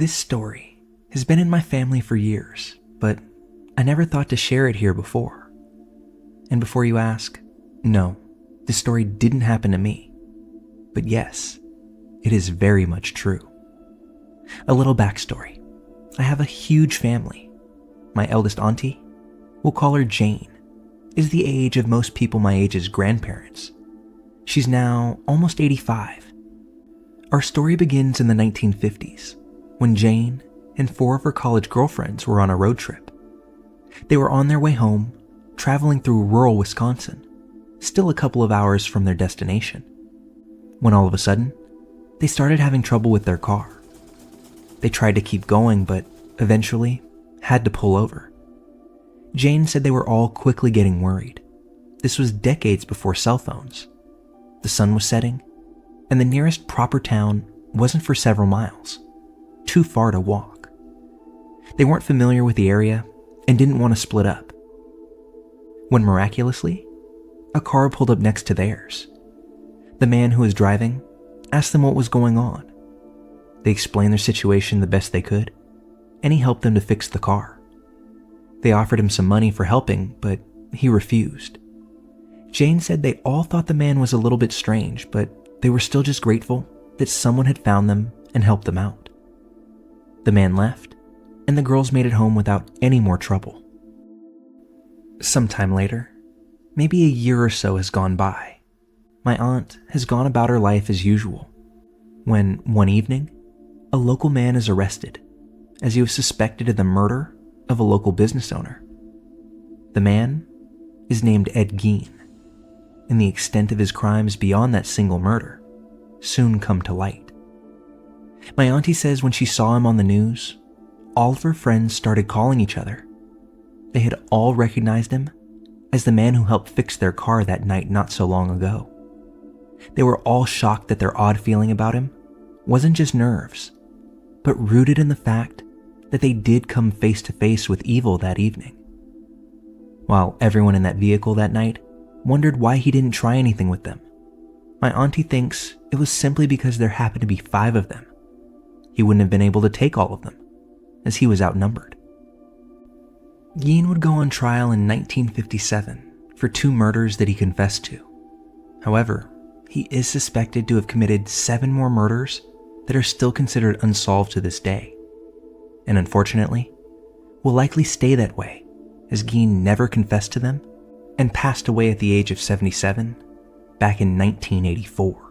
This story has been in my family for years, but I never thought to share it here before. And before you ask, no, this story didn't happen to me. But yes, it is very much true. A little backstory. I have a huge family. My eldest auntie, we'll call her Jane, is the age of most people my age's grandparents. She's now almost 85. Our story begins in the 1950s, when Jane and 4 of her college girlfriends were on a road trip. They were on their way home, traveling through rural Wisconsin, still a couple of hours from their destination, when all of a sudden, they started having trouble with their car. They tried to keep going, but eventually had to pull over. Jane said they were all quickly getting worried. This was decades before cell phones. The sun was setting, and the nearest proper town wasn't for several miles, too far to walk. They weren't familiar with the area and didn't want to split up. When miraculously, a car pulled up next to theirs. The man who was driving asked them what was going on. They explained their situation the best they could, and he helped them to fix the car. They offered him some money for helping, but he refused. Jane said they all thought the man was a little bit strange, but they were still just grateful that someone had found them and helped them out. The man left, and the girls made it home without any more trouble. Sometime later, maybe a year or so has gone by. My aunt has gone about her life as usual, when one evening, a local man is arrested as he was suspected of the murder of a local business owner. The man is named Ed Gein, and the extent of his crimes beyond that single murder soon come to light. My auntie says when she saw him on the news, all of her friends started calling each other. They had all recognized him as the man who helped fix their car that night not so long ago. They were all shocked that their odd feeling about him wasn't just nerves, but rooted in the fact that they did come face to face with evil that evening. While everyone in that vehicle that night wondered why he didn't try anything with them, my auntie thinks it was simply because there happened to be 5 of them. He wouldn't have been able to take all of them, as he was outnumbered. Gein would go on trial in 1957 for 2 murders that he confessed to. However, he is suspected to have committed 7 more murders that are still considered unsolved to this day, and unfortunately, will likely stay that way as Gein never confessed to them and passed away at the age of 77 back in 1984.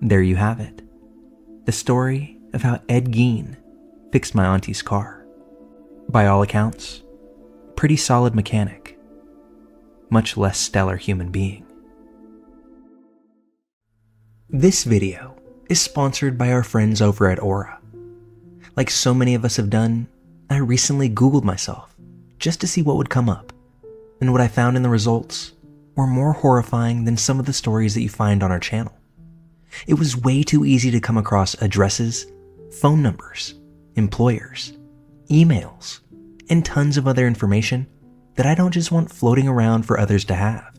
There you have it, the story of how Ed Gein fixed my auntie's car. By all accounts, pretty solid mechanic, much less stellar human being. This video is sponsored by our friends over at Aura. Like so many of us have done, I recently Googled myself just to see what would come up, and what I found in the results were more horrifying than some of the stories that you find on our channel. It was way too easy to come across addresses, phone numbers, employers, emails, and tons of other information that I don't just want floating around for others to have.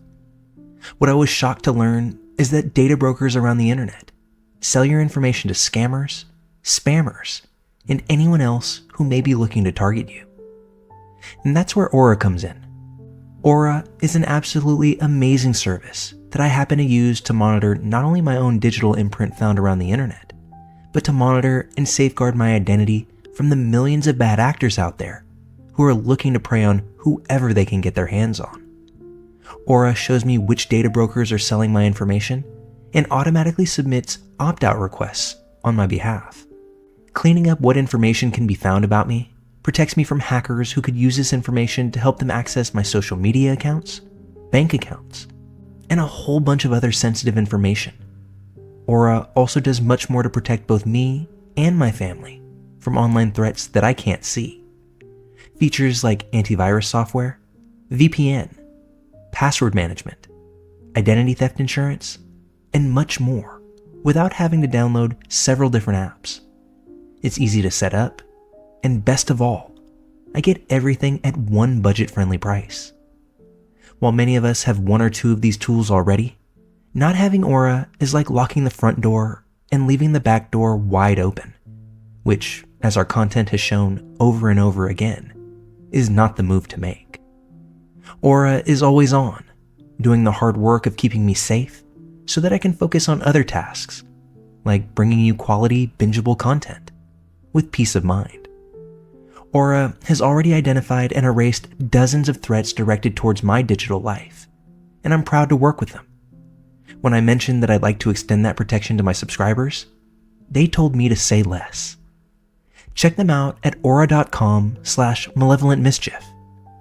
What I was shocked to learn is that data brokers around the internet sell your information to scammers, spammers, and anyone else who may be looking to target you. And that's where Aura comes in. Aura is an absolutely amazing service that I happen to use to monitor not only my own digital imprint found around the internet, but to monitor and safeguard my identity from the millions of bad actors out there who are looking to prey on whoever they can get their hands on. Aura shows me which data brokers are selling my information and automatically submits opt-out requests on my behalf. Cleaning up what information can be found about me protects me from hackers who could use this information to help them access my social media accounts, bank accounts, and a whole bunch of other sensitive information. Aura also does much more to protect both me and my family from online threats that I can't see. Features like antivirus software, VPN, password management, identity theft insurance, and much more without having to download several different apps. It's easy to set up, and best of all, I get everything at one budget-friendly price. While many of us have 1 or 2 of these tools already, not having Aura is like locking the front door and leaving the back door wide open, which, as our content has shown over and over again, is not the move to make. Aura is always on, doing the hard work of keeping me safe so that I can focus on other tasks, like bringing you quality, bingeable content, with peace of mind. Aura has already identified and erased dozens of threats directed towards my digital life, and I'm proud to work with them. When I mentioned that I'd like to extend that protection to my subscribers, they told me to say less. Check them out at aura.com/malevolentmischief,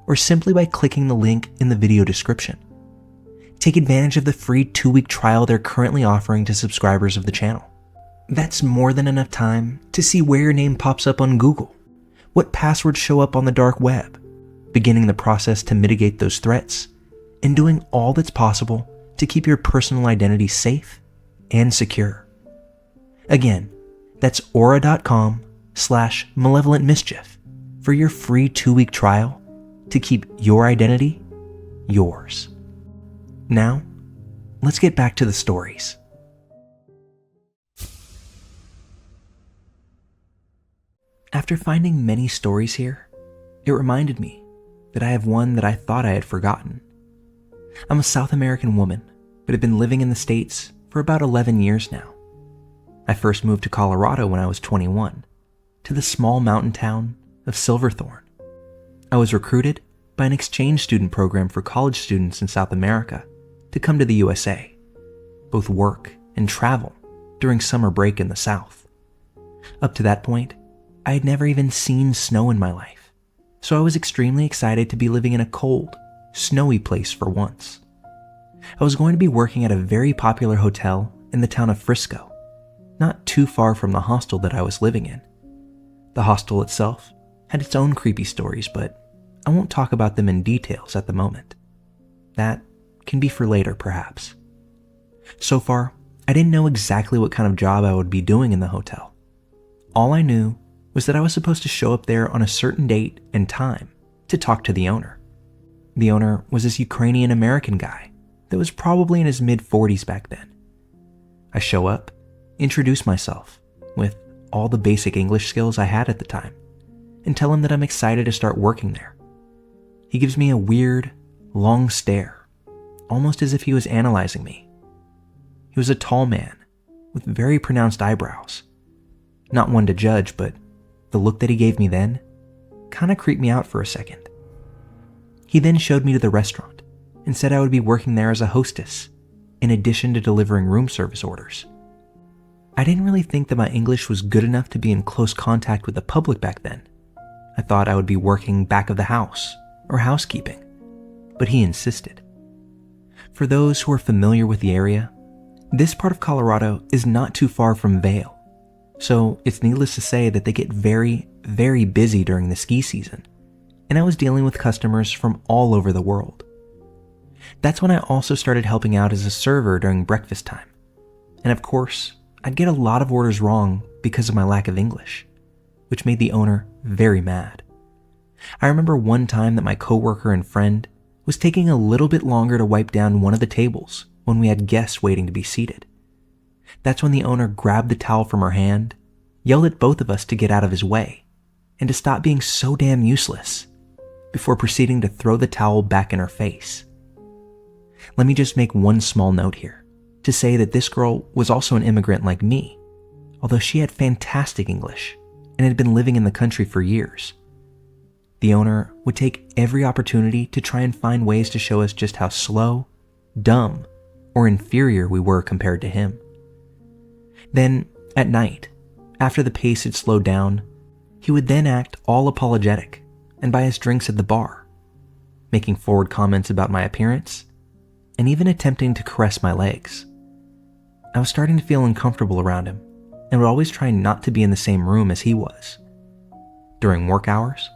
or simply by clicking the link in the video description. Take advantage of the free 2-week trial they're currently offering to subscribers of the channel. That's more than enough time to see where your name pops up on Google, what passwords show up on the dark web, beginning the process to mitigate those threats, and doing all that's possible to keep your personal identity safe and secure. Again, that's aura.com/malevolentmischief for your free 2-week trial to keep your identity yours. Now, let's get back to the stories. After finding many stories here, it reminded me that I have one that I thought I had forgotten. I'm a South American woman, but have been living in the States for about 11 years now. I first moved to Colorado when I was 21, to the small mountain town of Silverthorne. I was recruited by an exchange student program for college students in South America to come to the USA, both work and travel during summer break in the South. Up to that point, I had never even seen snow in my life, so I was extremely excited to be living in a cold, snowy place for once. I was going to be working at a very popular hotel in the town of Frisco, not too far from the hostel that I was living in. The hostel itself had its own creepy stories, but I won't talk about them in details at the moment. That can be for later, perhaps. So far, I didn't know exactly what kind of job I would be doing in the hotel. All I knew was that I was supposed to show up there on a certain date and time to talk to the owner. The owner was this Ukrainian-American guy that was probably in his mid-40s back then. I show up, introduce myself with all the basic English skills I had at the time, and tell him that I'm excited to start working there. He gives me a weird, long stare, almost as if he was analyzing me. He was a tall man with very pronounced eyebrows. Not one to judge, but the look that he gave me then kind of creeped me out for a second. He then showed me to the restaurant and said I would be working there as a hostess, in addition to delivering room service orders. I didn't really think that my English was good enough to be in close contact with the public back then. I thought I would be working back of the house or housekeeping, but he insisted. For those who are familiar with the area, this part of Colorado is not too far from Vail, so it's needless to say that they get very, very busy during the ski season, and I was dealing with customers from all over the world. That's when I also started helping out as a server during breakfast time, and of course, I'd get a lot of orders wrong because of my lack of English, which made the owner very mad. I remember one time that my coworker and friend was taking a little bit longer to wipe down one of the tables when we had guests waiting to be seated. That's when the owner grabbed the towel from her hand, yelled at both of us to get out of his way, and to stop being so damn useless, before proceeding to throw the towel back in her face. Let me just make one small note here, to say that this girl was also an immigrant like me, although she had fantastic English and had been living in the country for years. The owner would take every opportunity to try and find ways to show us just how slow, dumb, or inferior we were compared to him. Then, at night, after the pace had slowed down, he would then act all apologetic and buy us drinks at the bar, making forward comments about my appearance, and even attempting to caress my legs. I was starting to feel uncomfortable around him and would always try not to be in the same room as he was. During work hours,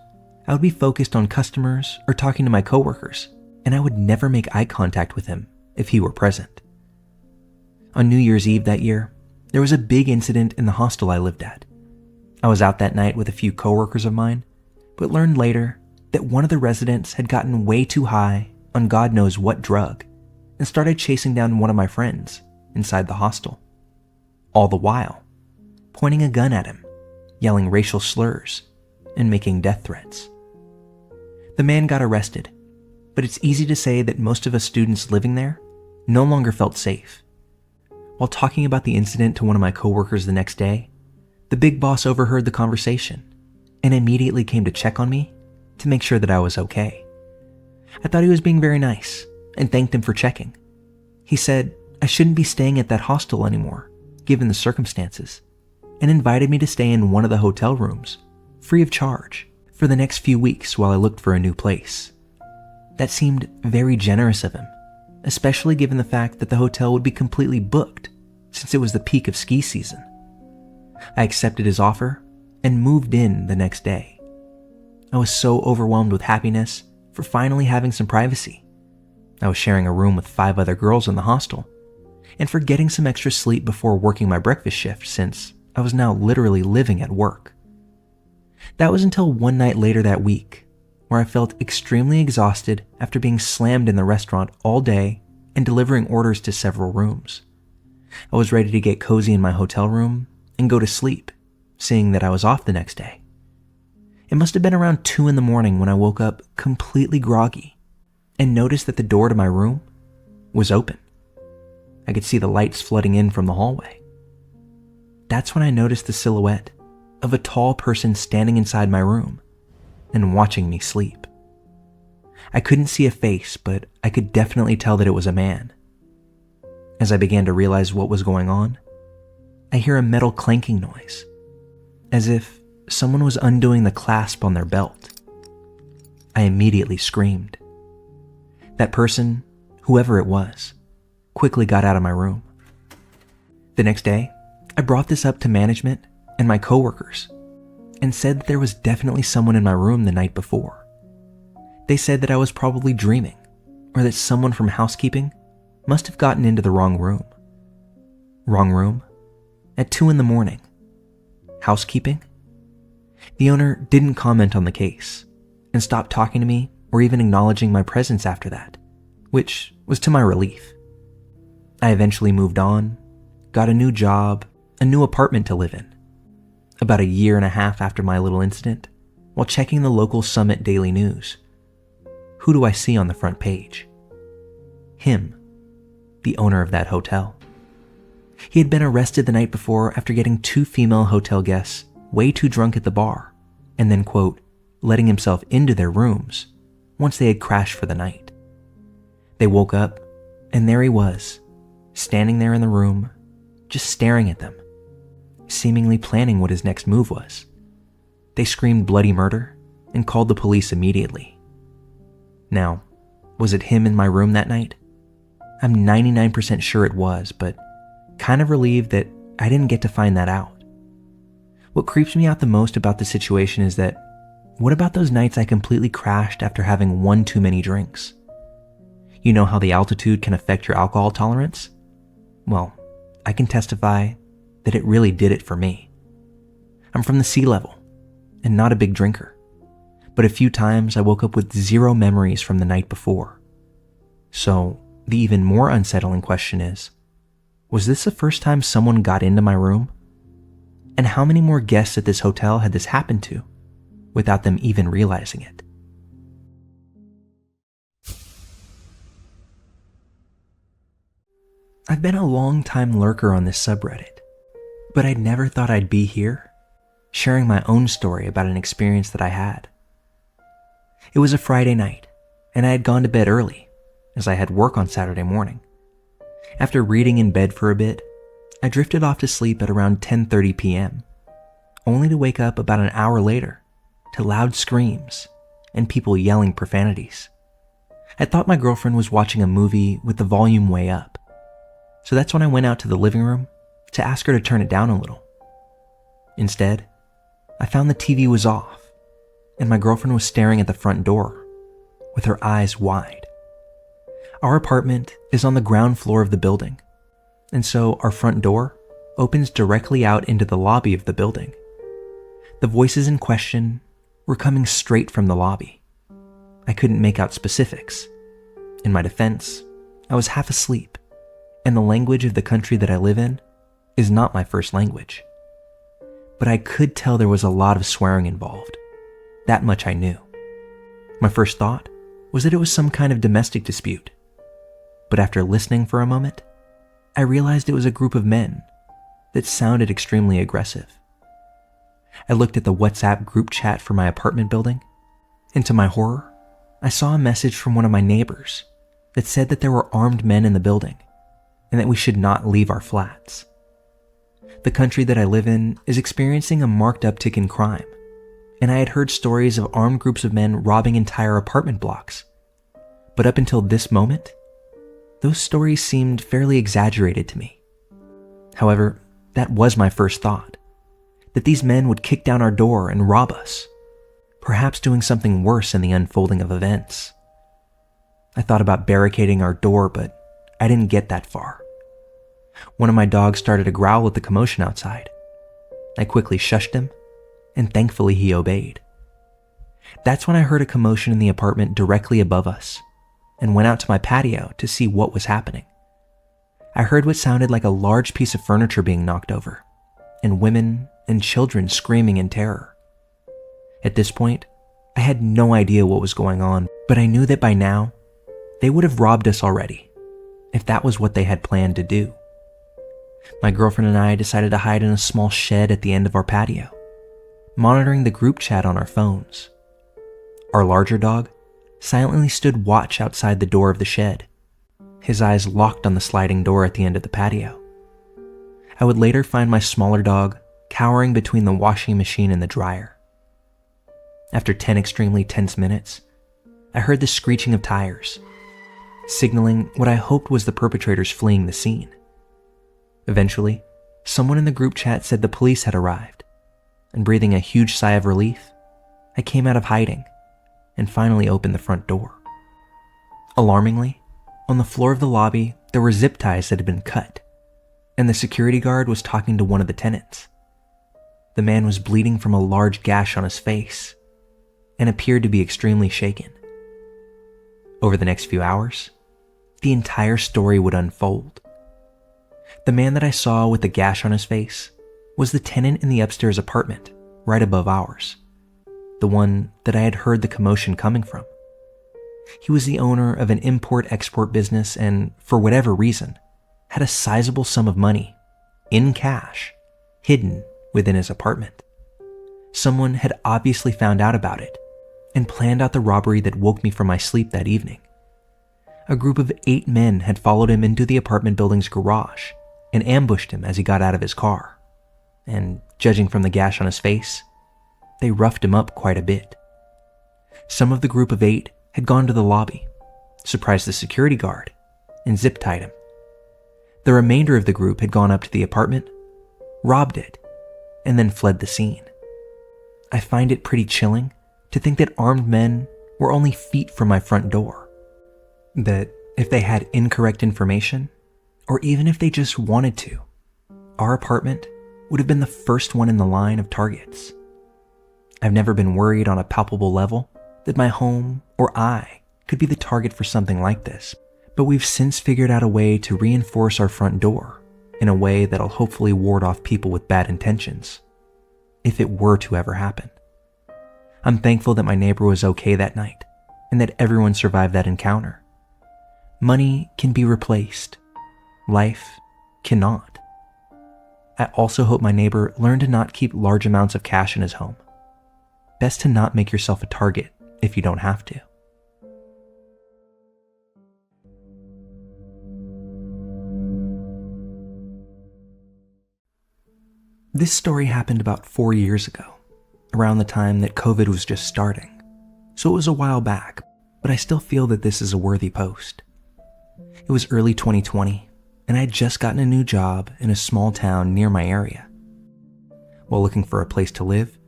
I would be focused on customers or talking to my coworkers, and I would never make eye contact with him if he were present. On New Year's Eve that year, there was a big incident in the hostel I lived at. I was out that night with a few coworkers of mine, but learned later that one of the residents had gotten way too high on God knows what drug and started chasing down one of my friends inside the hostel. all the while pointing a gun at him, yelling racial slurs, and making death threats. The man got arrested, but it's easy to say that most of us students living there no longer felt safe. While talking about the incident to one of my coworkers the next day, the big boss overheard the conversation and immediately came to check on me to make sure that I was okay. I thought he was being very nice and thanked him for checking. He said I shouldn't be staying at that hostel anymore, given the circumstances, and invited me to stay in one of the hotel rooms, free of charge, for the next few weeks while I looked for a new place. That seemed very generous of him, especially given the fact that the hotel would be completely booked since it was the peak of ski season. I accepted his offer and moved in the next day. I was so overwhelmed with happiness for finally having some privacy. I was sharing a room with 5 other girls in the hostel, and for getting some extra sleep before working my breakfast shift since I was now literally living at work. That was until one night later that week, where I felt extremely exhausted after being slammed in the restaurant all day and delivering orders to several rooms. I was ready to get cozy in my hotel room and go to sleep, seeing that I was off the next day. It must have been around 2 a.m. when I woke up completely groggy and noticed that the door to my room was open. I could see the lights flooding in from the hallway. That's when I noticed the silhouette of a tall person standing inside my room and watching me sleep. I couldn't see a face, but I could definitely tell that it was a man. As I began to realize what was going on, I hear a metal clanking noise, as if someone was undoing the clasp on their belt. I immediately screamed. That person, whoever it was, quickly got out of my room. The next day, I brought this up to management and my coworkers and said that there was definitely someone in my room the night before. They said that I was probably dreaming, or that someone from housekeeping must have gotten into the wrong room. Wrong room? At 2 a.m. Housekeeping? The owner didn't comment on the case and stopped talking to me or even acknowledging my presence after that, which was to my relief. I eventually moved on, got a new job, a new apartment to live in. About 1.5 years after my little incident, while checking the local Summit Daily News, who do I see on the front page? Him, the owner of that hotel. He had been arrested the night before after getting 2 female hotel guests way too drunk at the bar and then, quote, letting himself into their rooms once they had crashed for the night. They woke up and there he was, standing there in the room, just staring at them, seemingly planning what his next move was. They screamed bloody murder and called the police immediately. Now, was it him in my room that night? I'm 99% sure it was, but kind of relieved that I didn't get to find that out. What creeps me out the most about the situation is that what about those nights I completely crashed after having 1 too many drinks? You know how the altitude can affect your alcohol tolerance? Well, I can testify that it really did it for me. I'm from the sea level and not a big drinker, but a few times I woke up with 0 memories from the night before. So the even more unsettling question is, was this the first time someone got into my room? And how many more guests at this hotel had this happened to without them even realizing it? I've been a long-time lurker on this subreddit, but I never thought I'd be here, sharing my own story about an experience that I had. It was a Friday night, and I had gone to bed early, as I had work on Saturday morning. After reading in bed for a bit, I drifted off to sleep at around 10:30 p.m., only to wake up about an hour later to loud screams and people yelling profanities. I thought my girlfriend was watching a movie with the volume way up, so that's when I went out to the living room to ask her to turn it down a little. Instead, I found the TV was off, and my girlfriend was staring at the front door with her eyes wide. Our apartment is on the ground floor of the building, and so our front door opens directly out into the lobby of the building. The voices in question were coming straight from the lobby. I couldn't make out specifics. In my defense, I was half asleep, and the language of the country that I live in is not my first language. But I could tell there was a lot of swearing involved. That much I knew. My first thought was that it was some kind of domestic dispute. But after listening for a moment, I realized it was a group of men that sounded extremely aggressive. I looked at the WhatsApp group chat for my apartment building, and to my horror, I saw a message from one of my neighbors that said that there were armed men in the building and that we should not leave our flats. The country that I live in is experiencing a marked uptick in crime, and I had heard stories of armed groups of men robbing entire apartment blocks. But up until this moment, those stories seemed fairly exaggerated to me. However, that was my first thought, that these men would kick down our door and rob us, perhaps doing something worse in the unfolding of events. I thought about barricading our door, but I didn't get that far. One of my dogs started to growl at the commotion outside. I quickly shushed him, and thankfully he obeyed. That's when I heard a commotion in the apartment directly above us, and went out to my patio to see what was happening. I heard what sounded like a large piece of furniture being knocked over, and women and children screaming in terror. At this point, I had no idea what was going on, but I knew that by now, they would have robbed us already, if that was what they had planned to do. My girlfriend and I decided to hide in a small shed at the end of our patio, monitoring the group chat on our phones. Our larger dog silently stood watch outside the door of the shed, his eyes locked on the sliding door at the end of the patio. I would later find my smaller dog cowering between the washing machine and the dryer. After 10 extremely tense minutes, I heard the screeching of tires, signaling what I hoped was the perpetrators fleeing the scene. Eventually, someone in the group chat said the police had arrived, and breathing a huge sigh of relief, I came out of hiding and finally opened the front door. Alarmingly, on the floor of the lobby, there were zip ties that had been cut, and the security guard was talking to one of the tenants. The man was bleeding from a large gash on his face and appeared to be extremely shaken. Over the next few hours, the entire story would unfold. The man that I saw with the gash on his face was the tenant in the upstairs apartment right above ours, the one that I had heard the commotion coming from. He was the owner of an import-export business and, for whatever reason, had a sizable sum of money, in cash, hidden within his apartment. Someone had obviously found out about it and planned out the robbery that woke me from my sleep that evening. A group of 8 men had followed him into the apartment building's garage and ambushed him as he got out of his car. And judging from the gash on his face, they roughed him up quite a bit. Some of the group of 8 had gone to the lobby, surprised the security guard, and zip-tied him. The remainder of the group had gone up to the apartment, robbed it, and then fled the scene. I find it pretty chilling to think that armed men were only feet from my front door. That if they had incorrect information, or even if they just wanted to, our apartment would have been the first one in the line of targets. I've never been worried on a palpable level that my home or I could be the target for something like this, but we've since figured out a way to reinforce our front door in a way that'll hopefully ward off people with bad intentions, if it were to ever happen. I'm thankful that my neighbor was okay that night and that everyone survived that encounter. Money can be replaced. Life cannot. I also hope my neighbor learned to not keep large amounts of cash in his home. Best to not make yourself a target if you don't have to. This story happened about 4 years ago, around the time that COVID was just starting, so it was a while back, but I still feel that this is a worthy post. It was early 2020, and I had just gotten a new job in a small town near my area. While looking for a place to live,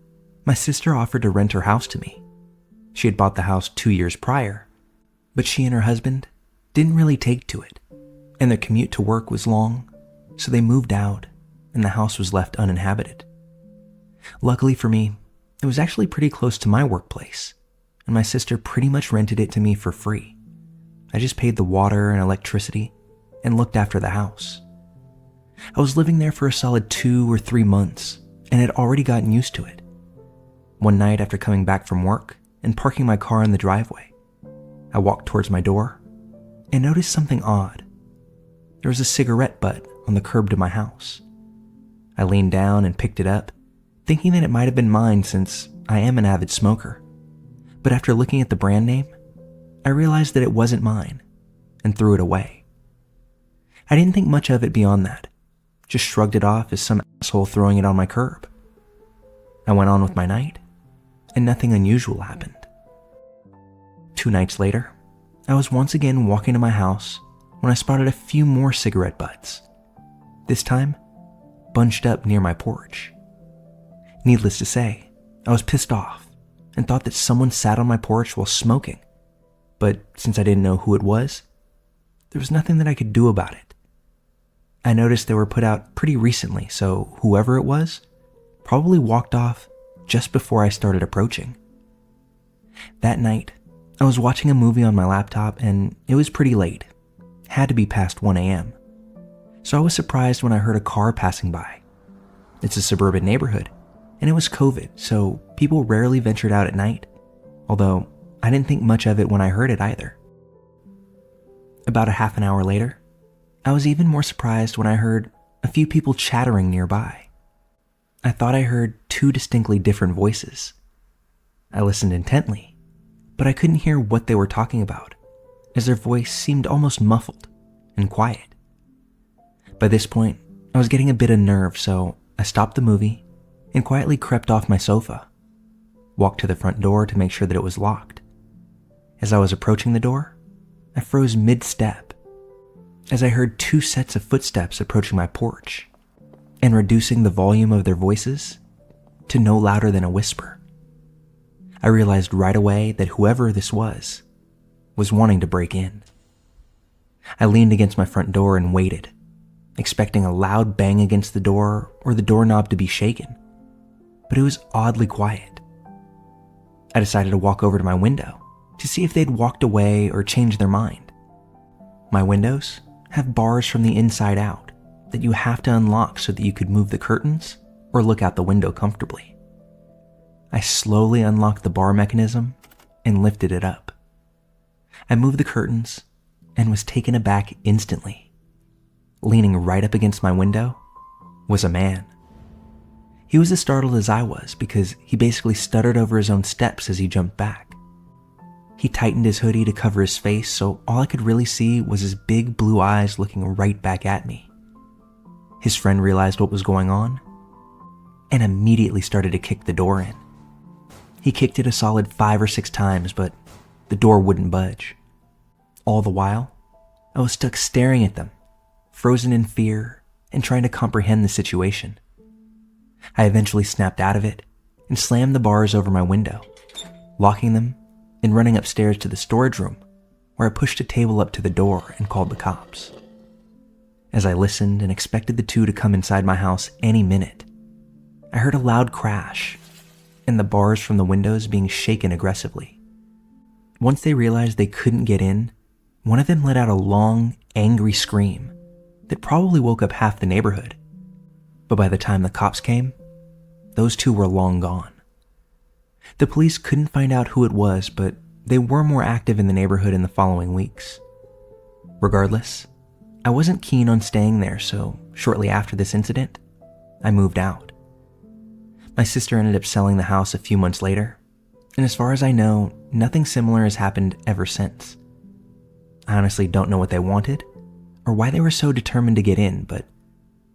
my sister offered to rent her house to me. She had bought the house 2 years prior, but she and her husband didn't really take to it, and their commute to work was long, so they moved out, and the house was left uninhabited. Luckily for me, it was actually pretty close to my workplace, and my sister pretty much rented it to me for free. I just paid the water and electricity and looked after the house. I was living there for a solid 2 or 3 months and had already gotten used to it. One night after coming back from work and parking my car in the driveway, I walked towards my door and noticed something odd. There was a cigarette butt on the curb to my house. I leaned down and picked it up, thinking that it might have been mine since I am an avid smoker. But after looking at the brand name, I realized that it wasn't mine and threw it away. I didn't think much of it beyond that, just shrugged it off as some asshole throwing it on my curb. I went on with my night, and nothing unusual happened. 2 nights later, I was once again walking to my house when I spotted a few more cigarette butts, this time bunched up near my porch. Needless to say, I was pissed off and thought that someone sat on my porch while smoking, but since I didn't know who it was, there was nothing that I could do about it. I noticed they were put out pretty recently, so whoever it was probably walked off just before I started approaching. That night, I was watching a movie on my laptop and it was pretty late. Had to be past 1 a.m. So I was surprised when I heard a car passing by. It's a suburban neighborhood, and it was COVID, so people rarely ventured out at night, although I didn't think much of it when I heard it either. About a half an hour later, I was even more surprised when I heard a few people chattering nearby. I thought I heard 2 distinctly different voices. I listened intently, but I couldn't hear what they were talking about, as their voice seemed almost muffled and quiet. By this point, I was getting a bit unnerved, so I stopped the movie and quietly crept off my sofa, walked to the front door to make sure that it was locked. As I was approaching the door, I froze mid-step as I heard 2 sets of footsteps approaching my porch and reducing the volume of their voices to no louder than a whisper. I realized right away that whoever this was wanting to break in. I leaned against my front door and waited, expecting a loud bang against the door or the doorknob to be shaken, but it was oddly quiet. I decided to walk over to my window to see if they'd walked away or changed their mind. My windows have bars from the inside out that you have to unlock so that you could move the curtains or look out the window comfortably. I slowly unlocked the bar mechanism and lifted it up. I moved the curtains and was taken aback instantly. Leaning right up against my window was a man. He was as startled as I was because he basically stuttered over his own steps as he jumped back. He tightened his hoodie to cover his face, so all I could really see was his big blue eyes looking right back at me. His friend realized what was going on and immediately started to kick the door in. He kicked it a solid 5 or 6 times, but the door wouldn't budge. All the while, I was stuck staring at them, frozen in fear and trying to comprehend the situation. I eventually snapped out of it and slammed the bars over my window, locking them and running upstairs to the storage room, where I pushed a table up to the door and called the cops. As I listened and expected the 2 to come inside my house any minute, I heard a loud crash and the bars from the windows being shaken aggressively. Once they realized they couldn't get in, one of them let out a long, angry scream that probably woke up half the neighborhood. But by the time the cops came, those 2 were long gone. The police couldn't find out who it was, but they were more active in the neighborhood in the following weeks. Regardless, I wasn't keen on staying there, so shortly after this incident, I moved out. My sister ended up selling the house a few months later, and as far as I know, nothing similar has happened ever since. I honestly don't know what they wanted or why they were so determined to get in, but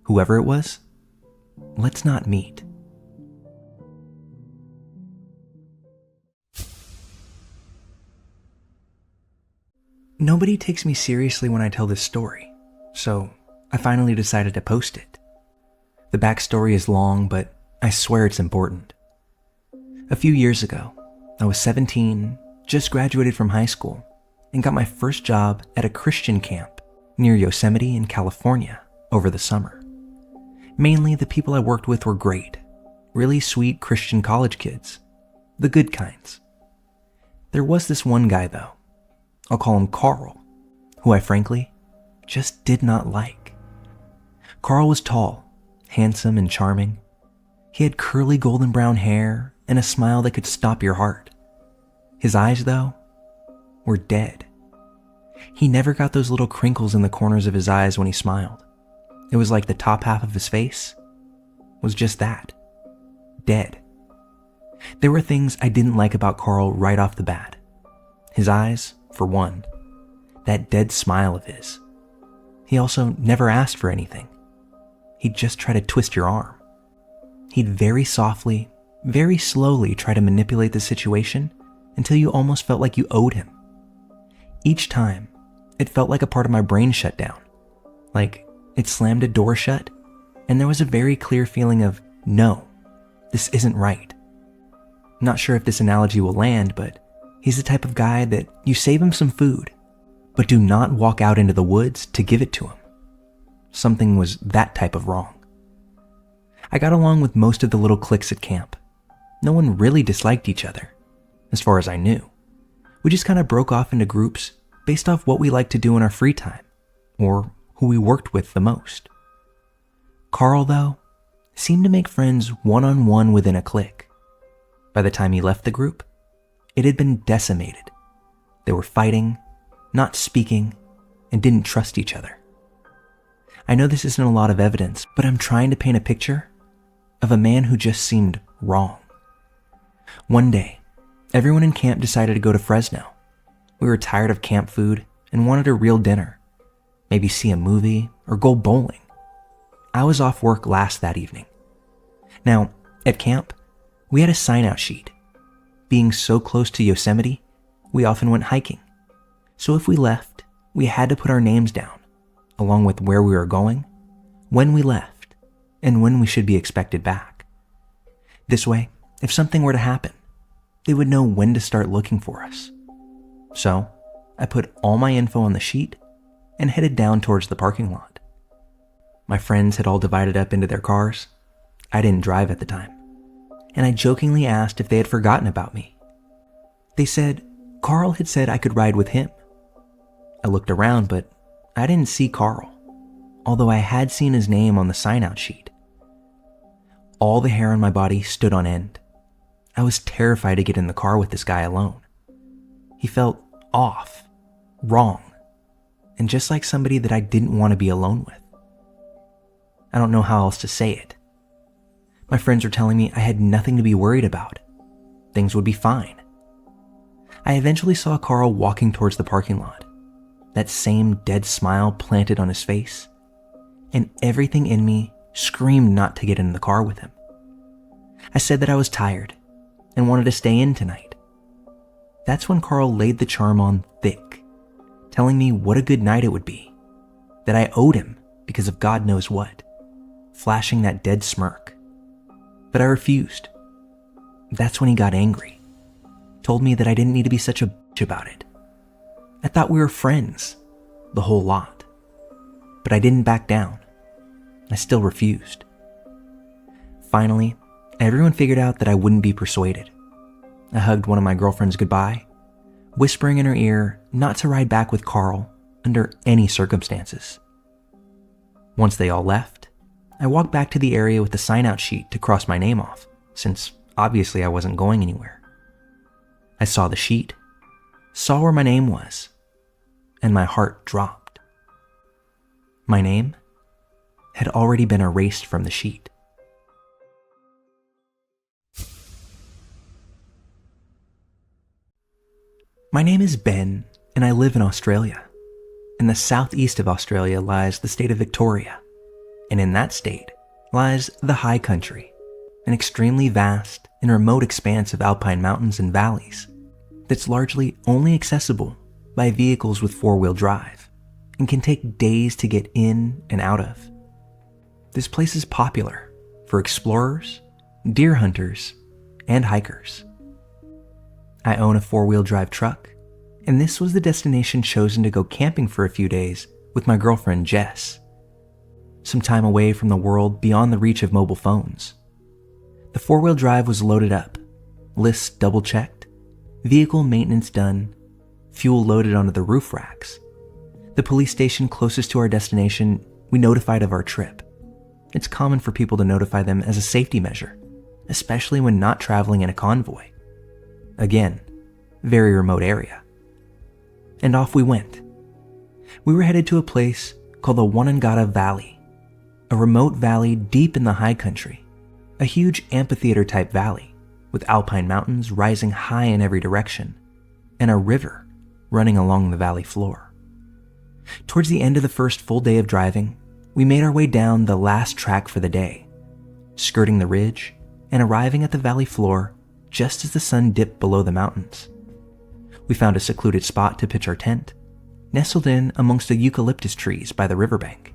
whoever it was, let's not meet. Nobody takes me seriously when I tell this story, so I finally decided to post it. The backstory is long, but I swear it's important. A few years ago, I was 17, just graduated from high school, and got my first job at a Christian camp near Yosemite in California over the summer. Mainly, the people I worked with were great, really sweet Christian college kids, the good kinds. There was this one guy though, I'll call him Carl, who I frankly just did not like. Carl was tall, handsome, and charming. He had curly golden brown hair and a smile that could stop your heart. His eyes, though, were dead. He never got those little crinkles in the corners of his eyes when he smiled. It was like the top half of his face was just that, dead. There were things I didn't like about Carl right off the bat. His eyes, for one. That dead smile of his. He also never asked for anything. He'd just try to twist your arm. He'd very softly, very slowly try to manipulate the situation until you almost felt like you owed him. Each time, it felt like a part of my brain shut down. Like it slammed a door shut, and there was a very clear feeling of, no, this isn't right. Not sure if this analogy will land, but he's the type of guy that you save him some food, but do not walk out into the woods to give it to him. Something was that type of wrong. I got along with most of the little cliques at camp. No one really disliked each other, as far as I knew. We just kind of broke off into groups based off what we liked to do in our free time, or who we worked with the most. Carl, though, seemed to make friends one-on-one within a clique. By the time he left the group, it had been decimated. They were fighting, not speaking, and didn't trust each other. I know this isn't a lot of evidence, but I'm trying to paint a picture of a man who just seemed wrong. One day, everyone in camp decided to go to Fresno. We were tired of camp food and wanted a real dinner, maybe see a movie or go bowling. I was off work last that evening. Now, at camp, we had a sign-out sheet. Being so close to Yosemite, we often went hiking. So if we left, we had to put our names down, along with where we were going, when we left, and when we should be expected back. This way, if something were to happen, they would know when to start looking for us. So, I put all my info on the sheet and headed down towards the parking lot. My friends had all divided up into their cars. I didn't drive at the time, and I jokingly asked if they had forgotten about me. They said Carl had said I could ride with him. I looked around, but I didn't see Carl, although I had seen his name on the sign-out sheet. All the hair on my body stood on end. I was terrified to get in the car with this guy alone. He felt off, wrong, and just like somebody that I didn't want to be alone with. I don't know how else to say it. My friends were telling me I had nothing to be worried about. Things would be fine. I eventually saw Carl walking towards the parking lot, that same dead smile planted on his face, and everything in me screamed not to get in the car with him. I said that I was tired and wanted to stay in tonight. That's when Carl laid the charm on thick, telling me what a good night it would be, that I owed him because of God knows what, flashing that dead smirk. But I refused. That's when he got angry, told me that I didn't need to be such a bitch about it. I thought we were friends, the whole lot. But I didn't back down. I still refused. Finally, everyone figured out that I wouldn't be persuaded. I hugged one of my girlfriends goodbye, whispering in her ear not to ride back with Carl under any circumstances. Once they all left, I walked back to the area with the sign-out sheet to cross my name off, since obviously I wasn't going anywhere. I saw the sheet, saw where my name was, and my heart dropped. My name had already been erased from the sheet. My name is Ben, and I live in Australia. In the southeast of Australia lies the state of Victoria, and in that state lies the High Country, an extremely vast and remote expanse of alpine mountains and valleys that's largely only accessible by vehicles with four-wheel drive and can take days to get in and out of. This place is popular for explorers, deer hunters, and hikers. I own a four-wheel drive truck, and this was the destination chosen to go camping for a few days with my girlfriend Jess. Some time away from the world beyond the reach of mobile phones. The four-wheel drive was loaded up, lists double-checked, vehicle maintenance done, fuel loaded onto the roof racks. The police station closest to our destination we notified of our trip, It's common for people to notify them as a safety measure, especially when not traveling in a convoy. Again, very remote area. And off we went. We were headed to a place called the Onondaga Valley, a remote valley deep in the high country, a huge amphitheater-type valley with alpine mountains rising high in every direction, and a river running along the valley floor. Towards the end of the first full day of driving, we made our way down the last track for the day, skirting the ridge and arriving at the valley floor just as the sun dipped below the mountains. We found a secluded spot to pitch our tent, nestled in amongst the eucalyptus trees by the riverbank.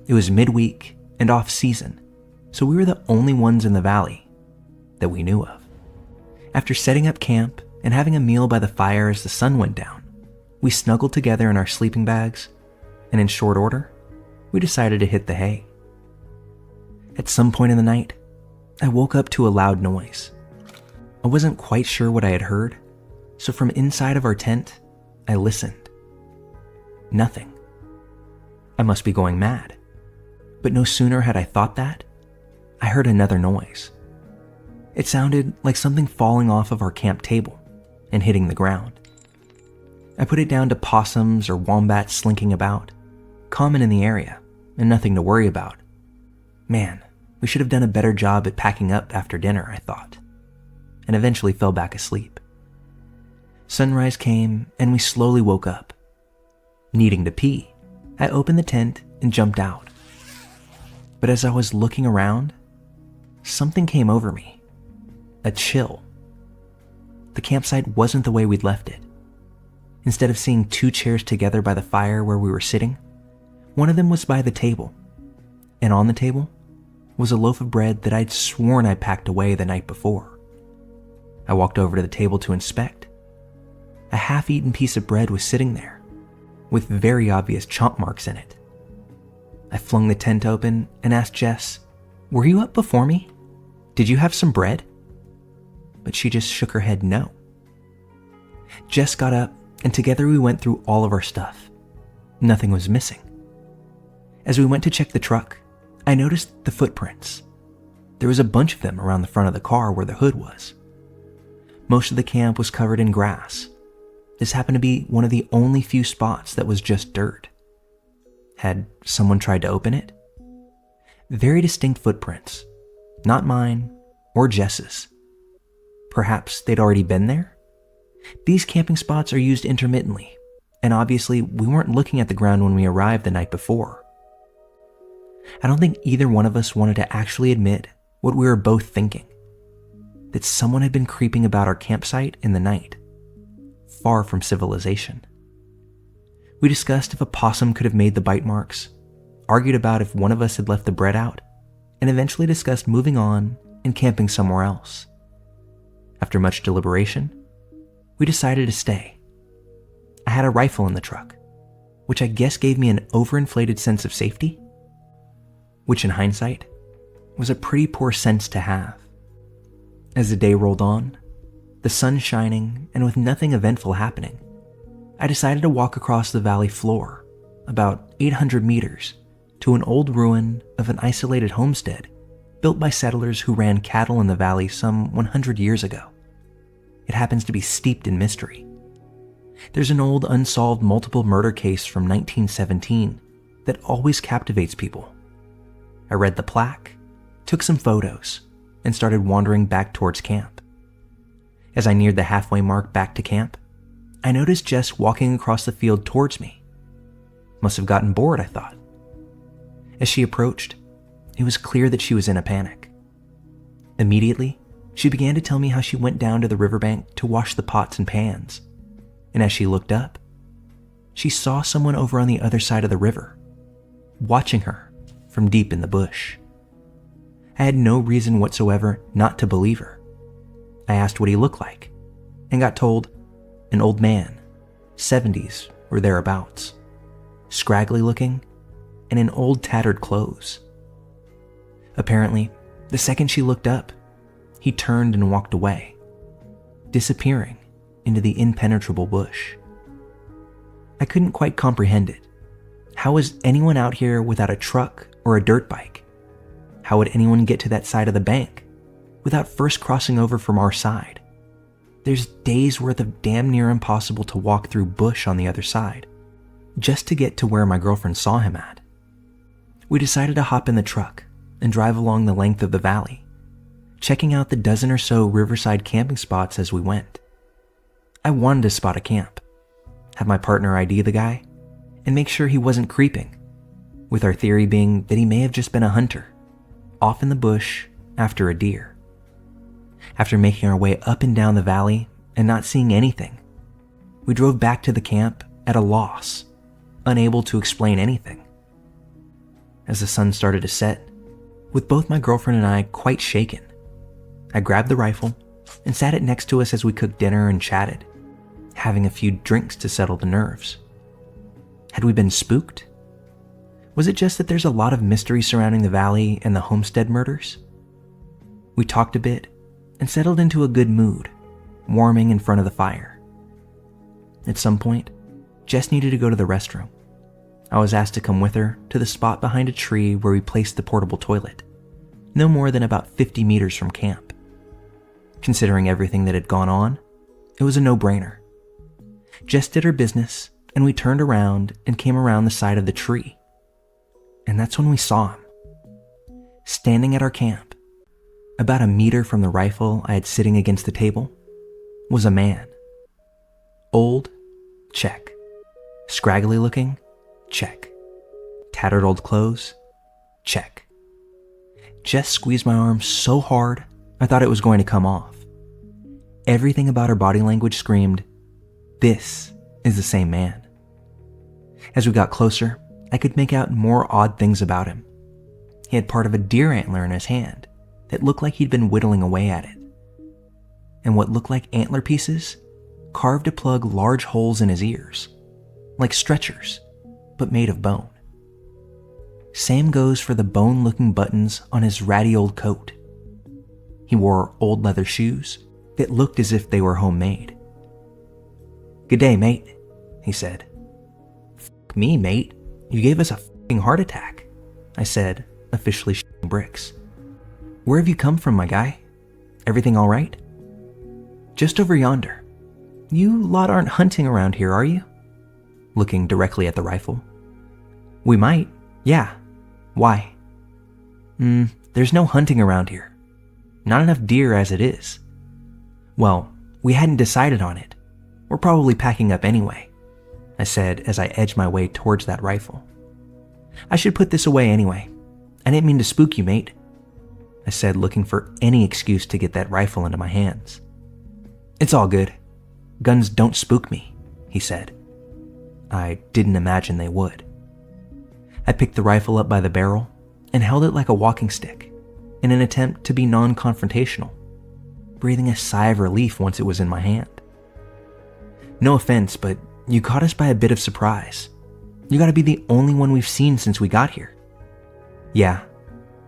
It was midweek and off-season, so we were the only ones in the valley that we knew of. After setting up camp and having a meal by the fire as the sun went down, we snuggled together in our sleeping bags, and in short order, we decided to hit the hay. At some point in the night, I woke up to a loud noise. I wasn't quite sure what I had heard, so from inside of our tent, I listened. Nothing. I must be going mad. But no sooner had I thought that, I heard another noise. It sounded like something falling off of our camp table and hitting the ground. I put it down to possums or wombats slinking about, common in the area and nothing to worry about. Man, we should have done a better job at packing up after dinner, I thought, and eventually fell back asleep. Sunrise came and we slowly woke up. Needing to pee, I opened the tent and jumped out. But as I was looking around, something came over me. A chill. The campsite wasn't the way we'd left it. Instead of seeing two chairs together by the fire where we were sitting, one of them was by the table, and on the table was a loaf of bread that I'd sworn I packed away the night before. I walked over to the table to inspect. A half-eaten piece of bread was sitting there, with very obvious chomp marks in it. I flung the tent open and asked Jess, "Were you up before me? Did you have some bread?" But she just shook her head no. Jess got up and together we went through all of our stuff. Nothing was missing. As we went to check the truck, I noticed the footprints. There was a bunch of them around the front of the car where the hood was. Most of the camp was covered in grass. This happened to be one of the only few spots that was just dirt. Had someone tried to open it? Very distinct footprints. Not mine or Jess's. Perhaps they'd already been there? These camping spots are used intermittently, and obviously we weren't looking at the ground when we arrived the night before. I don't think either one of us wanted to actually admit what we were both thinking, that someone had been creeping about our campsite in the night, far from civilization. We discussed if a possum could have made the bite marks, argued about if one of us had left the bread out, and eventually discussed moving on and camping somewhere else. After much deliberation, we decided to stay. I had a rifle in the truck, which I guess gave me an overinflated sense of safety, which in hindsight was a pretty poor sense to have. As the day rolled on, the sun shining and with nothing eventful happening, I decided to walk across the valley floor, about 800 meters, to an old ruin of an isolated homestead built by settlers who ran cattle in the valley some 100 years ago. It happens to be steeped in mystery. There's an old unsolved multiple murder case from 1917 that always captivates people. I read the plaque, took some photos, and started wandering back towards camp. As I neared the halfway mark back to camp, I noticed Jess walking across the field towards me. Must have gotten bored, I thought. As she approached, it was clear that she was in a panic. Immediately, she began to tell me how she went down to the riverbank to wash the pots and pans, and as she looked up, she saw someone over on the other side of the river, watching her from deep in the bush. I had no reason whatsoever not to believe her. I asked what he looked like, and got told, an old man, 70s or thereabouts, scraggly looking, and in old tattered clothes. Apparently, the second she looked up, he turned and walked away, disappearing into the impenetrable bush. I couldn't quite comprehend it. How was anyone out here without a truck or a dirt bike How would anyone get to that side of the bank without first crossing over from our side? There's days worth of damn near impossible to walk through bush on the other side, just to get to where my girlfriend saw him at. We decided to hop in the truck and drive along the length of the valley, checking out the dozen or so riverside camping spots as we went. I wanted to spot a camp, have my partner ID the guy, and make sure he wasn't creeping, with our theory being that he may have just been a hunter, off in the bush after a deer. After making our way up and down the valley and not seeing anything, we drove back to the camp at a loss, unable to explain anything. As the sun started to set, with both my girlfriend and I quite shaken, I grabbed the rifle and sat it next to us as we cooked dinner and chatted, having a few drinks to settle the nerves. Had we been spooked? Was it just that there's a lot of mystery surrounding the valley and the homestead murders? We talked a bit and settled into a good mood, warming in front of the fire. At some point, Jess needed to go to the restroom. I was asked to come with her to the spot behind a tree where we placed the portable toilet, no more than about 50 meters from camp. Considering everything that had gone on, it was a no-brainer. Jess did her business, and we turned around and came around the side of the tree. And that's when we saw him. Standing at our camp, about a meter from the rifle I had sitting against the table, was a man. Old? Check. Scraggly looking? Check. Tattered old clothes? Check. Jess squeezed my arm so hard I thought it was going to come off. Everything about her body language screamed, "This is the same man." As we got closer, I could make out more odd things about him. He had part of a deer antler in his hand that looked like he'd been whittling away at it. And what looked like antler pieces carved to plug large holes in his ears, like stretchers, but made of bone. Same goes for the bone-looking buttons on his ratty old coat. He wore old leather shoes that looked as if they were homemade. "Good day, mate," he said. "Fuck me, mate. You gave us a fucking heart attack," I said, officially shitting bricks. "Where have you come from, my guy? Everything all right?" "Just over yonder. You lot aren't hunting around here, are you?" Looking directly at the rifle. "We might, yeah. Why?" There's no hunting around here. Not enough deer as it is." "Well, we hadn't decided on it. We're probably packing up anyway," I said as I edged my way towards that rifle. "I should put this away anyway. I didn't mean to spook you, mate," I said, looking for any excuse to get that rifle into my hands. "It's all good. Guns don't spook me," he said. I didn't imagine they would. I picked the rifle up by the barrel and held it like a walking stick in an attempt to be non-confrontational, breathing a sigh of relief once it was in my hand. "No offense, but you caught us by a bit of surprise. You gotta be the only one we've seen since we got here." "Yeah,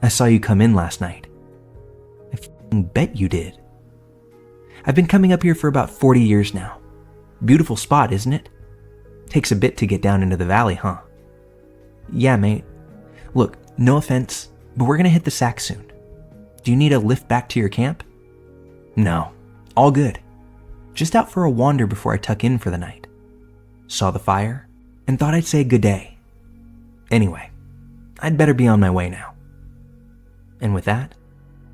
I saw you come in last night." "I f***ing bet you did." "I've been coming up here for about 40 years now. Beautiful spot, isn't it? Takes a bit to get down into the valley, huh?" "Yeah, mate. Look, no offense, but we're gonna hit the sack soon. Do you need a lift back to your camp?" "No, all good. Just out for a wander before I tuck in for the night. Saw the fire and thought I'd say good day. Anyway, I'd better be on my way now." And with that,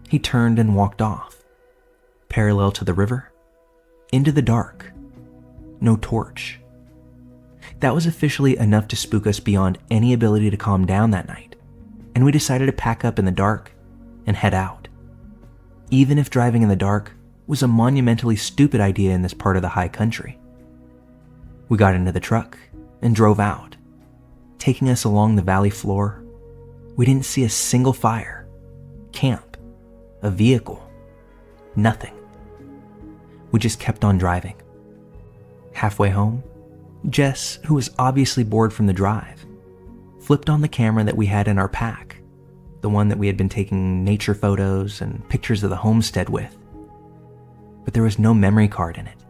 he turned and walked off, parallel to the river, into the dark. No torch. That was officially enough to spook us beyond any ability to calm down that night, and we decided to pack up in the dark and head out. Even if driving in the dark was a monumentally stupid idea in this part of the high country. We got into the truck and drove out. Taking us along the valley floor, we didn't see a single fire, camp, a vehicle, nothing. We just kept on driving. Halfway home, Jess, who was obviously bored from the drive, flipped on the camera that we had in our pack, the one that we had been taking nature photos and pictures of the homestead with. But there was no memory card in it.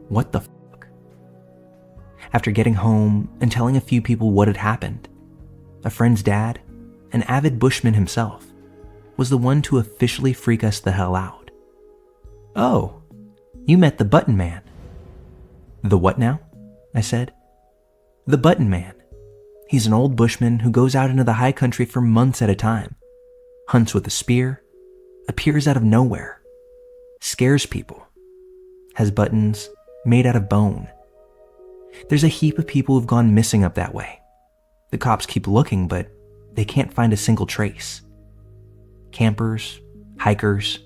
What the fuck? After getting home and telling a few people what had happened, a friend's dad, an avid bushman himself, was the one to officially freak us the hell out. "Oh, you met the Button Man." "The what now?" I said. "The Button Man. He's an old bushman who goes out into the high country for months at a time, hunts with a spear, appears out of nowhere, scares people, has buttons made out of bone. There's a heap of people who've gone missing up that way. The cops keep looking, but they can't find a single trace. Campers, hikers.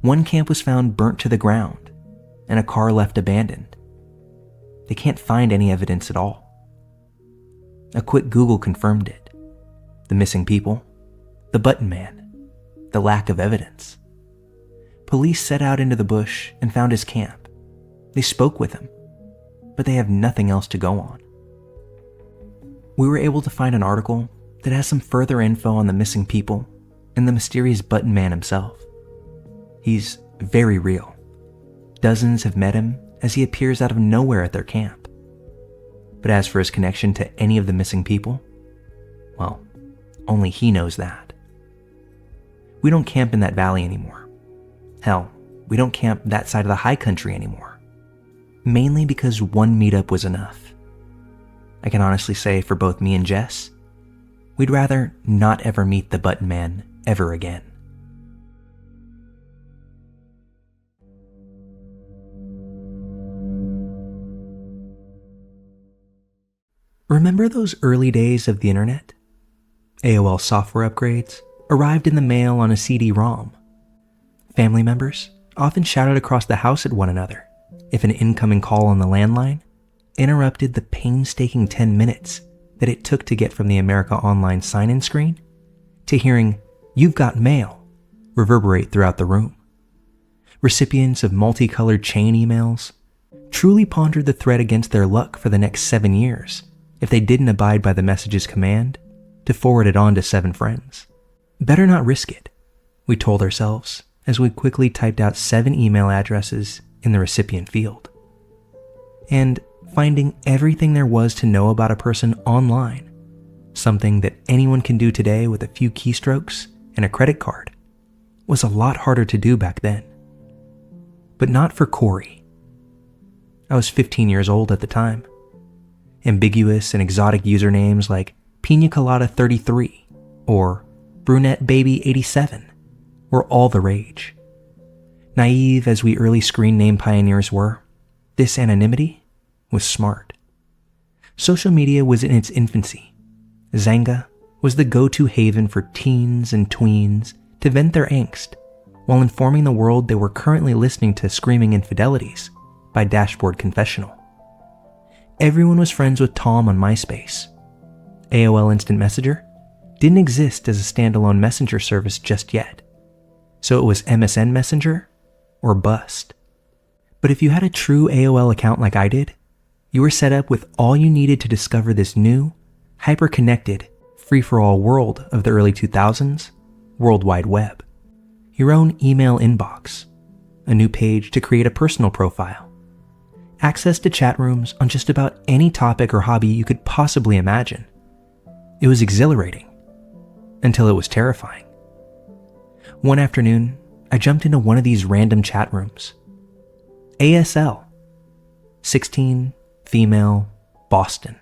One camp was found burnt to the ground, and a car left abandoned. They can't find any evidence at all." A quick Google confirmed it. The missing people, the Button Man, the lack of evidence. Police set out into the bush and found his camp. They spoke with him, but they have nothing else to go on. We were able to find an article that has some further info on the missing people and the mysterious Button Man himself. He's very real. Dozens have met him as he appears out of nowhere at their camp. But as for his connection to any of the missing people, well, only he knows that. We don't camp in that valley anymore. Hell, we don't camp that side of the high country anymore. Mainly because one meetup was enough. I can honestly say for both me and Jess, we'd rather not ever meet the Button Man ever again. Remember those early days of the internet? AOL software upgrades arrived in the mail on a CD-ROM. Family members often shouted across the house at one another if an incoming call on the landline interrupted the painstaking 10 minutes that it took to get from the America Online sign-in screen to hearing "You've got mail" reverberate throughout the room. Recipients of multicolored chain emails truly pondered the threat against their luck for the next 7 years if they didn't abide by the message's command to forward it on to 7 friends. Better not risk it, we told ourselves as we quickly typed out 7 email addresses in the recipient field. And finding everything there was to know about a person online, something that anyone can do today with a few keystrokes and a credit card, was a lot harder to do back then. But not for Corey. I was 15 years old at the time. Ambiguous and exotic usernames like Pina Colada 33 or Brunette Baby 87 were all the rage. Naive as we early screen name pioneers were, this anonymity was smart. Social media was in its infancy. Zanga was the go-to haven for teens and tweens to vent their angst while informing the world they were currently listening to screaming infidelities by Dashboard Confessional. Everyone was friends with Tom on MySpace. AOL Instant Messenger didn't exist as a standalone messenger service just yet, so it was MSN Messenger or bust. But if you had a true AOL account like I did, you were set up with all you needed to discover this new, hyper-connected, free-for-all world of the early 2000s, World Wide Web. Your own email inbox, a new page to create a personal profile, access to chat rooms on just about any topic or hobby you could possibly imagine. It was exhilarating, until it was terrifying. One afternoon, I jumped into one of these random chat rooms. ASL, 16, female, Boston.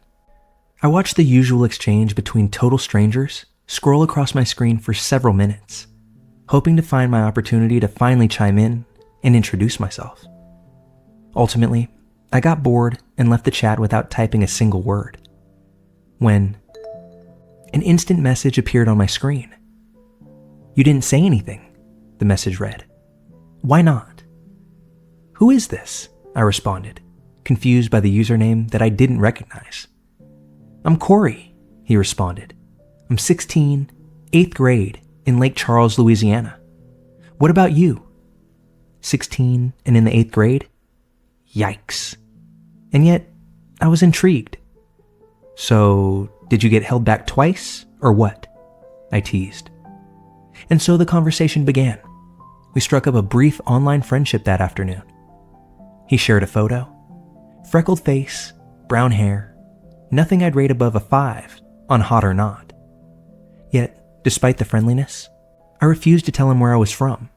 I watched the usual exchange between total strangers scroll across my screen for several minutes, hoping to find my opportunity to finally chime in and introduce myself. Ultimately, I got bored and left the chat without typing a single word, when an instant message appeared on my screen. "You didn't say anything," the message read. "Why not?" "Who is this?" I responded, confused by the username that I didn't recognize. "I'm Corey," he responded. "I'm 16, 8th grade, in Lake Charles, Louisiana. What about you?" 16 and in the 8th grade? Yikes. And yet, I was intrigued. "So, did you get held back twice, or what?" I teased. And so the conversation began. We struck up a brief online friendship that afternoon. He shared a photo. Freckled face, brown hair, nothing I'd rate above a 5 on hot or not. Yet, Despite the friendliness, I refused to tell him where I was from,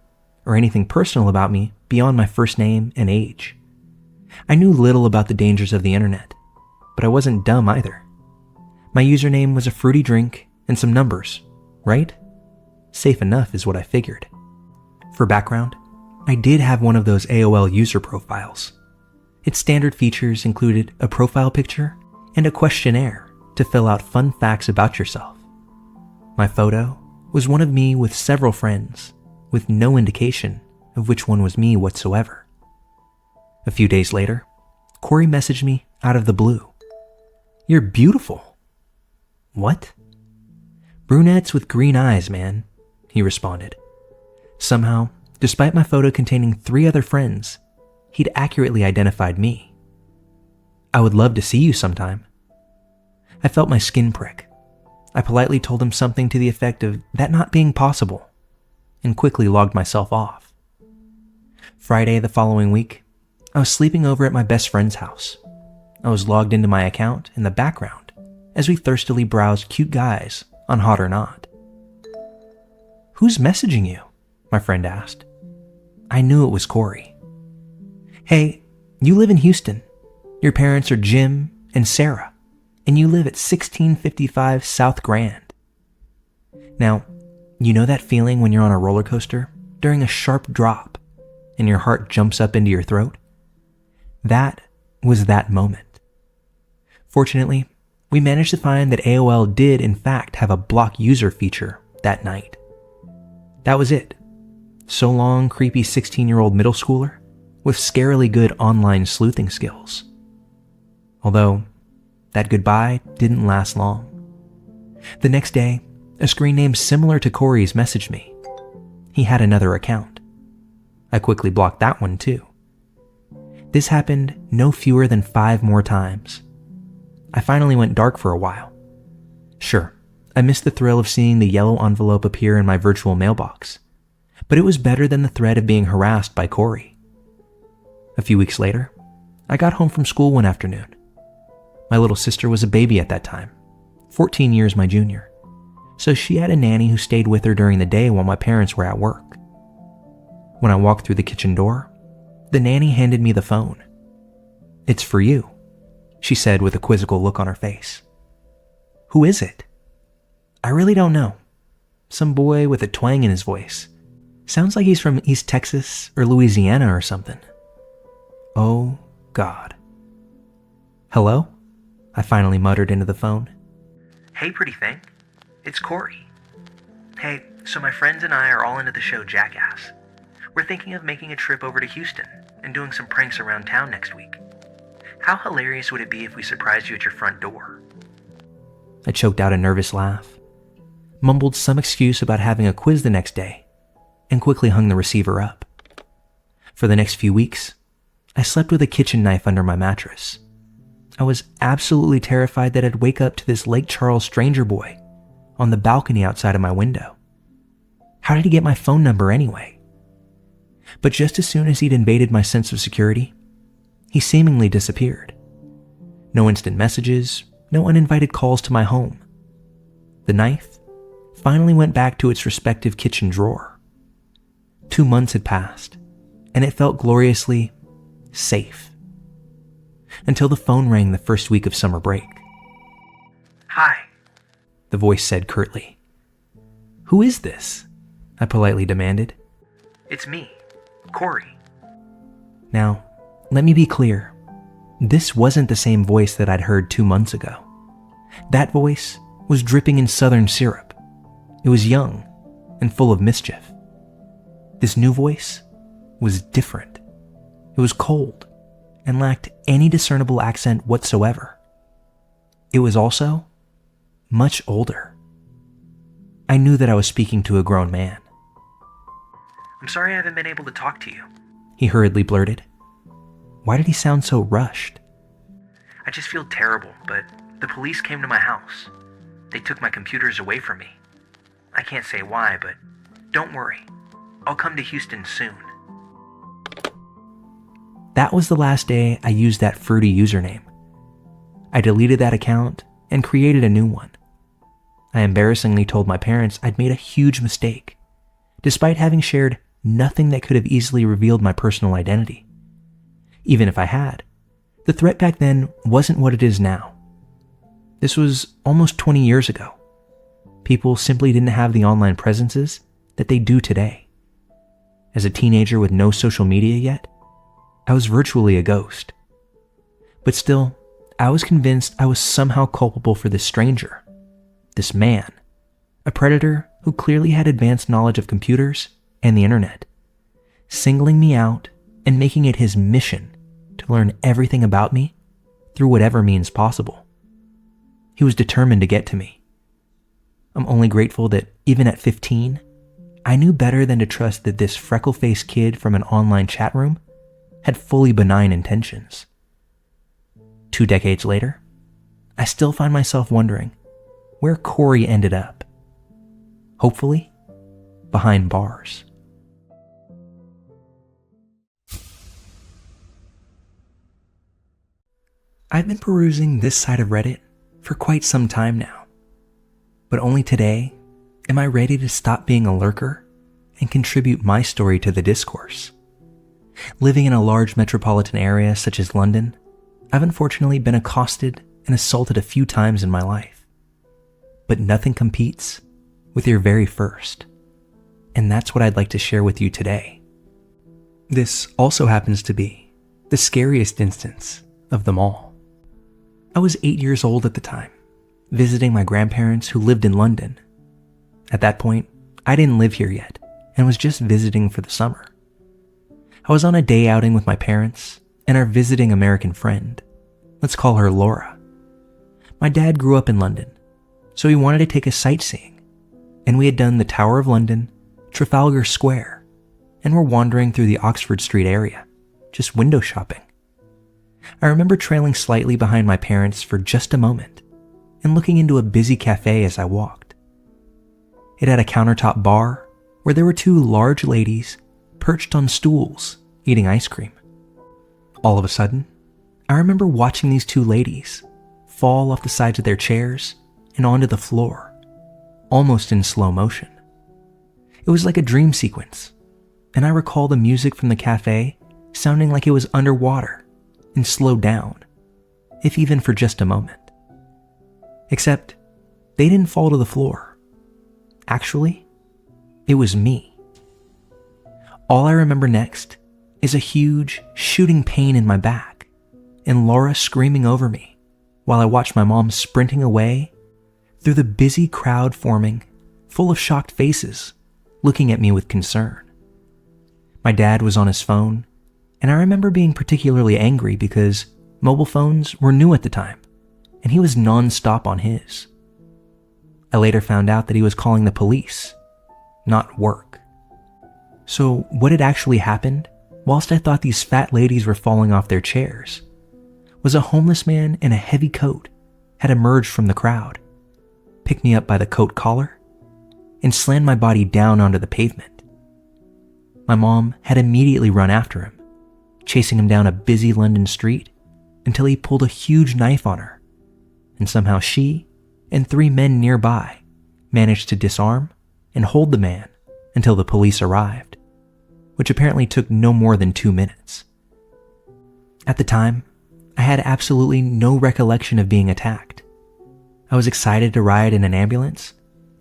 or anything personal about me beyond my first name and age. I knew little about the dangers of the internet, but I wasn't dumb either. My username was a fruity drink and some numbers, right? Safe enough is what I figured. For background, I did have one of those AOL user profiles. Its standard features included a profile picture and a questionnaire to fill out fun facts about yourself. My photo was one of me with several friends, with no indication of which one was me whatsoever. A few days later, Corey messaged me out of the blue. "You're beautiful." "What?" "Brunettes with green eyes, man," he responded. Somehow, despite my photo containing 3 other friends, he'd accurately identified me. "I would love to see you sometime." I felt my skin prick. I politely told him something to the effect of that not being possible, and quickly logged myself off. Friday the following week, I was sleeping over at my best friend's house. I was logged into my account in the background as we thirstily browsed cute guys on Hot or Not. "Who's messaging you?" my friend asked. I knew it was Corey. "Hey, you live in Houston. Your parents are Jim and Sarah, and you live at 1655 South Grand." Now, you know that feeling when you're on a roller coaster during a sharp drop and your heart jumps up into your throat? That was that moment. Fortunately, we managed to find that AOL did in fact have a block user feature that night. That was it. So long, creepy 16-year-old middle schooler with scarily good online sleuthing skills. Although, that goodbye didn't last long. The next day, a screen name similar to Corey's messaged me. He had another account. I quickly blocked that one too. This happened no fewer than 5 more times. I finally went dark for a while. Sure, I missed the thrill of seeing the yellow envelope appear in my virtual mailbox, but it was better than the threat of being harassed by Corey. A few weeks later, I got home from school one afternoon. My little sister was a baby at that time, 14 years my junior, so she had a nanny who stayed with her during the day while my parents were at work. When I walked through the kitchen door, the nanny handed me the phone. "It's for you," she said with a quizzical look on her face. "Who is it?" "I really don't know. Some boy with a twang in his voice. Sounds like he's from East Texas or Louisiana or something." Oh, God. "Hello?" I finally muttered into the phone. "Hey, pretty thing. It's Corey. Hey, so my friends and I are all into the show Jackass. We're thinking of making a trip over to Houston and doing some pranks around town next week. How hilarious would it be if we surprised you at your front door?" I choked out a nervous laugh, mumbled some excuse about having a quiz the next day, and quickly hung the receiver up. For the next few weeks, I slept with a kitchen knife under my mattress. I was absolutely terrified that I'd wake up to this Lake Charles stranger boy on the balcony outside of my window. How did he get my phone number anyway? But just as soon as he'd invaded my sense of security, he seemingly disappeared. No instant messages, no uninvited calls to my home. The knife finally went back to its respective kitchen drawer. 2 months had passed, and it felt gloriously safe. Until the phone rang the first week of summer break. "Hi," the voice said curtly. "Who is this?" I politely demanded. "It's me, Corey." Now, let me be clear. This wasn't the same voice that I'd heard 2 months ago. That voice was dripping in southern syrup. It was young and full of mischief. This new voice was different. It was cold and lacked any discernible accent whatsoever. It was also much older. I knew that I was speaking to a grown man. "I'm sorry I haven't been able to talk to you," he hurriedly blurted. Why did he sound so rushed? "I just feel terrible, but the police came to my house. They took my computers away from me. I can't say why, but don't worry. I'll come to Houston soon." That was the last day I used that fruity username. I deleted that account and created a new one. I embarrassingly told my parents I'd made a huge mistake, despite having shared nothing that could have easily revealed my personal identity. Even if I had, the threat back then wasn't what it is now. This was almost 20 years ago. People simply didn't have the online presences that they do today. As a teenager with no social media yet, I was virtually a ghost. But still, I was convinced I was somehow culpable for this stranger, this man, a predator who clearly had advanced knowledge of computers and the internet, singling me out and making it his mission to learn everything about me through whatever means possible. He was determined to get to me. I'm only grateful that even at 15, I knew better than to trust that this freckle-faced kid from an online chat room had fully benign intentions. 2 decades later, I still find myself wondering where Corey ended up. Hopefully, behind bars. I've been perusing this side of Reddit for quite some time now, but only today am I ready to stop being a lurker and contribute my story to the discourse. Living in a large metropolitan area such as London, I've unfortunately been accosted and assaulted a few times in my life. But nothing competes with your very first. And that's what I'd like to share with you today. This also happens to be the scariest instance of them all. I was 8 years old at the time, visiting my grandparents who lived in London. At that point, I didn't live here yet and was just visiting for the summer. I was on a day outing with my parents and our visiting American friend. Let's call her Laura. My dad grew up in London, so he wanted to take us sightseeing, and we had done the Tower of London, Trafalgar Square, and were wandering through the Oxford Street area, just window shopping. I remember trailing slightly behind my parents for just a moment and looking into a busy cafe as I walked. It had a countertop bar where there were 2 large ladies perched on stools eating ice cream. All of a sudden, I remember watching these 2 ladies fall off the sides of their chairs and onto the floor, almost in slow motion. It was like a dream sequence, and I recall the music from the cafe sounding like it was underwater and slowed down, if even for just a moment. Except, they didn't fall to the floor. Actually, it was me. All I remember next is a huge shooting pain in my back and Laura screaming over me while I watched my mom sprinting away through the busy crowd forming, full of shocked faces, looking at me with concern. My dad was on his phone, and I remember being particularly angry because mobile phones were new at the time, and he was non-stop on his. I later found out that he was calling the police, not work. So what had actually happened, whilst I thought these fat ladies were falling off their chairs, was a homeless man in a heavy coat had emerged from the crowd, picked me up by the coat collar, and slammed my body down onto the pavement. My mom had immediately run after him, chasing him down a busy London street until he pulled a huge knife on her, and somehow she and 3 men nearby managed to disarm and hold the man until the police arrived, which apparently took no more than 2 minutes. At the time, I had absolutely no recollection of being attacked. I was excited to ride in an ambulance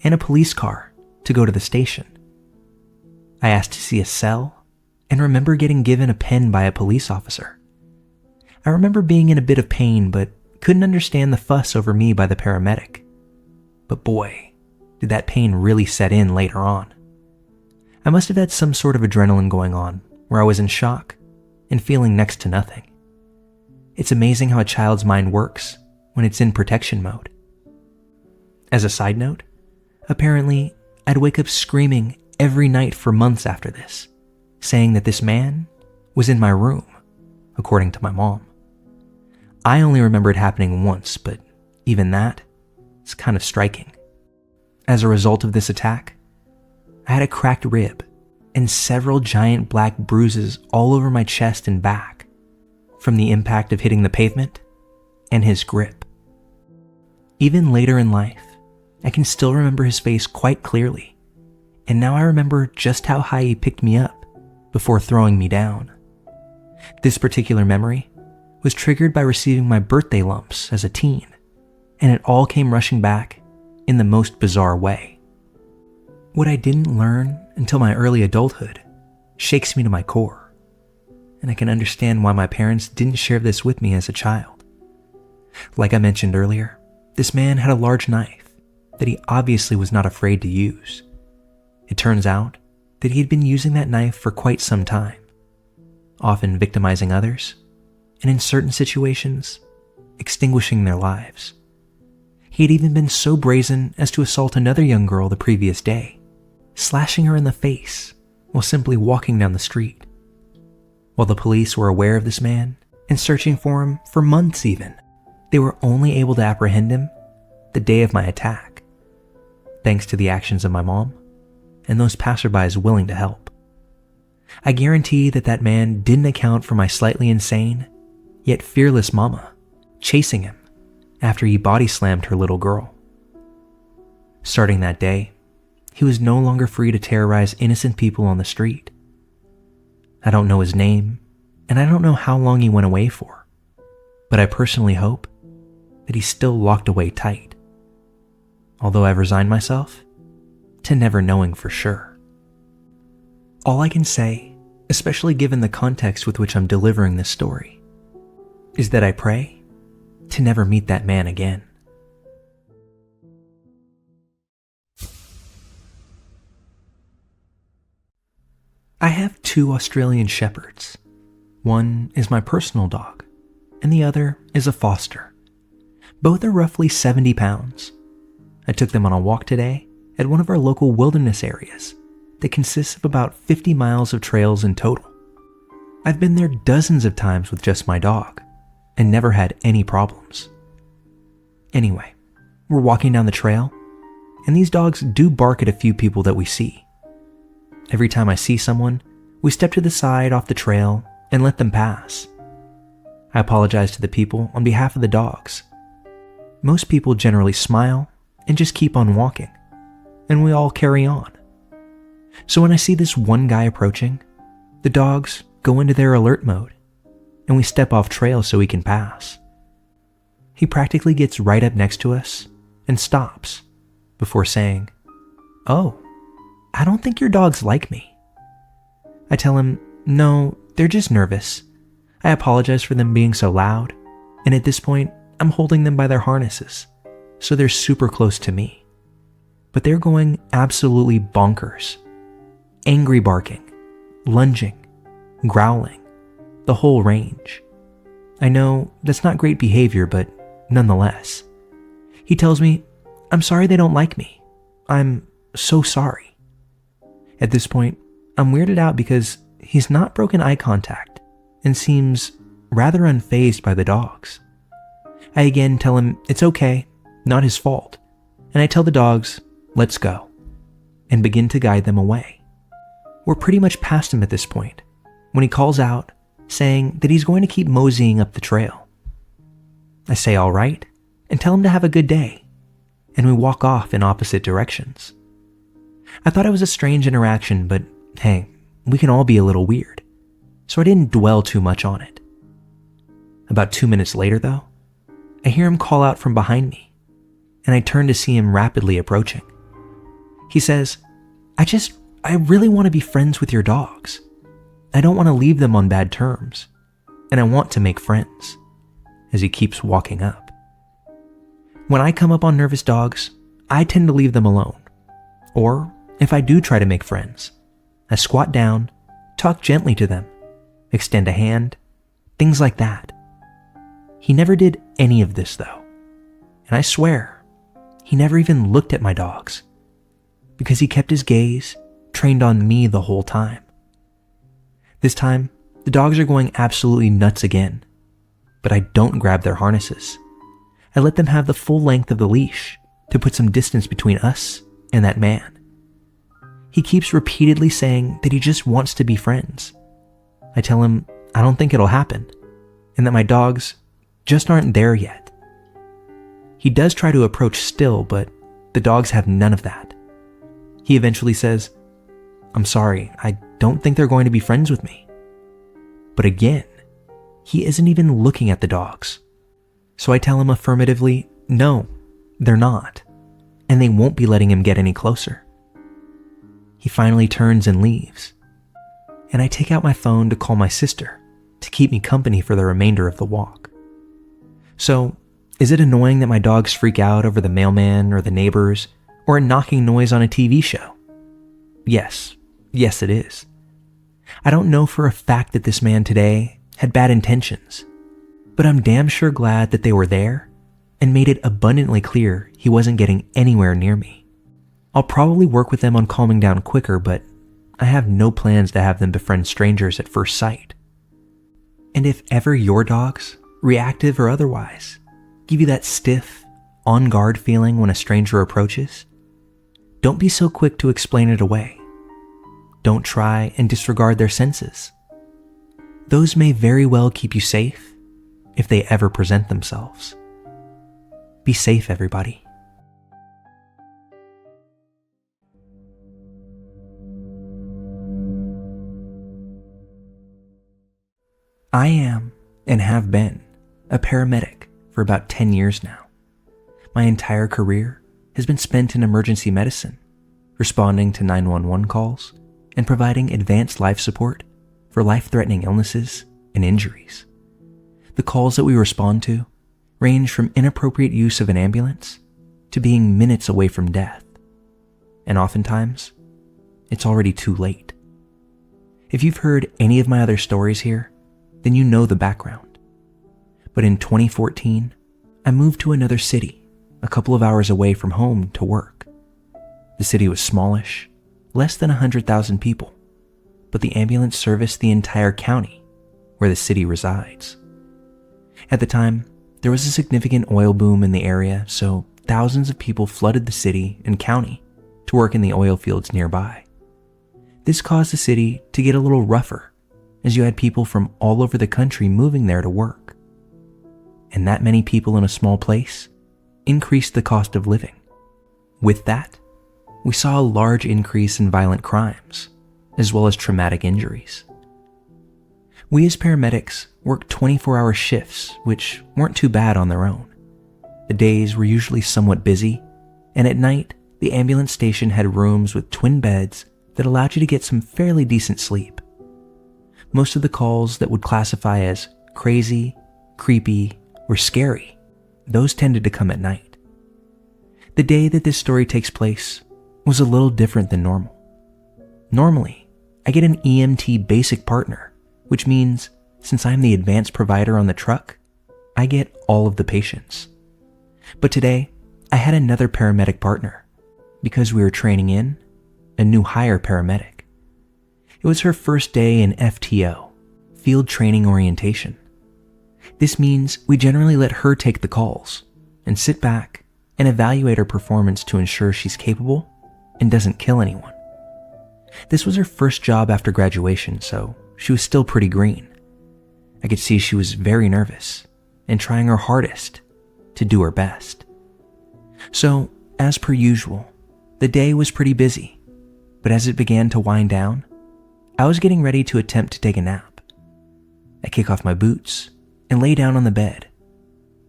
and a police car to go to the station. I asked to see a cell and remember getting given a pen by a police officer. I remember being in a bit of pain but couldn't understand the fuss over me by the paramedic. But boy, did that pain really set in later on. I must have had some sort of adrenaline going on where I was in shock and feeling next to nothing. It's amazing how a child's mind works when it's in protection mode. As a side note, apparently I'd wake up screaming every night for months after this, saying that this man was in my room, according to my mom. I only remember it happening once, but even that is kind of striking. As a result of this attack, I had a cracked rib and several giant black bruises all over my chest and back from the impact of hitting the pavement and his grip. Even later in life, I can still remember his face quite clearly, and now I remember just how high he picked me up before throwing me down. This particular memory was triggered by receiving my birthday lumps as a teen, and it all came rushing back in the most bizarre way. What I didn't learn until my early adulthood shakes me to my core, and I can understand why my parents didn't share this with me as a child. Like I mentioned earlier, this man had a large knife that he obviously was not afraid to use. It turns out that he had been using that knife for quite some time, often victimizing others, and in certain situations, extinguishing their lives. He had even been so brazen as to assault another young girl the previous day, slashing her in the face while simply walking down the street. While the police were aware of this man and searching for him for months even, they were only able to apprehend him the day of my attack, thanks to the actions of my mom and those passerbys willing to help. I guarantee that that man didn't account for my slightly insane, yet fearless mama chasing him after he body slammed her little girl. Starting that day, he was no longer free to terrorize innocent people on the street. I don't know his name, and I don't know how long he went away for, but I personally hope that he's still locked away tight, although I've resigned myself to never knowing for sure. All I can say, especially given the context with which I'm delivering this story, is that I pray to never meet that man again. I have 2 Australian Shepherds. One is my personal dog, and the other is a foster. Both are roughly 70 pounds. I took them on a walk today at one of our local wilderness areas that consists of about 50 miles of trails in total. I've been there dozens of times with just my dog and never had any problems. Anyway, we're walking down the trail, and these dogs do bark at a few people that we see. Every time I see someone, we step to the side off the trail and let them pass. I apologize to the people on behalf of the dogs. Most people generally smile and just keep on walking, and we all carry on. So when I see this one guy approaching, the dogs go into their alert mode, and we step off trail so he can pass. He practically gets right up next to us and stops before saying, "Oh, I don't think your dogs like me." I tell him, "No, they're just nervous. I apologize for them being so loud, and at this point, I'm holding them by their harnesses, so they're super close to me. But they're going absolutely bonkers. Angry barking, lunging, growling, the whole range. I know that's not great behavior, but nonetheless." He tells me, "I'm sorry they don't like me. I'm so sorry." At this point, I'm weirded out because he's not broken eye contact and seems rather unfazed by the dogs. I again tell him it's okay, not his fault, and I tell the dogs, "Let's go," and begin to guide them away. We're pretty much past him at this point when he calls out, saying that he's going to keep moseying up the trail. I say all right and tell him to have a good day, and we walk off in opposite directions. I thought it was a strange interaction, but hey, we can all be a little weird, so I didn't dwell too much on it. About 2 minutes later, though, I hear him call out from behind me, and I turn to see him rapidly approaching. He says, I really want to be friends with your dogs. I don't want to leave them on bad terms, and I want to make friends," as he keeps walking up. When I come up on nervous dogs, I tend to leave them alone. Or, if I do try to make friends, I squat down, talk gently to them, extend a hand, things like that. He never did any of this though, and I swear, he never even looked at my dogs, because he kept his gaze trained on me the whole time. This time, the dogs are going absolutely nuts again, but I don't grab their harnesses. I let them have the full length of the leash to put some distance between us and that man. He keeps repeatedly saying that he just wants to be friends. I tell him I don't think it'll happen, and that my dogs just aren't there yet. He does try to approach still, but the dogs have none of that. He eventually says, "I'm sorry, I don't think they're going to be friends with me." But again, he isn't even looking at the dogs. So I tell him affirmatively, no, they're not, and they won't be letting him get any closer. He finally turns and leaves, and I take out my phone to call my sister to keep me company for the remainder of the walk. So, is it annoying that my dogs freak out over the mailman or the neighbors or a knocking noise on a TV show? Yes it is. I don't know for a fact that this man today had bad intentions, but I'm damn sure glad that they were there and made it abundantly clear he wasn't getting anywhere near me. I'll probably work with them on calming down quicker, but I have no plans to have them befriend strangers at first sight. And if ever your dogs, reactive or otherwise, give you that stiff, on-guard feeling when a stranger approaches, don't be so quick to explain it away. Don't try and disregard their senses. Those may very well keep you safe if they ever present themselves. Be safe, everybody. I am, and have been, a paramedic for about 10 years now. My entire career has been spent in emergency medicine, responding to 911 calls and providing advanced life support for life-threatening illnesses and injuries. The calls that we respond to range from inappropriate use of an ambulance to being minutes away from death. And oftentimes, it's already too late. If you've heard any of my other stories here, then you know the background. But in 2014, I moved to another city, a couple of hours away from home to work. The city was smallish, less than 100,000 people, but the ambulance serviced the entire county where the city resides. At the time, there was a significant oil boom in the area, so thousands of people flooded the city and county to work in the oil fields nearby. This caused the city to get a little rougher, as you had people from all over the country moving there to work. And that many people in a small place increased the cost of living. With that, we saw a large increase in violent crimes, as well as traumatic injuries. We as paramedics worked 24-hour shifts, which weren't too bad on their own. The days were usually somewhat busy, and at night, the ambulance station had rooms with twin beds that allowed you to get some fairly decent sleep. Most of the calls that would classify as crazy, creepy, or scary, those tended to come at night. The day that this story takes place was a little different than normal. Normally, I get an EMT basic partner, which means since I'm the advanced provider on the truck, I get all of the patients. But today, I had another paramedic partner because we were training in a new hire paramedic. It was her first day in FTO, Field Training Orientation. This means we generally let her take the calls and sit back and evaluate her performance to ensure she's capable and doesn't kill anyone. This was her first job after graduation, so she was still pretty green. I could see she was very nervous and trying her hardest to do her best. So, as per usual, the day was pretty busy, but as it began to wind down, I was getting ready to attempt to take a nap. I kick off my boots and lay down on the bed,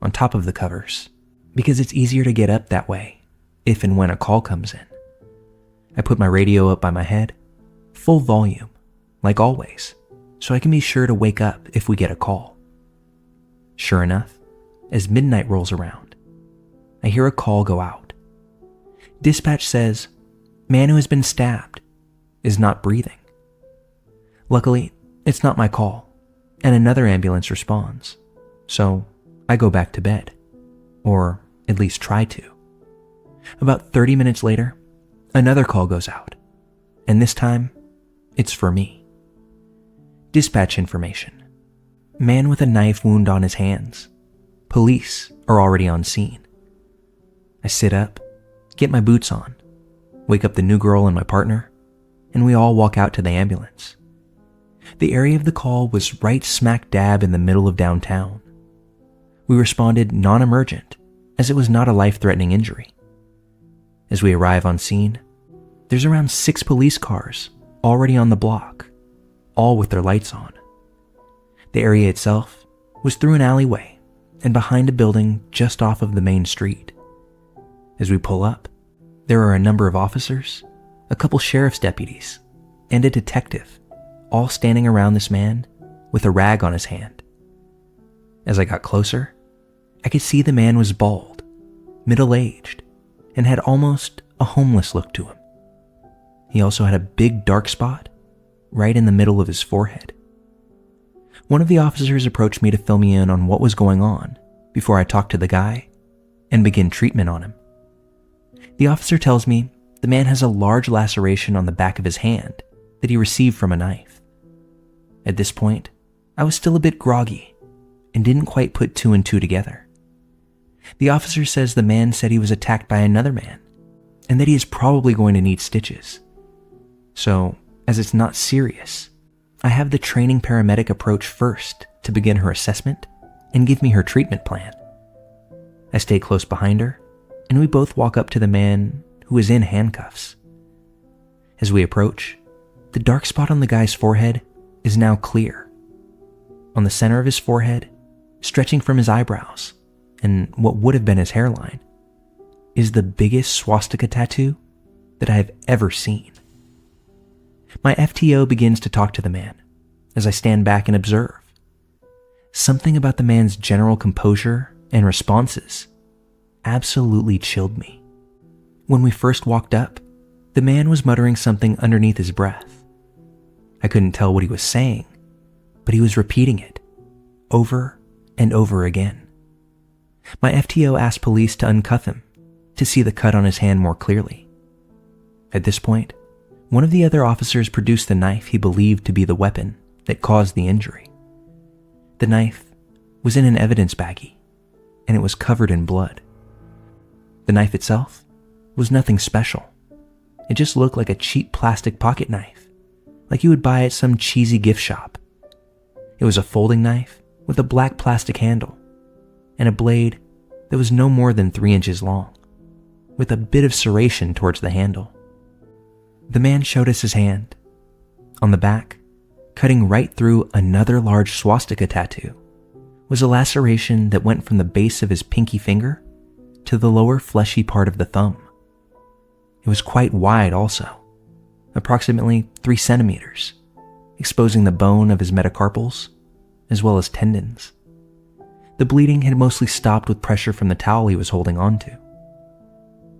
on top of the covers, because it's easier to get up that way if and when a call comes in. I put my radio up by my head, full volume, like always, so I can be sure to wake up if we get a call. Sure enough, as midnight rolls around, I hear a call go out. Dispatch says, "Man who has been stabbed is not breathing." Luckily, it's not my call, and another ambulance responds, so I go back to bed, or at least try to. About 30 minutes later, another call goes out, and this time, it's for me. Dispatch information. Man with a knife wound on his hands. Police are already on scene. I sit up, get my boots on, wake up the new girl and my partner, and we all walk out to the ambulance. The area of the call was right smack dab in the middle of downtown. We responded non-emergent, as it was not a life-threatening injury. As we arrive on scene, there's around 6 police cars already on the block, all with their lights on. The area itself was through an alleyway and behind a building just off of the main street. As we pull up, there are a number of officers, a couple sheriff's deputies, and a detective, all standing around this man with a rag on his hand. As I got closer, I could see the man was bald, middle-aged, and had almost a homeless look to him. He also had a big dark spot right in the middle of his forehead. One of the officers approached me to fill me in on what was going on before I talked to the guy and begin treatment on him. The officer tells me the man has a large laceration on the back of his hand that he received from a knife. At this point, I was still a bit groggy and didn't quite put 2 and 2 together. The officer says the man said he was attacked by another man and that he is probably going to need stitches. So, as it's not serious, I have the training paramedic approach first to begin her assessment and give me her treatment plan. I stay close behind her, and we both walk up to the man who is in handcuffs. As we approach, the dark spot on the guy's forehead is now clear. On the center of his forehead, stretching from his eyebrows and what would have been his hairline, is the biggest swastika tattoo that I have ever seen. My FTO begins to talk to the man as I stand back and observe. Something about the man's general composure and responses absolutely chilled me. When we first walked up, the man was muttering something underneath his breath. I couldn't tell what he was saying, but he was repeating it over and over again. My FTO asked police to uncuff him to see the cut on his hand more clearly. At this point, one of the other officers produced the knife he believed to be the weapon that caused the injury. The knife was in an evidence baggie, and it was covered in blood. The knife itself was nothing special. It just looked like a cheap plastic pocket knife, like you would buy at some cheesy gift shop. It was a folding knife with a black plastic handle and a blade that was no more than 3 inches long, with a bit of serration towards the handle. The man showed us his hand. On the back, cutting right through another large swastika tattoo, was a laceration that went from the base of his pinky finger to the lower fleshy part of the thumb. It was quite wide also, approximately 3 centimeters, exposing the bone of his metacarpals as well as tendons. The bleeding had mostly stopped with pressure from the towel he was holding onto.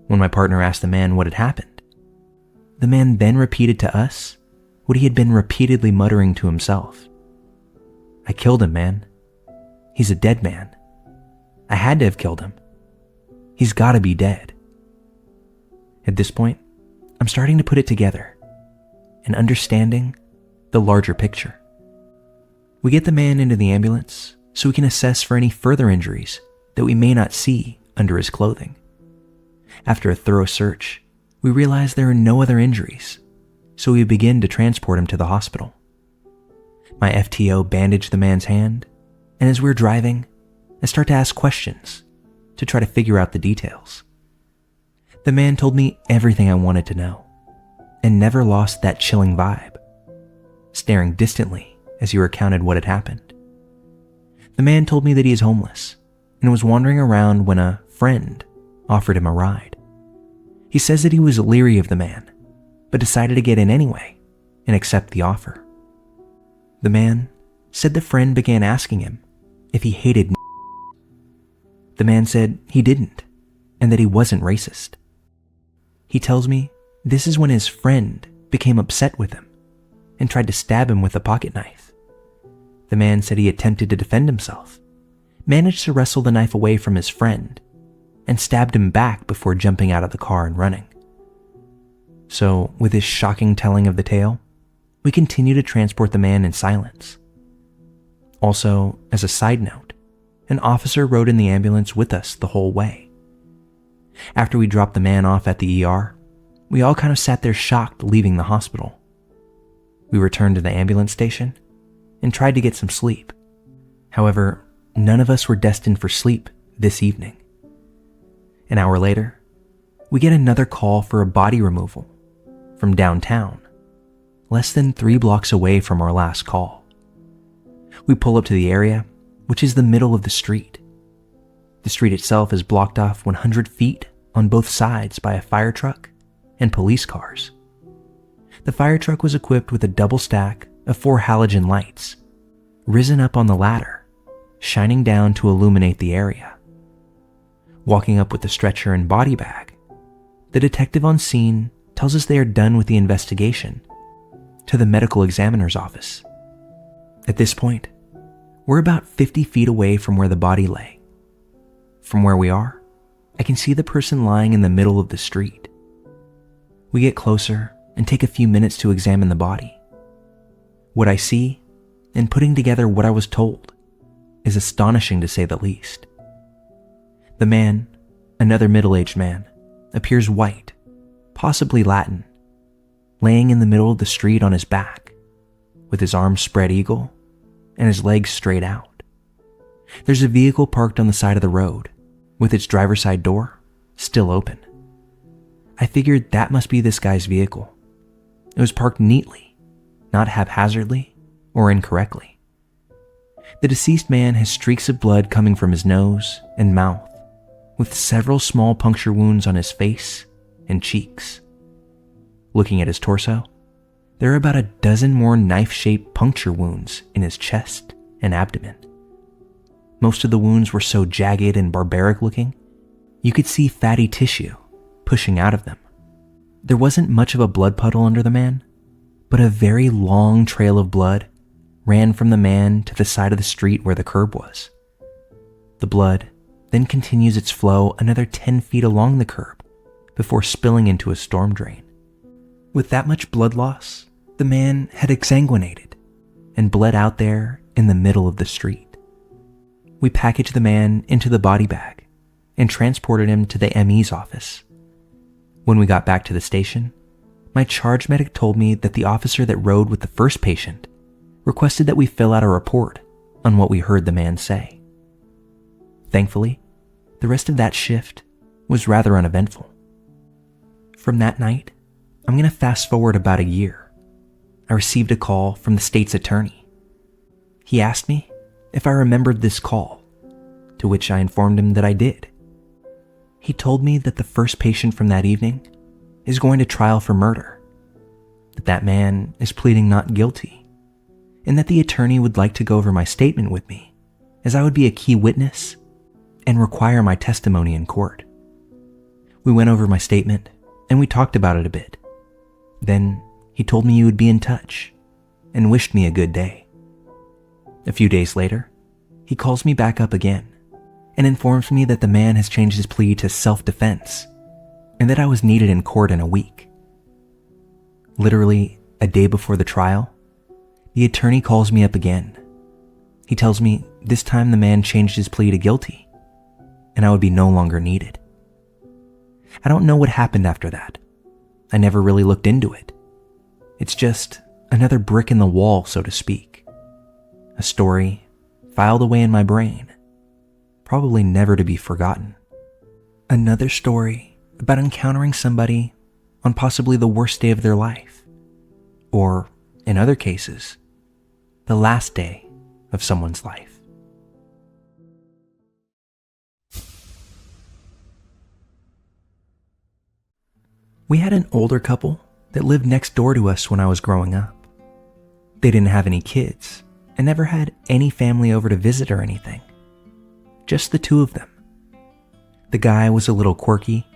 When my partner asked the man what had happened, the man then repeated to us what he had been repeatedly muttering to himself. "I killed him, man. He's a dead man. I had to have killed him. He's gotta be dead." At this point, I'm starting to put it together and understanding the larger picture. We get the man into the ambulance so we can assess for any further injuries that we may not see under his clothing. After a thorough search, we realize there are no other injuries, so we begin to transport him to the hospital. My FTO bandaged the man's hand, and as we're driving, I start to ask questions to try to figure out the details. The man told me everything I wanted to know, and never lost that chilling vibe, staring distantly as he recounted what had happened. The man told me that he is homeless and was wandering around when a friend offered him a ride. He says that he was leery of the man, but decided to get in anyway and accept the offer. The man said the friend began asking him if he hated. The man said he didn't and that he wasn't racist. He tells me this is when his friend became upset with him and tried to stab him with a pocket knife. The man said he attempted to defend himself, managed to wrestle the knife away from his friend, and stabbed him back before jumping out of the car and running. So, with his shocking telling of the tale, we continue to transport the man in silence. Also, as a side note, an officer rode in the ambulance with us the whole way. After we dropped the man off at the ER, we all kind of sat there shocked leaving the hospital. We returned to the ambulance station and tried to get some sleep. However, none of us were destined for sleep this evening. An hour later, we get another call for a body removal from downtown, less than 3 blocks away from our last call. We pull up to the area, which is the middle of the street. The street itself is blocked off 100 feet on both sides by a fire truck and police cars. The fire truck was equipped with a double stack of 4 halogen lights, risen up on the ladder, shining down to illuminate the area. Walking up with the stretcher and body bag, the detective on scene tells us they are done with the investigation to the medical examiner's office. At this point, we're about 50 feet away from where the body lay. From where we are, I can see the person lying in the middle of the street. We get closer and take a few minutes to examine the body. What I see, and putting together what I was told, is astonishing to say the least. The man, another middle-aged man, appears white, possibly Latin, laying in the middle of the street on his back, with his arms spread eagle and his legs straight out. There's a vehicle parked on the side of the road, with its driver's side door still open. I figured that must be this guy's vehicle. It was parked neatly, not haphazardly or incorrectly. The deceased man has streaks of blood coming from his nose and mouth, with several small puncture wounds on his face and cheeks. Looking at his torso, there are about a dozen more knife-shaped puncture wounds in his chest and abdomen. Most of the wounds were so jagged and barbaric looking, you could see fatty tissue pushing out of them. There wasn't much of a blood puddle under the man, but a very long trail of blood ran from the man to the side of the street where the curb was. The blood then continues its flow another 10 feet along the curb before spilling into a storm drain. With that much blood loss, the man had exsanguinated and bled out there in the middle of the street. We packaged the man into the body bag and transported him to the ME's office. When we got back to the station, my charge medic told me that the officer that rode with the first patient requested that we fill out a report on what we heard the man say. Thankfully, the rest of that shift was rather uneventful. From that night, I'm going to fast forward about a year. I received a call from the state's attorney. He asked me if I remembered this call, to which I informed him that I did. He told me that the first patient from that evening is going to trial for murder, that man is pleading not guilty, and that the attorney would like to go over my statement with me, as I would be a key witness and require my testimony in court. We went over my statement and we talked about it a bit. Then he told me he would be in touch and wished me a good day. A few days later, he calls me back up again and informs me that the man has changed his plea to self-defense and that I was needed in court in a week. Literally a day before the trial, the attorney calls me up again. He tells me this time the man changed his plea to guilty and I would be no longer needed. I don't know what happened after that. I never really looked into it. It's just another brick in the wall, so to speak. A story filed away in my brain, probably never to be forgotten. Another story about encountering somebody on possibly the worst day of their life, or, in other cases, the last day of someone's life. We had an older couple that lived next door to us when I was growing up. They didn't have any kids and never had any family over to visit or anything. Just the two of them. The guy was a little quirky,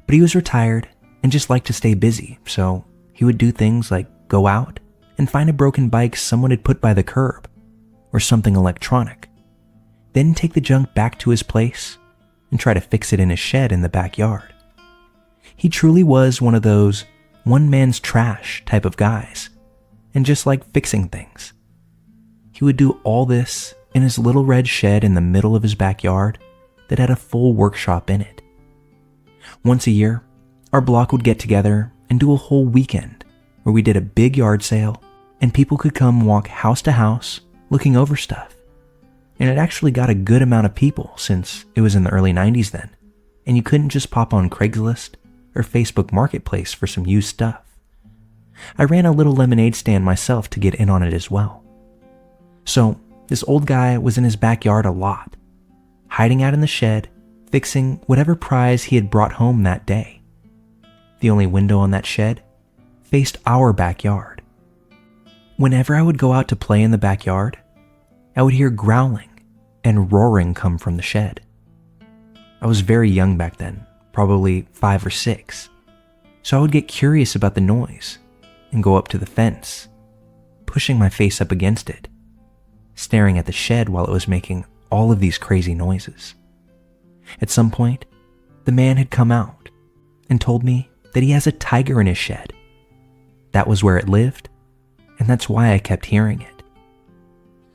but he was retired and just liked to stay busy, so he would do things like go out and find a broken bike someone had put by the curb or something electronic, then take the junk back to his place and try to fix it in his shed in the backyard. He truly was one of those one man's trash type of guys, and just liked fixing things. He would do all this in his little red shed in the middle of his backyard that had a full workshop in it. Once a year, our block would get together and do a whole weekend where we did a big yard sale and people could come walk house to house looking over stuff. And it actually got a good amount of people since it was in the early 90s then, and you couldn't just pop on Craigslist or Facebook Marketplace for some used stuff. I ran a little lemonade stand myself to get in on it as well. So this old guy was in his backyard a lot, hiding out in the shed, fixing whatever prize he had brought home that day. The only window on that shed faced our backyard. Whenever I would go out to play in the backyard, I would hear growling and roaring come from the shed. I was very young back then, probably 5 or 6, so I would get curious about the noise and go up to the fence, pushing my face up against it, staring at the shed while it was making all of these crazy noises. At some point, the man had come out and told me that he has a tiger in his shed. That was where it lived, and that's why I kept hearing it.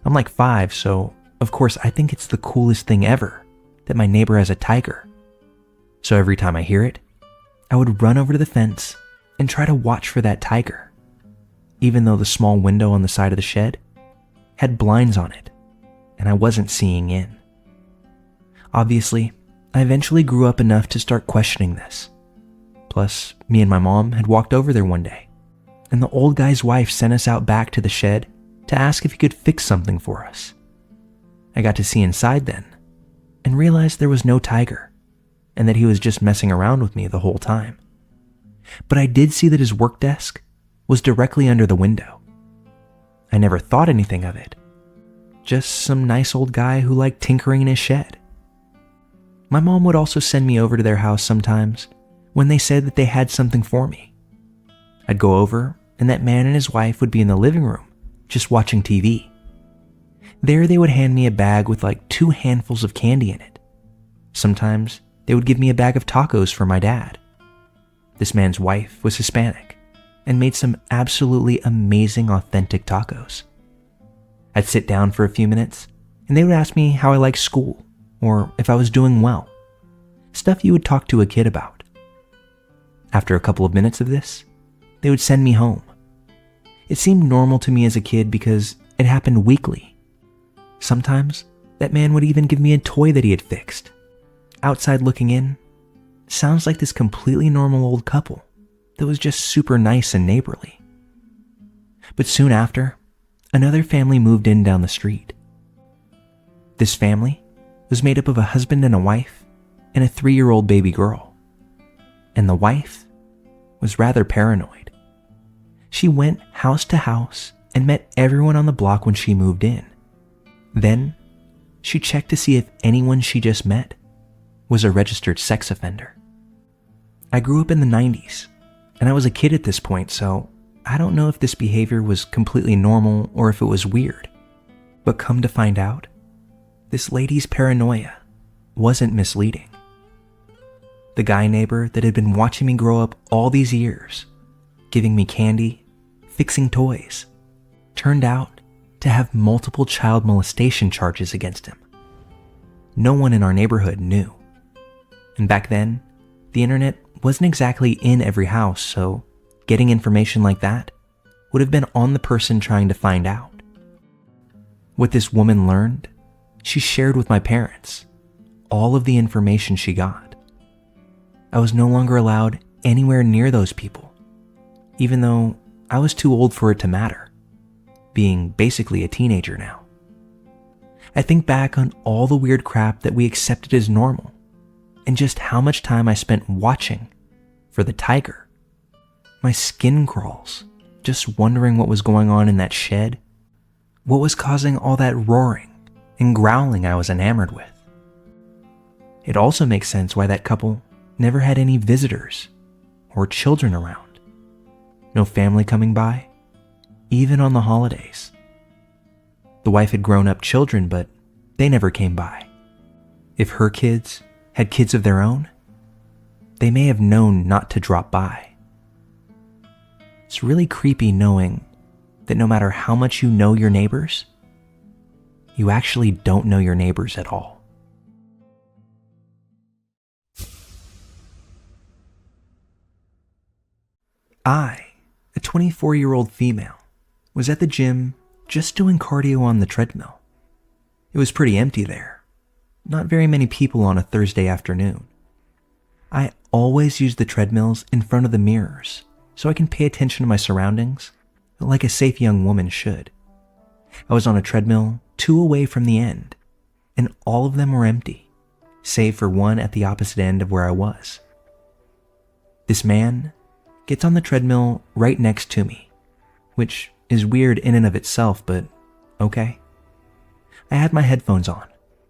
I'm like 5, so of course I think it's the coolest thing ever that my neighbor has a tiger. So every time I hear it, I would run over to the fence and try to watch for that tiger, even though the small window on the side of the shed had blinds on it and I wasn't seeing in. Obviously, I eventually grew up enough to start questioning this. Plus, me and my mom had walked over there one day, and the old guy's wife sent us out back to the shed to ask if he could fix something for us. I got to see inside then, and realized there was no tiger, and that he was just messing around with me the whole time. But I did see that his work desk was directly under the window. I never thought anything of it. Just some nice old guy who liked tinkering in his shed. My mom would also send me over to their house sometimes when they said that they had something for me. I'd go over, and that man and his wife would be in the living room, just watching TV. There they would hand me a bag with like 2 handfuls of candy in it. Sometimes they would give me a bag of tacos for my dad. This man's wife was Hispanic and made some absolutely amazing authentic tacos. I'd sit down for a few minutes, and they would ask me how I liked school or if I was doing well. Stuff you would talk to a kid about. After a couple of minutes of this, they would send me home. It seemed normal to me as a kid because it happened weekly. Sometimes, that man would even give me a toy that he had fixed. Outside looking in, sounds like this completely normal old couple that was just super nice and neighborly. But soon after, another family moved in down the street. This family was made up of a husband and a wife and a 3-year-old baby girl. And the wife was rather paranoid. She went house to house and met everyone on the block when she moved in. Then, she checked to see if anyone she just met was a registered sex offender. I grew up in the 90s, and I was a kid at this point, so I don't know if this behavior was completely normal or if it was weird. But come to find out, this lady's paranoia wasn't misleading. The guy neighbor that had been watching me grow up all these years, giving me candy, fixing toys, turned out to have multiple child molestation charges against him. No one in our neighborhood knew. And back then, the internet wasn't exactly in every house, so getting information like that would have been on the person trying to find out. What this woman learned, she shared with my parents, all of the information she got. I was no longer allowed anywhere near those people, even though I was too old for it to matter, being basically a teenager now. I think back on all the weird crap that we accepted as normal, and just how much time I spent watching for the tiger. My skin crawls, just wondering what was going on in that shed, what was causing all that roaring and growling I was enamored with. It also makes sense why that couple never had any visitors or children around. No family coming by, even on the holidays. The wife had grown-up children, but they never came by. If her kids had kids of their own, they may have known not to drop by. It's really creepy knowing that no matter how much you know your neighbors, you actually don't know your neighbors at all. I, a 24-year-old female, was at the gym just doing cardio on the treadmill. It was pretty empty there. Not very many people on a Thursday afternoon. I always use the treadmills in front of the mirrors so I can pay attention to my surroundings like a safe young woman should. I was on a treadmill 2 away from the end, and all of them were empty, save for one at the opposite end of where I was. This man gets on the treadmill right next to me, which is weird in and of itself, but okay. I had my headphones on,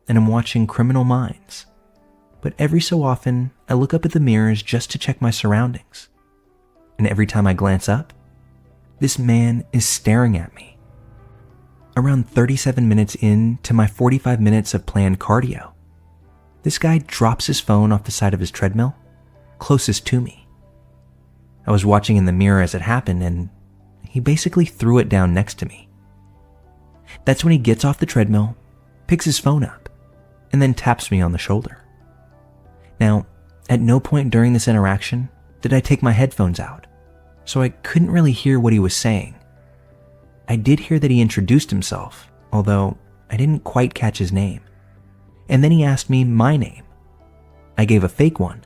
and I'm watching Criminal Minds, but every so often I look up at the mirrors just to check my surroundings, and every time I glance up, this man is staring at me. Around 37 minutes into my 45 minutes of planned cardio, this guy drops his phone off the side of his treadmill, closest to me. I was watching in the mirror as it happened, and he basically threw it down next to me. That's when he gets off the treadmill, picks his phone up, and then taps me on the shoulder. Now, at no point during this interaction did I take my headphones out, so I couldn't really hear what he was saying. I did hear that he introduced himself, although I didn't quite catch his name. And then he asked me my name. I gave a fake one,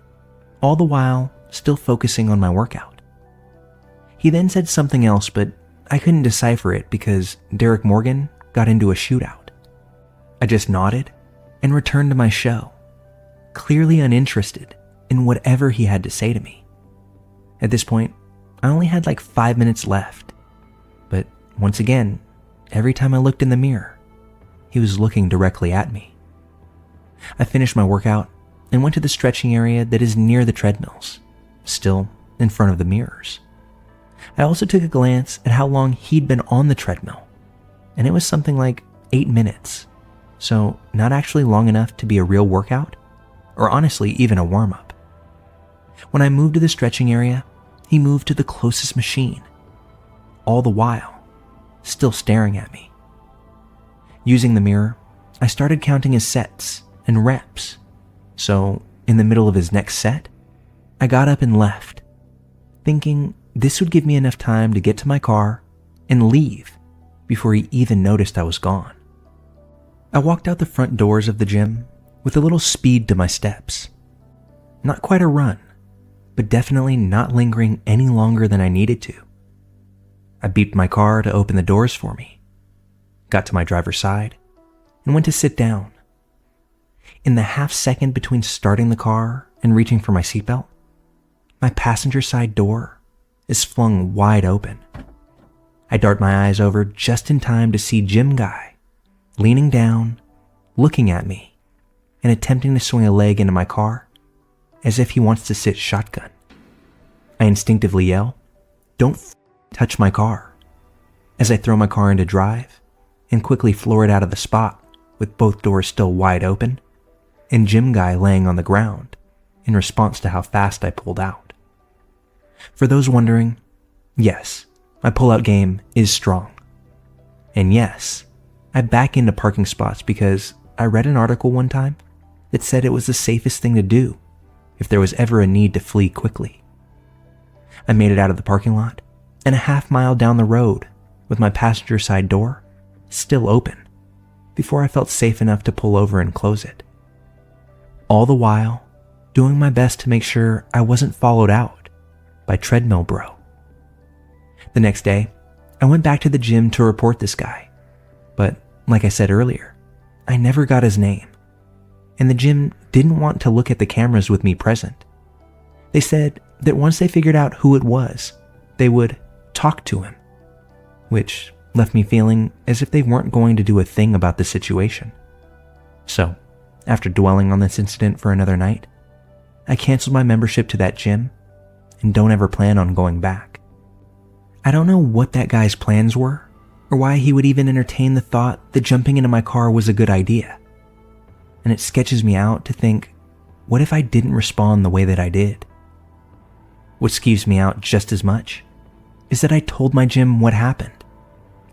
all the while still focusing on my workout. He then said something else, but I couldn't decipher it because Derek Morgan got into a shootout. I just nodded and returned to my show, clearly uninterested in whatever he had to say to me. At this point, I only had like 5 minutes left, but once again, every time I looked in the mirror, he was looking directly at me. I finished my workout and went to the stretching area that is near the treadmills, still in front of the mirrors. I also took a glance at how long he'd been on the treadmill, and it was something like 8 minutes, so not actually long enough to be a real workout, or honestly even a warm-up. When I moved to the stretching area, he moved to the closest machine, all the while still staring at me. Using the mirror, I started counting his sets and reps, so in the middle of his next set, I got up and left, thinking this would give me enough time to get to my car and leave before he even noticed I was gone. I walked out the front doors of the gym with a little speed to my steps. Not quite a run, but definitely not lingering any longer than I needed to. I beeped my car to open the doors for me, got to my driver's side, and went to sit down. In the half second between starting the car and reaching for my seatbelt, my passenger side door is flung wide open. I dart my eyes over just in time to see Gym Guy leaning down, looking at me, and attempting to swing a leg into my car as if he wants to sit shotgun. I instinctively yell, "Don't touch my car," as I throw my car into drive and quickly floor it out of the spot with both doors still wide open and Gym Guy laying on the ground in response to how fast I pulled out. For those wondering, yes, my pullout game is strong. And yes, I back into parking spots because I read an article one time that said it was the safest thing to do if there was ever a need to flee quickly. I made it out of the parking lot and a half mile down the road with my passenger side door still open before I felt safe enough to pull over and close it. All the while, doing my best to make sure I wasn't followed out by Treadmill Bro. The next day, I went back to the gym to report this guy, but like I said earlier, I never got his name, and the gym didn't want to look at the cameras with me present. They said that once they figured out who it was, they would talk to him, which left me feeling as if they weren't going to do a thing about the situation. So, after dwelling on this incident for another night, I canceled my membership to that gym and don't ever plan on going back. I don't know what that guy's plans were, or why he would even entertain the thought that jumping into my car was a good idea. And it sketches me out to think, what if I didn't respond the way that I did? What skeeves me out just as much is that I told my gym what happened,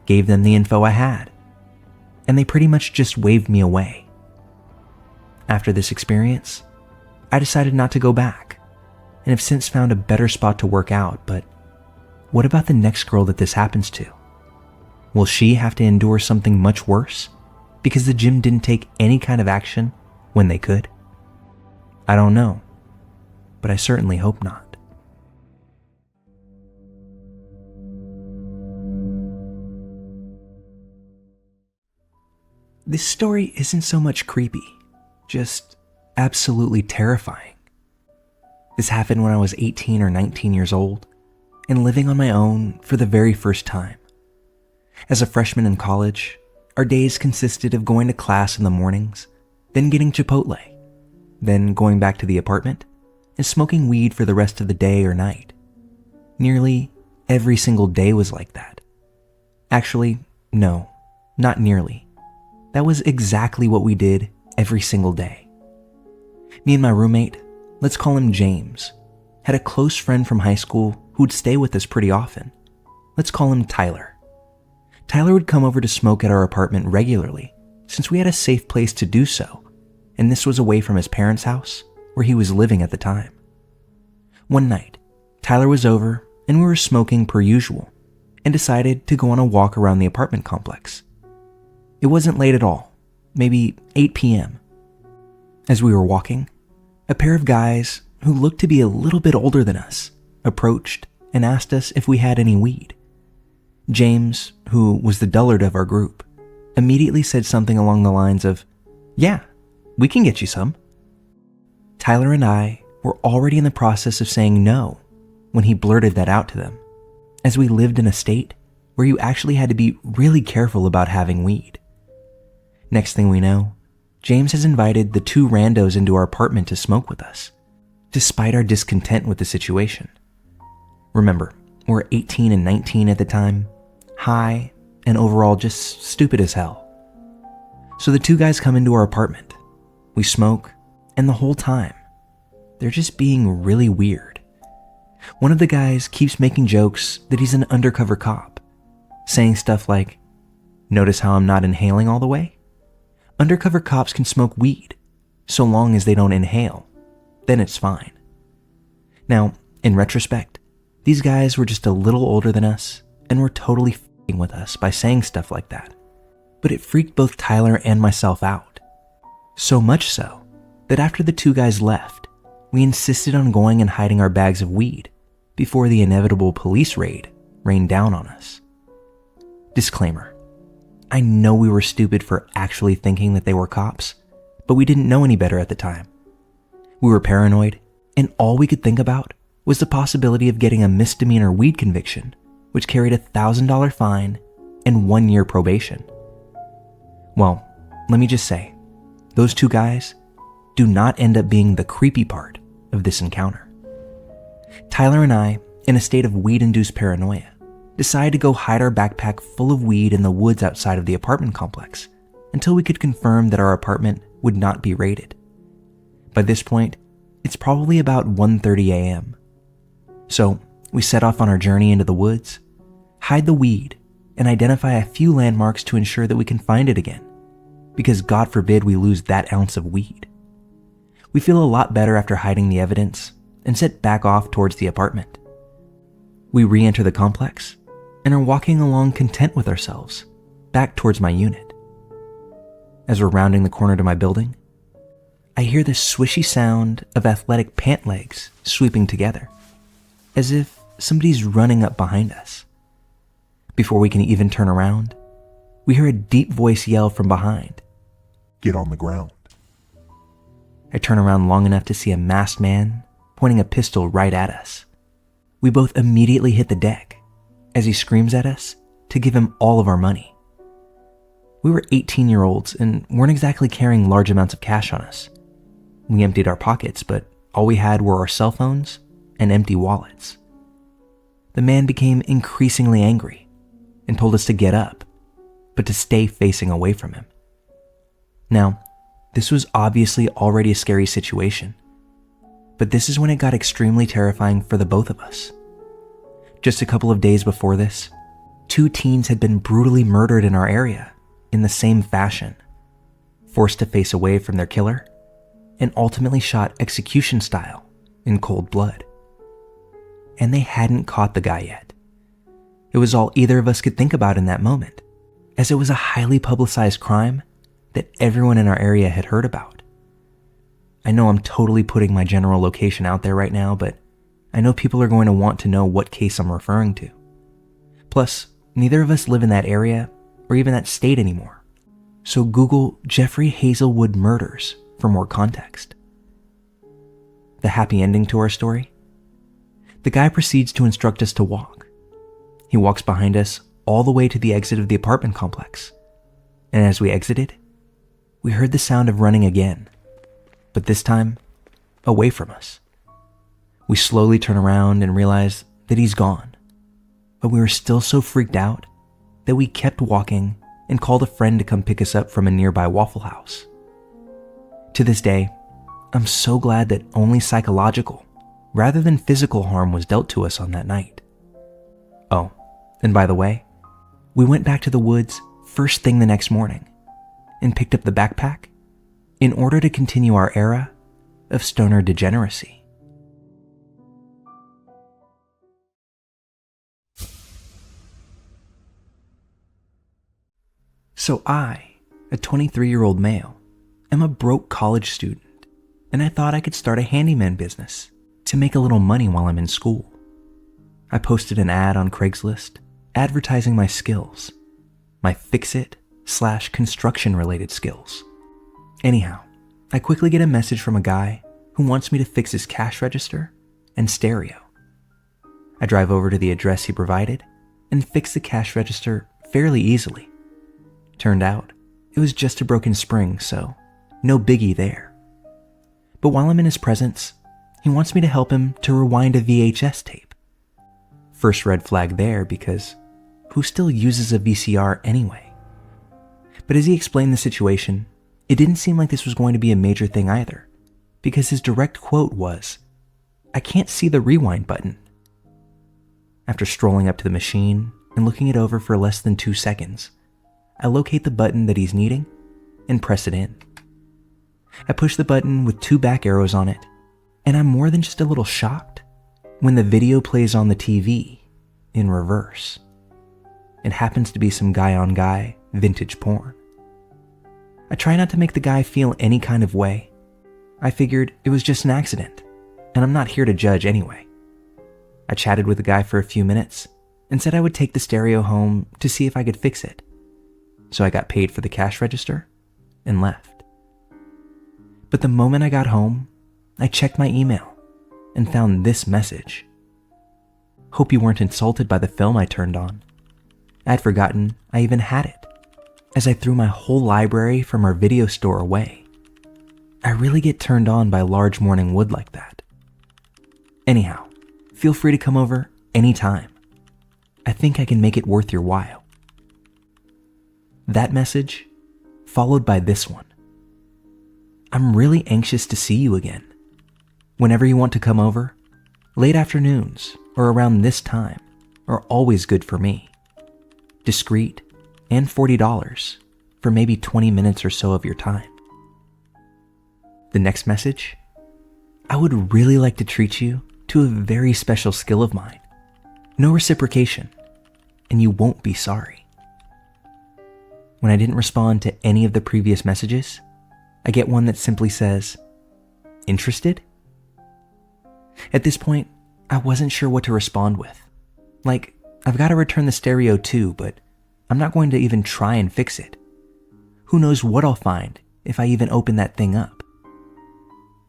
gave them the info I had, and they pretty much just waved me away. After this experience, I decided not to go back, and have since found a better spot to work out, but what about the next girl that this happens to? Will she have to endure something much worse because the gym didn't take any kind of action when they could? I don't know, but I certainly hope not. This story isn't so much creepy, just absolutely terrifying. This happened when I was 18 or 19 years old and living on my own for the very first time. As a freshman in college, our days consisted of going to class in the mornings, then getting Chipotle, then going back to the apartment and smoking weed for the rest of the day or night. Nearly every single day was like that. Actually, no, not nearly. That was exactly what we did every single day. Me and my roommate, let's call him James, had a close friend from high school who'd stay with us pretty often. Let's call him Tyler. Tyler would come over to smoke at our apartment regularly since we had a safe place to do so, and this was away from his parents' house where he was living at the time. One night, Tyler was over and we were smoking per usual and decided to go on a walk around the apartment complex. It wasn't late at all, maybe 8 p.m. As we were walking, a pair of guys who looked to be a little bit older than us approached and asked us if we had any weed. James, who was the dullard of our group, immediately said something along the lines of, "Yeah, we can get you some." Tyler and I were already in the process of saying no when he blurted that out to them, as we lived in a state where you actually had to be really careful about having weed. Next thing we know, James has invited the two randos into our apartment to smoke with us, despite our discontent with the situation. Remember, we're 18 and 19 at the time, high, and overall just stupid as hell. So the two guys come into our apartment. We smoke, and the whole time, they're just being really weird. One of the guys keeps making jokes that he's an undercover cop, saying stuff like, "Notice how I'm not inhaling all the way? Undercover cops can smoke weed, so long as they don't inhale, then it's fine." Now, in retrospect, these guys were just a little older than us and were totally f***ing with us by saying stuff like that. But it freaked both Tyler and myself out. So much so that after the two guys left, we insisted on going and hiding our bags of weed before the inevitable police raid rained down on us. Disclaimer: I know we were stupid for actually thinking that they were cops, but we didn't know any better at the time. We were paranoid, and all we could think about was the possibility of getting a misdemeanor weed conviction, which carried a $1,000 fine and 1 year probation. Well, let me just say, those two guys do not end up being the creepy part of this encounter. Tyler and I, in a state of weed-induced paranoia, decided to go hide our backpack full of weed in the woods outside of the apartment complex until we could confirm that our apartment would not be raided. By this point, it's probably about 1:30 a.m. So we set off on our journey into the woods, hide the weed, and identify a few landmarks to ensure that we can find it again, because God forbid we lose that ounce of weed. We feel a lot better after hiding the evidence and set back off towards the apartment. We re-enter the complex and are walking along content with ourselves, back towards my unit. As we're rounding the corner to my building, I hear the swishy sound of athletic pant legs sweeping together, as if somebody's running up behind us. Before we can even turn around, we hear a deep voice yell from behind, "Get on the ground." I turn around long enough to see a masked man pointing a pistol right at us. We both immediately hit the deck as he screams at us to give him all of our money. We were 18-year-olds and weren't exactly carrying large amounts of cash on us. We emptied our pockets, but all we had were our cell phones and empty wallets. The man became increasingly angry and told us to get up, but to stay facing away from him. Now, this was obviously already a scary situation, but this is when it got extremely terrifying for the both of us. Just a couple of days before this, 2 teens had been brutally murdered in our area in the same fashion, forced to face away from their killer, and ultimately shot execution style in cold blood. And they hadn't caught the guy yet. It was all either of us could think about in that moment, as it was a highly publicized crime that everyone in our area had heard about. I know I'm totally putting my general location out there right now, but I know people are going to want to know what case I'm referring to. Plus, neither of us live in that area or even that state anymore. So Google Jeffrey Hazelwood murders for more context. The happy ending to our story? The guy proceeds to instruct us to walk. He walks behind us all the way to the exit of the apartment complex. And as we exited, we heard the sound of running again, but this time, away from us. We slowly turn around and realize that he's gone, but we were still so freaked out that we kept walking and called a friend to come pick us up from a nearby Waffle House. To this day, I'm so glad that only psychological, rather than physical harm was dealt to us on that night. Oh, and by the way, we went back to the woods first thing the next morning and picked up the backpack in order to continue our era of stoner degeneracy. So I, a 23-year-old male, am a broke college student, and I thought I could start a handyman business to make a little money while I'm in school. I posted an ad on Craigslist advertising my skills, my fix-it/construction related skills. Anyhow, I quickly get a message from a guy who wants me to fix his cash register and stereo. I drive over to the address he provided and fix the cash register fairly easily. Turned out, it was just a broken spring, so no biggie there. But while I'm in his presence, he wants me to help him to rewind a VHS tape. First red flag there, because who still uses a VCR anyway? But as he explained the situation, it didn't seem like this was going to be a major thing either, because his direct quote was, "I can't see the rewind button." After strolling up to the machine and looking it over for less than 2 seconds, I locate the button that he's needing and press it in. I push the button with 2 back arrows on it, and I'm more than just a little shocked when the video plays on the TV in reverse. It happens to be some guy-on-guy vintage porn. I try not to make the guy feel any kind of way. I figured it was just an accident, and I'm not here to judge anyway. I chatted with the guy for a few minutes and said I would take the stereo home to see if I could fix it. So I got paid for the cash register and left. But the moment I got home, I checked my email and found this message. "Hope you weren't insulted by the film I turned on. I'd forgotten I even had it, as I threw my whole library from our video store away. I really get turned on by large morning wood like that. Anyhow, feel free to come over anytime. I think I can make it worth your while." That message, followed by this one. "I'm really anxious to see you again. Whenever you want to come over, late afternoons or around this time are always good for me. Discreet and $40 for maybe 20 minutes or so of your time." The next message, "I would really like to treat you to a very special skill of mine. No reciprocation, and you won't be sorry." When I didn't respond to any of the previous messages, I get one that simply says, "Interested?" At this point, I wasn't sure what to respond with. Like, I've got to return the stereo too, but I'm not going to even try and fix it. Who knows what I'll find if I even open that thing up.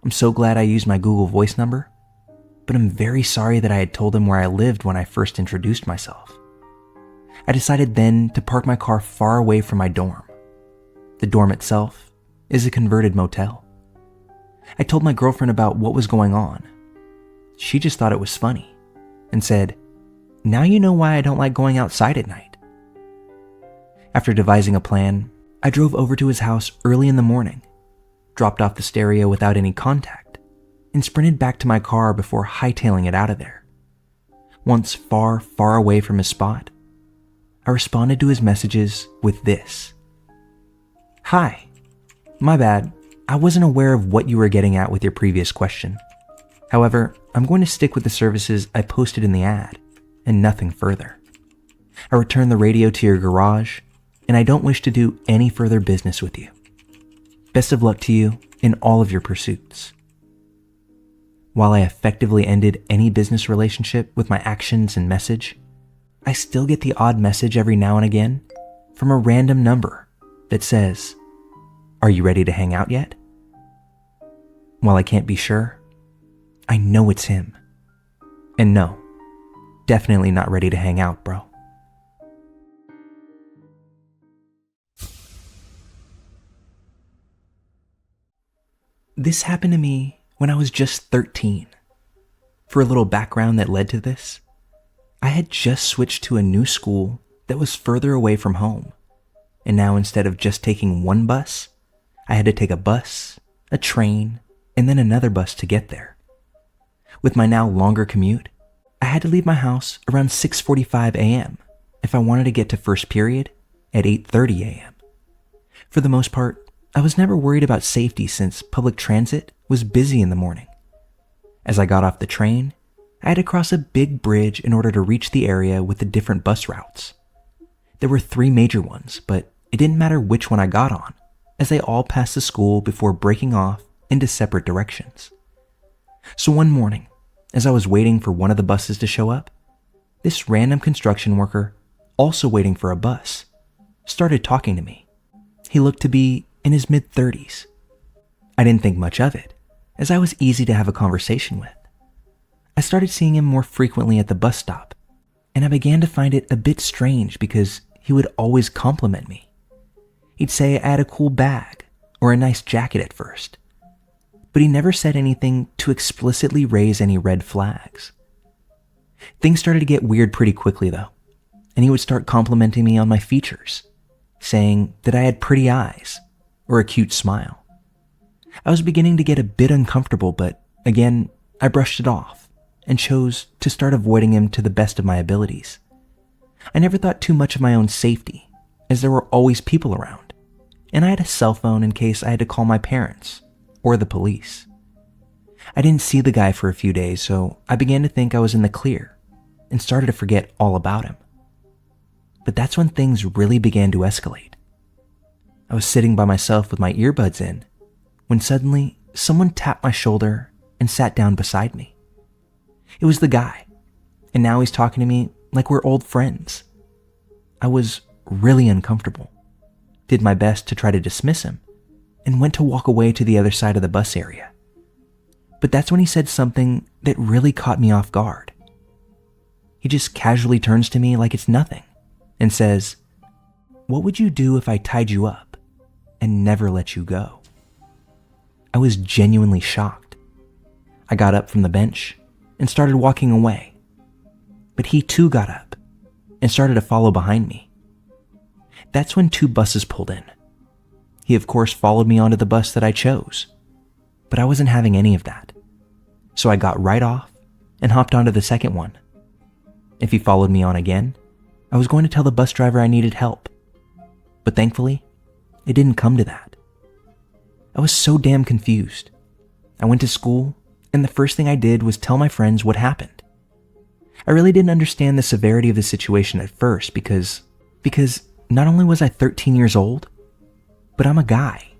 I'm so glad I used my Google Voice number, but I'm very sorry that I had told him where I lived when I first introduced myself. I decided then to park my car far away from my dorm. The dorm itself is a converted motel. I told my girlfriend about what was going on. She just thought it was funny and said, "Now you know why I don't like going outside at night." After devising a plan, I drove over to his house early in the morning, dropped off the stereo without any contact, and sprinted back to my car before hightailing it out of there. Once far, far away from his spot, I responded to his messages with this. "Hi. My bad. I wasn't aware of what you were getting at with your previous question. However, I'm going to stick with the services I posted in the ad and nothing further. I returned the radio to your garage, and I don't wish to do any further business with you. Best of luck to you in all of your pursuits. While I effectively ended any business relationship with my actions and message, I still get the odd message every now and again from a random number that says, "Are you ready to hang out yet?" While I can't be sure, I know it's him. And no, definitely not ready to hang out, bro. This happened to me when I was just 13. For a little background that led to this, I had just switched to a new school that was further away from home. And now instead of just taking one bus, I had to take a bus, a train, and then another bus to get there. With my now longer commute, I had to leave my house around 6:45 a.m. if I wanted to get to first period at 8:30 a.m. For the most part, I was never worried about safety since public transit was busy in the morning. As I got off the train, I had to cross a big bridge in order to reach the area with the different bus routes. There were 3 major ones, but it didn't matter which one I got on, as they all passed the school before breaking off into separate directions. So one morning, as I was waiting for one of the buses to show up, this random construction worker, also waiting for a bus, started talking to me. He looked to be in his mid-30s. I didn't think much of it, as I was easy to have a conversation with. I started seeing him more frequently at the bus stop, and I began to find it a bit strange because he would always compliment me. He'd say I had a cool bag or a nice jacket at first, but he never said anything to explicitly raise any red flags. Things started to get weird pretty quickly though, and he would start complimenting me on my features, saying that I had pretty eyes or a cute smile. I was beginning to get a bit uncomfortable, but again, I brushed it off and chose to start avoiding him to the best of my abilities. I never thought too much of my own safety, as there were always people around, and I had a cell phone in case I had to call my parents or the police. I didn't see the guy for a few days, so I began to think I was in the clear and started to forget all about him. But that's when things really began to escalate. I was sitting by myself with my earbuds in when suddenly someone tapped my shoulder and sat down beside me. It was the guy, and now he's talking to me like we're old friends. I was really uncomfortable, did my best to try to dismiss him, and went to walk away to the other side of the bus area. But that's when he said something that really caught me off guard. He just casually turns to me like it's nothing and says, "What would you do if I tied you up and never let you go?" I was genuinely shocked. I got up from the bench and started walking away, but he too got up and started to follow behind me. That's when 2 buses pulled in. He of course followed me onto the bus that I chose, but I wasn't having any of that. So I got right off and hopped onto the second one. If he followed me on again, I was going to tell the bus driver I needed help. But thankfully, it didn't come to that. I was so damn confused. I went to school, and the first thing I did was tell my friends what happened. I really didn't understand the severity of the situation at first because not only was I 13 years old, but I'm a guy.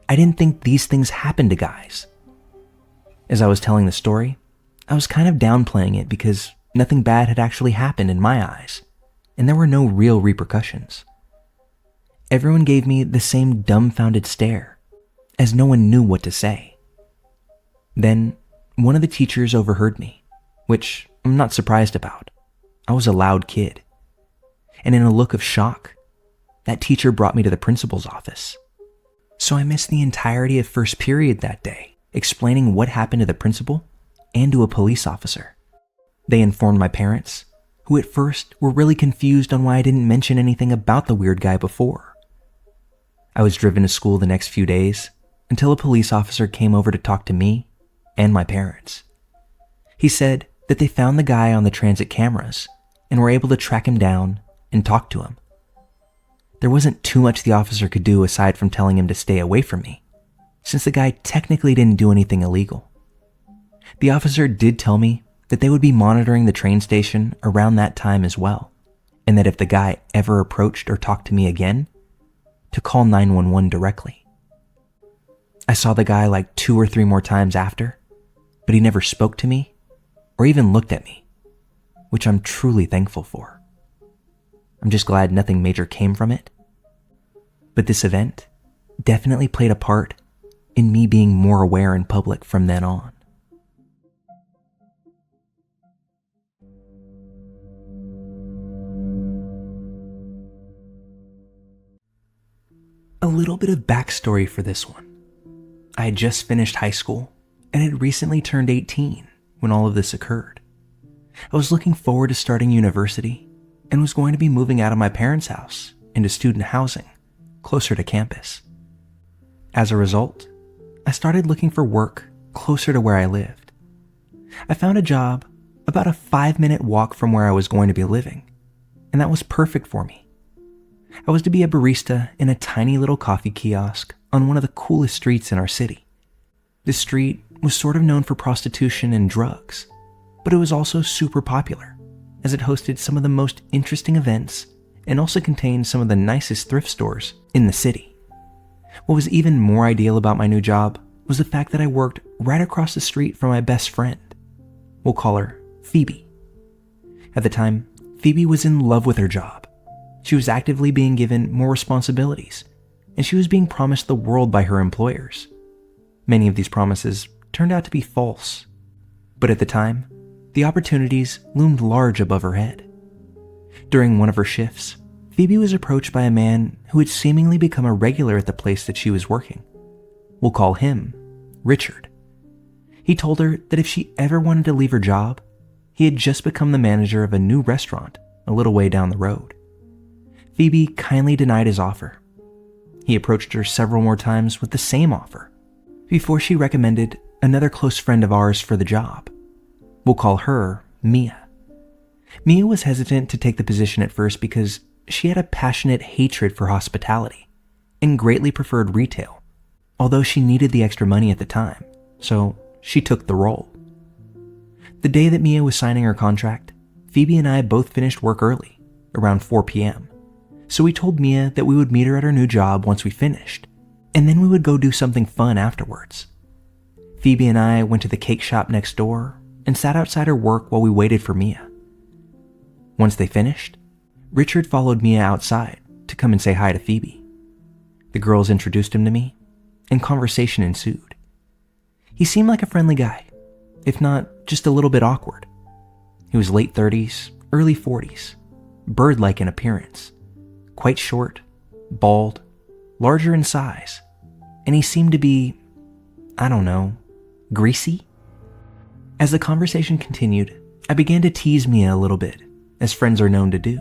I didn't think these things happened to guys. As I was telling the story, I was kind of downplaying it because nothing bad had actually happened in my eyes, and there were no real repercussions. Everyone gave me the same dumbfounded stare, as no one knew what to say. Then, one of the teachers overheard me, which I'm not surprised about. I was a loud kid. And in a look of shock, that teacher brought me to the principal's office. So I missed the entirety of first period that day, explaining what happened to the principal and to a police officer. They informed my parents, who at first were really confused on why I didn't mention anything about the weird guy before. I was driven to school the next few days until a police officer came over to talk to me and my parents. He said that they found the guy on the transit cameras and were able to track him down and talk to him. There wasn't too much the officer could do aside from telling him to stay away from me, since the guy technically didn't do anything illegal. The officer did tell me that they would be monitoring the train station around that time as well, and that if the guy ever approached or talked to me again, to call 911 directly. I saw the guy like 2 or 3 more times after, but he never spoke to me or even looked at me, which I'm truly thankful for. I'm just glad nothing major came from it. But this event definitely played a part in me being more aware in public from then on. A little bit of backstory for this one. I had just finished high school and had recently turned 18 when all of this occurred. I was looking forward to starting university and was going to be moving out of my parents' house into student housing closer to campus. As a result, I started looking for work closer to where I lived. I found a job about a 5-minute walk from where I was going to be living, and that was perfect for me. I was to be a barista in a tiny little coffee kiosk on one of the coolest streets in our city. This street was sort of known for prostitution and drugs, but it was also super popular as it hosted some of the most interesting events and also contained some of the nicest thrift stores in the city. What was even more ideal about my new job was the fact that I worked right across the street from my best friend. We'll call her Phoebe. At the time, Phoebe was in love with her job. She was actively being given more responsibilities, and she was being promised the world by her employers. Many of these promises turned out to be false, but at the time, the opportunities loomed large above her head. During one of her shifts, Phoebe was approached by a man who had seemingly become a regular at the place that she was working. We'll call him Richard. He told her that if she ever wanted to leave her job, he had just become the manager of a new restaurant a little way down the road. Phoebe kindly denied his offer. He approached her several more times with the same offer before she recommended another close friend of ours for the job. We'll call her Mia. Mia was hesitant to take the position at first because she had a passionate hatred for hospitality and greatly preferred retail, although she needed the extra money at the time, so she took the role. The day that Mia was signing her contract, Phoebe and I both finished work early, around 4 p.m., so we told Mia that we would meet her at her new job once we finished, and then we would go do something fun afterwards. Phoebe and I went to the cake shop next door and sat outside her work while we waited for Mia. Once they finished, Richard followed Mia outside to come and say hi to Phoebe. The girls introduced him to me, and conversation ensued. He seemed like a friendly guy, if not just a little bit awkward. He was late 30s, early 40s, bird-like in appearance, quite short, bald, larger in size, and he seemed to be, greasy? As the conversation continued, I began to tease Mia a little bit, as friends are known to do.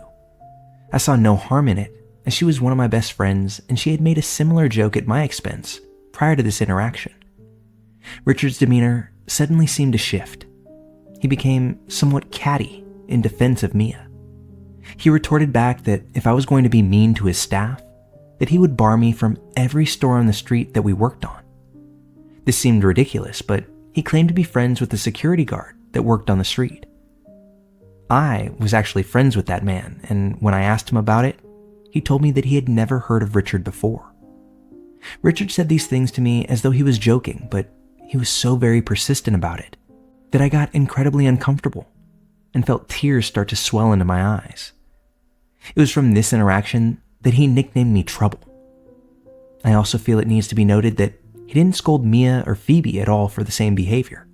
I saw no harm in it, as she was one of my best friends and she had made a similar joke at my expense prior to this interaction. Richard's demeanor suddenly seemed to shift. He became somewhat catty in defense of Mia. He retorted back that if I was going to be mean to his staff, that he would bar me from every store on the street that we worked on. This seemed ridiculous, but he claimed to be friends with the security guard that worked on the street. I was actually friends with that man, and when I asked him about it, he told me that he had never heard of Richard before. Richard said these things to me as though he was joking, but he was so very persistent about it that I got incredibly uncomfortable and felt tears start to swell into my eyes. It was from this interaction that he nicknamed me Trouble. I also feel it needs to be noted that he didn't scold Mia or Phoebe at all for the same behavior.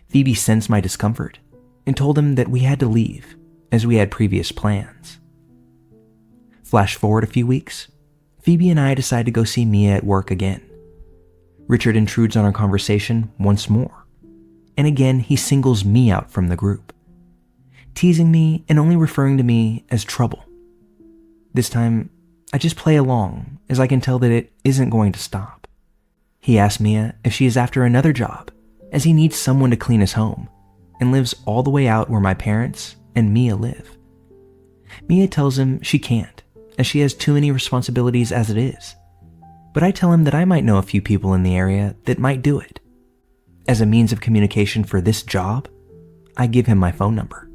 Phoebe sensed my discomfort and told him that we had to leave as we had previous plans. Flash forward a few weeks, Phoebe and I decide to go see Mia at work again. Richard intrudes on our conversation once more, and again he singles me out from the group, teasing me and only referring to me as Trouble. This time, I just play along as I can tell that it isn't going to stop. He asks Mia if she is after another job, as he needs someone to clean his home and lives all the way out where my parents and Mia live. Mia tells him she can't, as she has too many responsibilities as it is, but I tell him that I might know a few people in the area that might do it. As a means of communication for this job, I give him my phone number.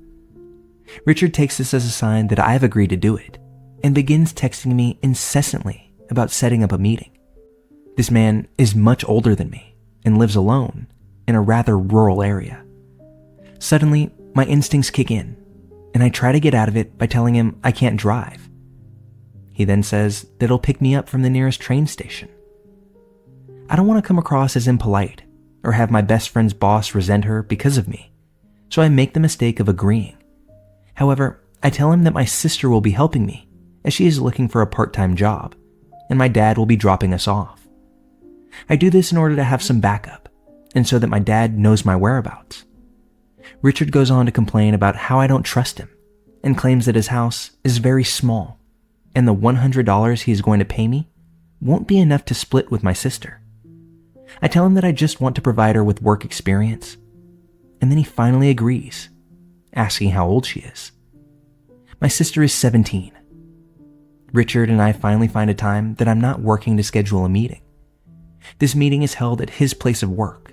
Richard takes this as a sign that I've agreed to do it and begins texting me incessantly about setting up a meeting. This man is much older than me and lives alone in a rather rural area. Suddenly, my instincts kick in, and I try to get out of it by telling him I can't drive. He then says that he'll pick me up from the nearest train station. I don't want to come across as impolite or have my best friend's boss resent her because of me, so I make the mistake of agreeing. However, I tell him that my sister will be helping me as she is looking for a part-time job, and my dad will be dropping us off. I do this in order to have some backup, and so that my dad knows my whereabouts. Richard goes on to complain about how I don't trust him and claims that his house is very small and the $100 he is going to pay me won't be enough to split with my sister. I tell him that I just want to provide her with work experience, and then he finally agrees, asking how old she is. My sister is 17. Richard and I finally find a time that I'm not working to schedule a meeting. This meeting is held at his place of work,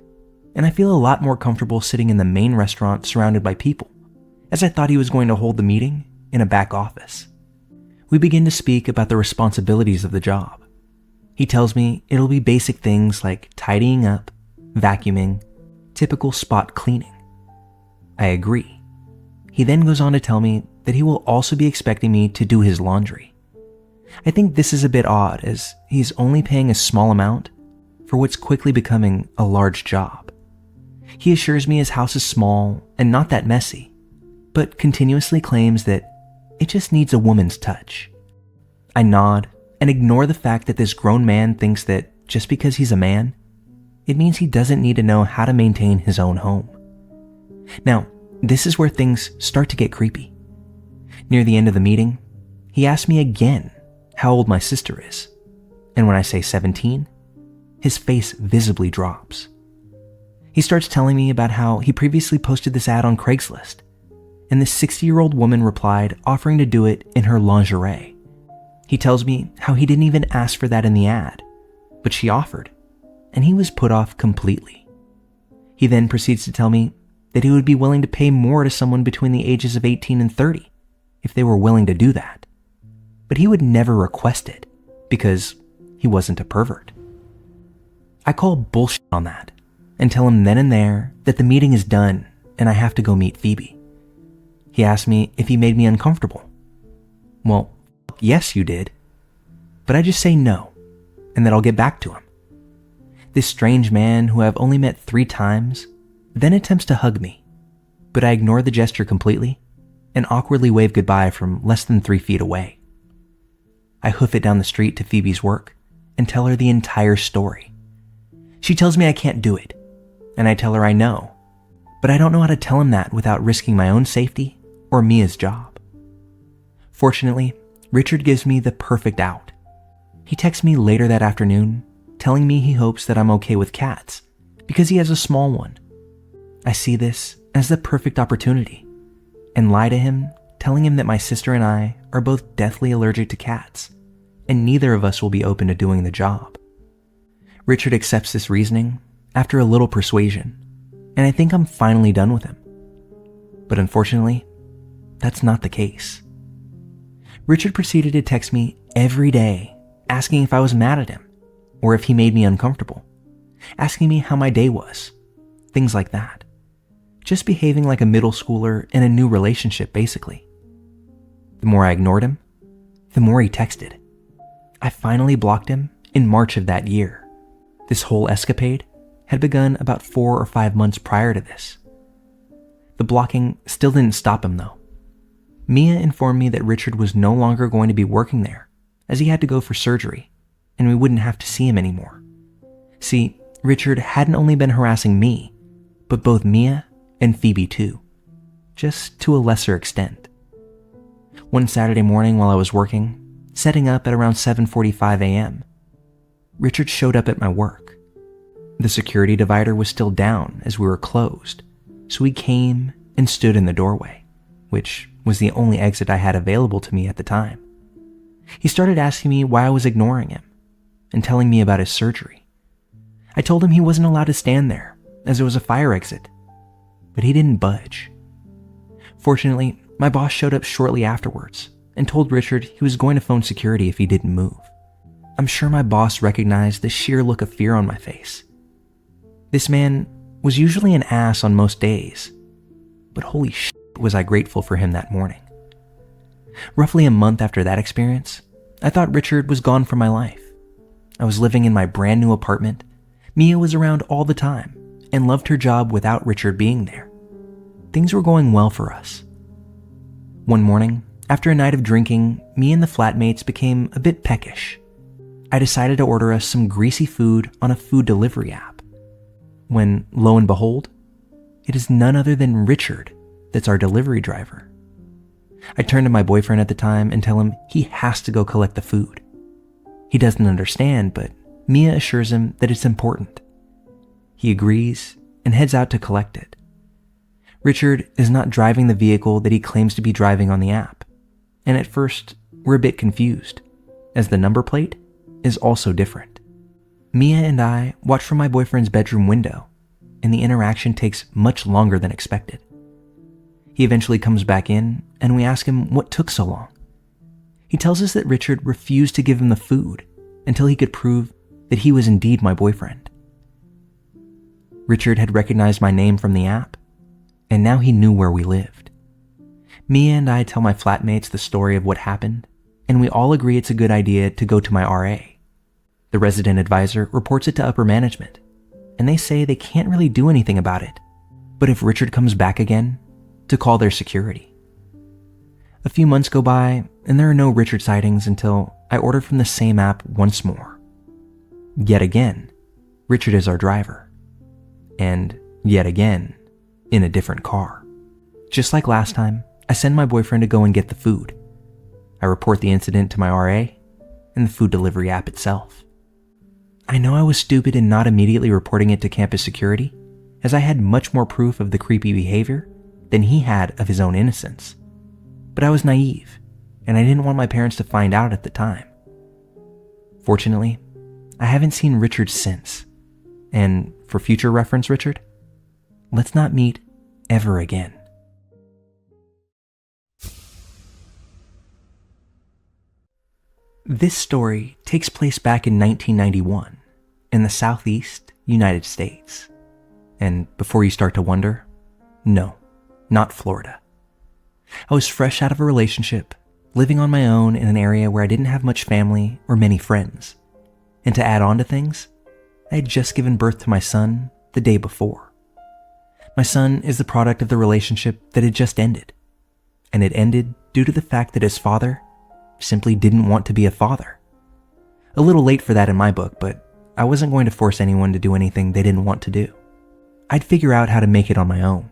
and I feel a lot more comfortable sitting in the main restaurant surrounded by people, as I thought he was going to hold the meeting in a back office. We begin to speak about the responsibilities of the job. He tells me it'll be basic things like tidying up, vacuuming, typical spot cleaning. I agree. He then goes on to tell me that he will also be expecting me to do his laundry. I think this is a bit odd, as he's only paying a small amount for what's quickly becoming a large job. He assures me his house is small and not that messy, but continuously claims that it just needs a woman's touch. I nod and ignore the fact that this grown man thinks that just because he's a man, it means he doesn't need to know how to maintain his own home. Now, this is where things start to get creepy. Near the end of the meeting, he asks me again how old my sister is, and when I say 17, his face visibly drops. He starts telling me about how he previously posted this ad on Craigslist, and this 60-year-old woman replied offering to do it in her lingerie. He tells me how he didn't even ask for that in the ad, but she offered, and he was put off completely. He then proceeds to tell me that he would be willing to pay more to someone between the ages of 18 and 30 if they were willing to do that, but he would never request it because he wasn't a pervert. I call bullshit on that and tell him then and there that the meeting is done and I have to go meet Phoebe. He asked me if he made me uncomfortable. Well, yes, you did. But I just say no, and that I'll get back to him. This strange man who I've only met 3 times then attempts to hug me, but I ignore the gesture completely and awkwardly wave goodbye from less than 3 feet away. I hoof it down the street to Phoebe's work and tell her the entire story. She tells me I can't do it, and I tell her I know, but I don't know how to tell him that without risking my own safety or Mia's job. Fortunately, Richard gives me the perfect out. He texts me later that afternoon, telling me he hopes that I'm okay with cats because he has a small one. I see this as the perfect opportunity and lie to him, telling him that my sister and I are both deathly allergic to cats, and neither of us will be open to doing the job. Richard accepts this reasoning after a little persuasion, and I think I'm finally done with him. But unfortunately, that's not the case. Richard proceeded to text me every day, asking if I was mad at him, or if he made me uncomfortable, asking me how my day was, things like that. Just behaving like a middle schooler in a new relationship, basically. The more I ignored him, the more he texted. I finally blocked him in March of that year. This whole escapade had begun about 4 or 5 months prior to this. The blocking still didn't stop him though. Mia informed me that Richard was no longer going to be working there, as he had to go for surgery, and we wouldn't have to see him anymore. See, Richard hadn't only been harassing me, but both Mia and Phoebe too, just to a lesser extent. One Saturday morning while I was working, setting up at around 7:45 a.m., Richard showed up at my work. The security divider was still down as we were closed, so he came and stood in the doorway, which was the only exit I had available to me at the time. He started asking me why I was ignoring him and telling me about his surgery. I told him he wasn't allowed to stand there as it was a fire exit, but he didn't budge. Fortunately, my boss showed up shortly afterwards and told Richard he was going to phone security if he didn't move. I'm sure my boss recognized the sheer look of fear on my face. This man was usually an ass on most days, but holy shit was I grateful for him that morning. Roughly a month after that experience, I thought Richard was gone from my life. I was living in my brand new apartment. Mia was around all the time and loved her job without Richard being there. Things were going well for us. One morning, after a night of drinking, me and the flatmates became a bit peckish. I decided to order us some greasy food on a food delivery app. When, lo and behold, it is none other than Richard that's our delivery driver. I turn to my boyfriend at the time and tell him he has to go collect the food. He doesn't understand, but Mia assures him that it's important. He agrees and heads out to collect it. Richard is not driving the vehicle that he claims to be driving on the app, and at first we're a bit confused, as the number plate is also different. Mia and I watch from my boyfriend's bedroom window, and the interaction takes much longer than expected. He eventually comes back in, and we ask him what took so long. He tells us that Richard refused to give him the food until he could prove that he was indeed my boyfriend. Richard had recognized my name from the app, and now he knew where we lived. Mia and I tell my flatmates the story of what happened, and we all agree it's a good idea to go to my RA. The resident advisor reports it to upper management, and they say they can't really do anything about it, but if Richard comes back again, to call their security. A few months go by, and there are no Richard sightings until I order from the same app once more. Yet again, Richard is our driver. And yet again, in a different car. Just like last time, I send my boyfriend to go and get the food. I report the incident to my RA and the food delivery app itself. I know I was stupid in not immediately reporting it to campus security, as I had much more proof of the creepy behavior than he had of his own innocence. But I was naive, and I didn't want my parents to find out at the time. Fortunately, I haven't seen Richard since, and for future reference, Richard, let's not meet ever again. This story takes place back in 1991 in the Southeast United States. And before you start to wonder, no, not Florida. I was fresh out of a relationship, living on my own in an area where I didn't have much family or many friends. And to add on to things, I had just given birth to my son the day before. My son is the product of the relationship that had just ended. And it ended due to the fact that his father simply didn't want to be a father. A little late for that in my book, but I wasn't going to force anyone to do anything they didn't want to do. I'd figure out how to make it on my own.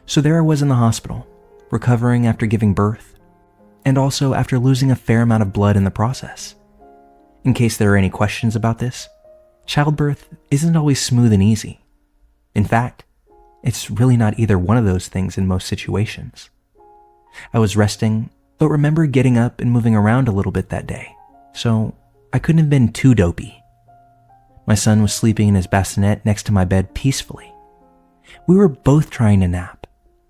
So there I was in the hospital, recovering after giving birth, and also after losing a fair amount of blood in the process. In case there are any questions about this, childbirth isn't always smooth and easy. In fact, it's really not either one of those things in most situations. I was resting, but remember getting up and moving around a little bit that day, so I couldn't have been too dopey. My son was sleeping in his bassinet next to my bed peacefully. We were both trying to nap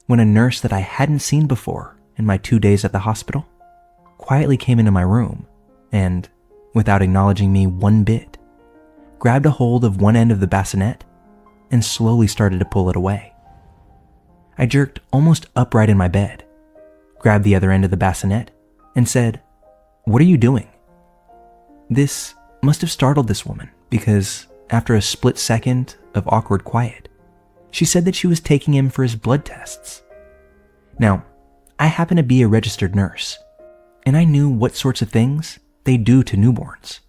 when a nurse that I hadn't seen before in my 2 days at the hospital quietly came into my room and, without acknowledging me one bit, grabbed a hold of one end of the bassinet and slowly started to pull it away. I jerked almost upright in my bed, grabbed the other end of the bassinet, and said, "What are you doing?" This must have startled this woman because, after a split second of awkward quiet, she said that she was taking him for his blood tests. Now, I happen to be a registered nurse, and I knew what sorts of things they do to newborns.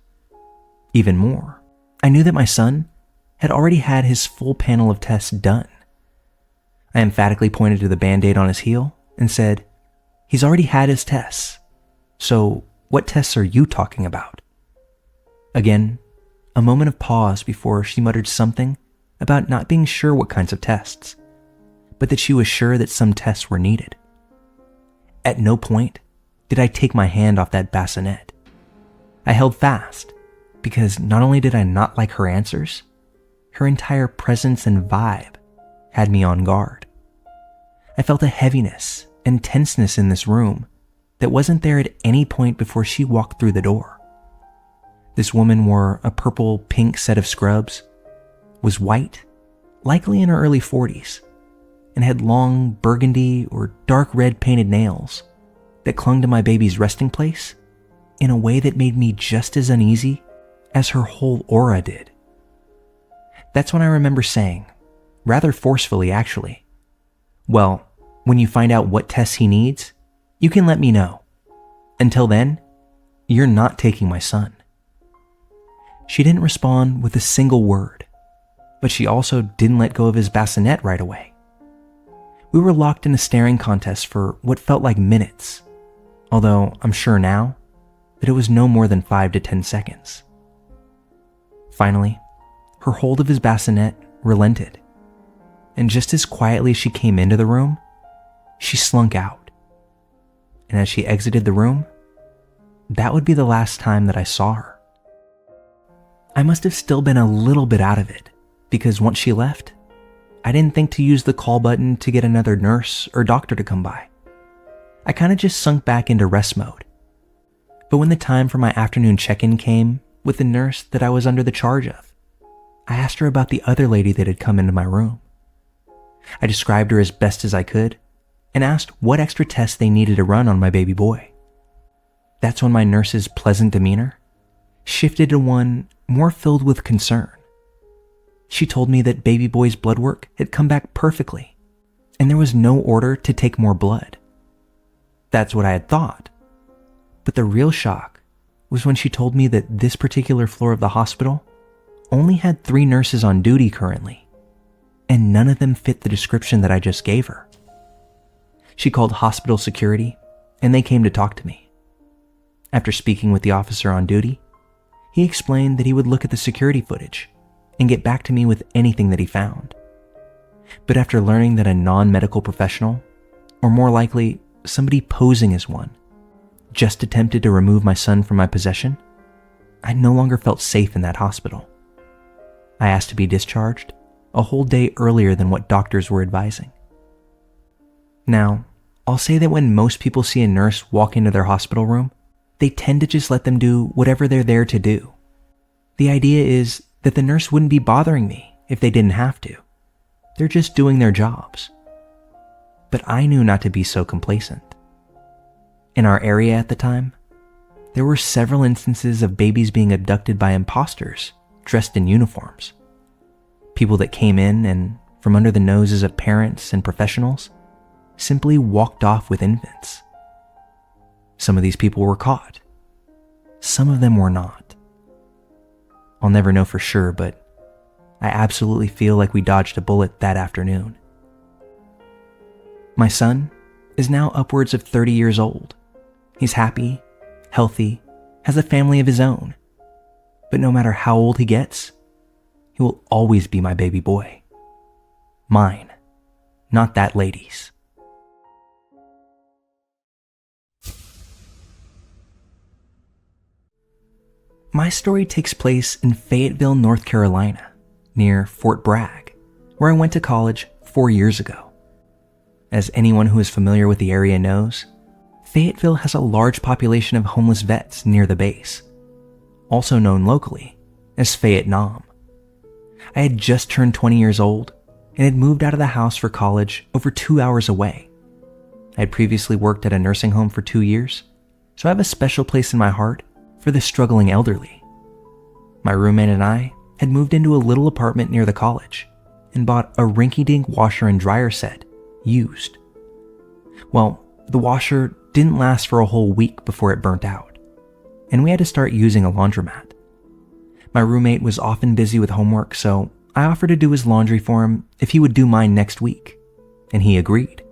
Even more, I knew that my son had already had his full panel of tests done. I emphatically pointed to the Band-Aid on his heel and said, "He's already had his tests, so what tests are you talking about?" Again, a moment of pause before she muttered something about not being sure what kinds of tests, but that she was sure that some tests were needed. At no point did I take my hand off that bassinet. I held fast because not only did I not like her answers, her entire presence and vibe had me on guard. I felt a heaviness and tenseness in this room that wasn't there at any point before she walked through the door. This woman wore a purple-pink set of scrubs, was white, likely in her early 40s, and had long burgundy or dark red painted nails that clung to my baby's resting place in a way that made me just as uneasy as her whole aura did. That's when I remember saying, rather forcefully actually, "Well, when you find out what tests he needs, you can let me know. Until then, you're not taking my son." She didn't respond with a single word, but she also didn't let go of his bassinet right away. We were locked in a staring contest for what felt like minutes, although I'm sure now that it was no more than 5 to 10 seconds. Finally, her hold of his bassinet relented, and just as quietly as she came into the room, she slunk out. And as she exited the room, that would be the last time that I saw her. I must have still been a little bit out of it, because once she left, I didn't think to use the call button to get another nurse or doctor to come by. I kind of just sunk back into rest mode. But when the time for my afternoon check-in came with the nurse that I was under the charge of, I asked her about the other lady that had come into my room. I described her as best as I could and asked what extra tests they needed to run on my baby boy. That's when my nurse's pleasant demeanor shifted to one more filled with concern. She told me that baby boy's blood work had come back perfectly, and there was no order to take more blood. That's what I had thought. But the real shock was when she told me that this particular floor of the hospital only had 3 nurses on duty currently, and none of them fit the description that I just gave her. She called hospital security, and they came to talk to me. After speaking with the officer on duty, he explained that he would look at the security footage and get back to me with anything that he found. But after learning that a non-medical professional, or more likely somebody posing as one, just attempted to remove my son from my possession, I no longer felt safe in that hospital. I asked to be discharged a whole day earlier than what doctors were advising. Now, I'll say that when most people see a nurse walk into their hospital room, they tend to just let them do whatever they're there to do. The idea is that the nurse wouldn't be bothering me if they didn't have to. They're just doing their jobs. But I knew not to be so complacent. In our area at the time, there were several instances of babies being abducted by imposters dressed in uniforms. People that came in and, from under the noses of parents and professionals, simply walked off with infants. Some of these people were caught. Some of them were not. I'll never know for sure, but I absolutely feel like we dodged a bullet that afternoon. My son is now upwards of 30 years old. He's happy, healthy, has a family of his own. But no matter how old he gets, he will always be my baby boy. Mine, not that lady's. My story takes place in Fayetteville, North Carolina, near Fort Bragg, where I went to college 4 years ago. As anyone who is familiar with the area knows, Fayetteville has a large population of homeless vets near the base, also known locally as Fayette-Nam. I had just turned 20 years old and had moved out of the house for college over 2 hours away. I had previously worked at a nursing home for 2 years, so I have a special place in my heart for the struggling elderly. My roommate and I had moved into a little apartment near the college and bought a rinky-dink washer and dryer set, used. Well, the washer didn't last for a whole week before it burnt out, and we had to start using a laundromat. My roommate was often busy with homework, so I offered to do his laundry for him if he would do mine next week, and he agreed.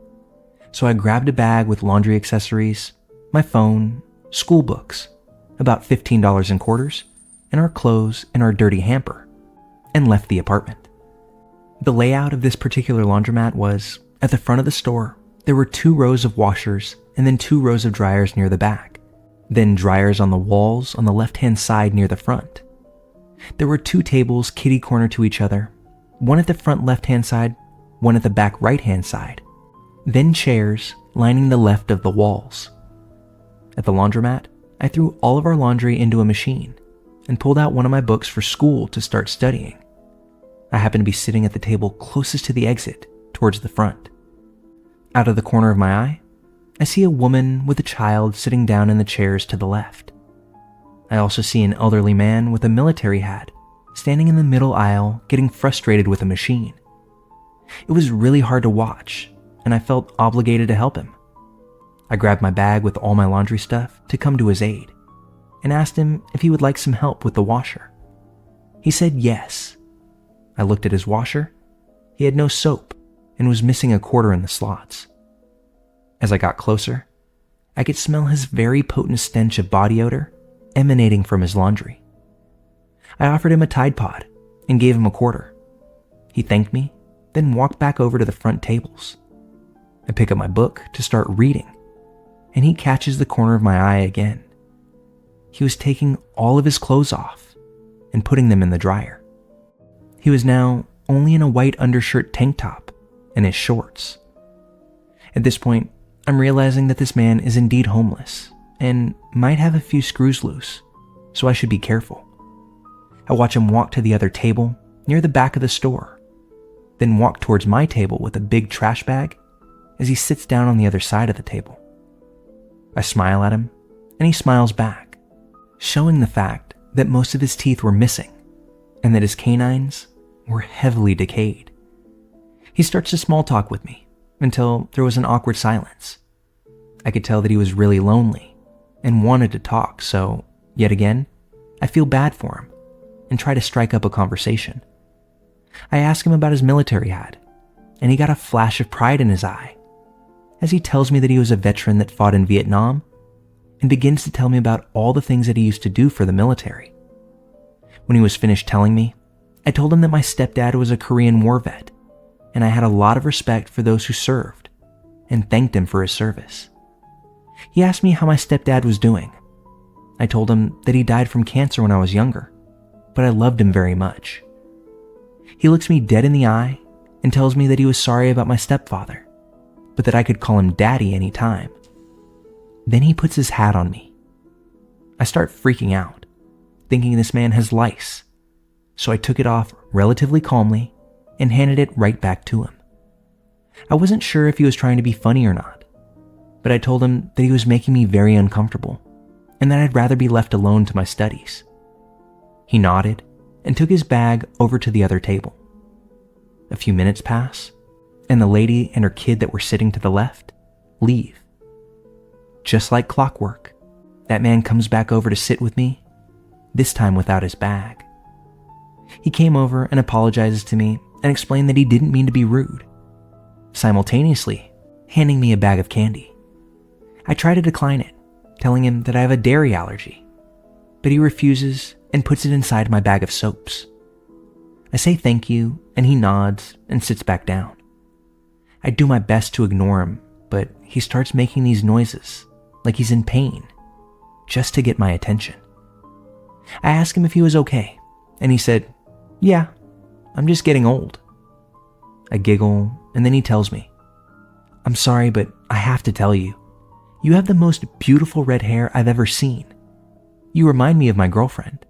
So I grabbed a bag with laundry accessories, my phone, school books, about $15 in quarters, and our clothes in our dirty hamper, and left the apartment. The layout of this particular laundromat was, at the front of the store, there were 2 rows of washers and then 2 rows of dryers near the back, then dryers on the walls on the left-hand side near the front. There were 2 tables kitty-corner to each other, one at the front left-hand side, one at the back right-hand side, then chairs lining the left of the walls. At the laundromat, I threw all of our laundry into a machine, and pulled out one of my books for school to start studying. I happened to be sitting at the table closest to the exit, towards the front. Out of the corner of my eye, I see a woman with a child sitting down in the chairs to the left. I also see an elderly man with a military hat standing in the middle aisle getting frustrated with a machine. It was really hard to watch, and I felt obligated to help him. I grabbed my bag with all my laundry stuff to come to his aid and asked him if he would like some help with the washer. He said yes. I looked at his washer. He had no soap and was missing a quarter in the slots. As I got closer, I could smell his very potent stench of body odor emanating from his laundry. I offered him a Tide Pod and gave him a quarter. He thanked me, then walked back over to the front tables. I pick up my book to start reading, and he catches the corner of my eye again. He was taking all of his clothes off and putting them in the dryer. He was now only in a white undershirt tank top and his shorts. At this point, I'm realizing that this man is indeed homeless and might have a few screws loose, so I should be careful. I watch him walk to the other table near the back of the store, then walk towards my table with a big trash bag as he sits down on the other side of the table. I smile at him, and he smiles back, showing the fact that most of his teeth were missing and that his canines were heavily decayed. He starts to small talk with me until there was an awkward silence. I could tell that he was really lonely and wanted to talk, so, yet again, I feel bad for him and try to strike up a conversation. I ask him about his military hat, and he got a flash of pride in his eye as he tells me that he was a veteran that fought in Vietnam and begins to tell me about all the things that he used to do for the military. When he was finished telling me, I told him that my stepdad was a Korean War vet, and I had a lot of respect for those who served and thanked him for his service. He asked me how my stepdad was doing. I told him that he died from cancer when I was younger, but I loved him very much. He looks me dead in the eye and tells me that he was sorry about my stepfather, but that I could call him Daddy any time. Then he puts his hat on me. I start freaking out, thinking this man has lice, so I took it off relatively calmly and handed it right back to him. I wasn't sure if he was trying to be funny or not, but I told him that he was making me very uncomfortable and that I'd rather be left alone to my studies. He nodded and took his bag over to the other table. A few minutes pass, and the lady and her kid that were sitting to the left leave. Just like clockwork, that man comes back over to sit with me, this time without his bag. He came over and apologizes to me and explained that he didn't mean to be rude, simultaneously handing me a bag of candy. I try to decline it, telling him that I have a dairy allergy, but he refuses and puts it inside my bag of soaps. I say thank you, and he nods and sits back down. I do my best to ignore him, but he starts making these noises like he's in pain, just to get my attention. I ask him if he was okay, and he said, "Yeah, I'm just getting old." I giggle, and then he tells me, "I'm sorry, but I have to tell you, you have the most beautiful red hair I've ever seen. You remind me of my girlfriend."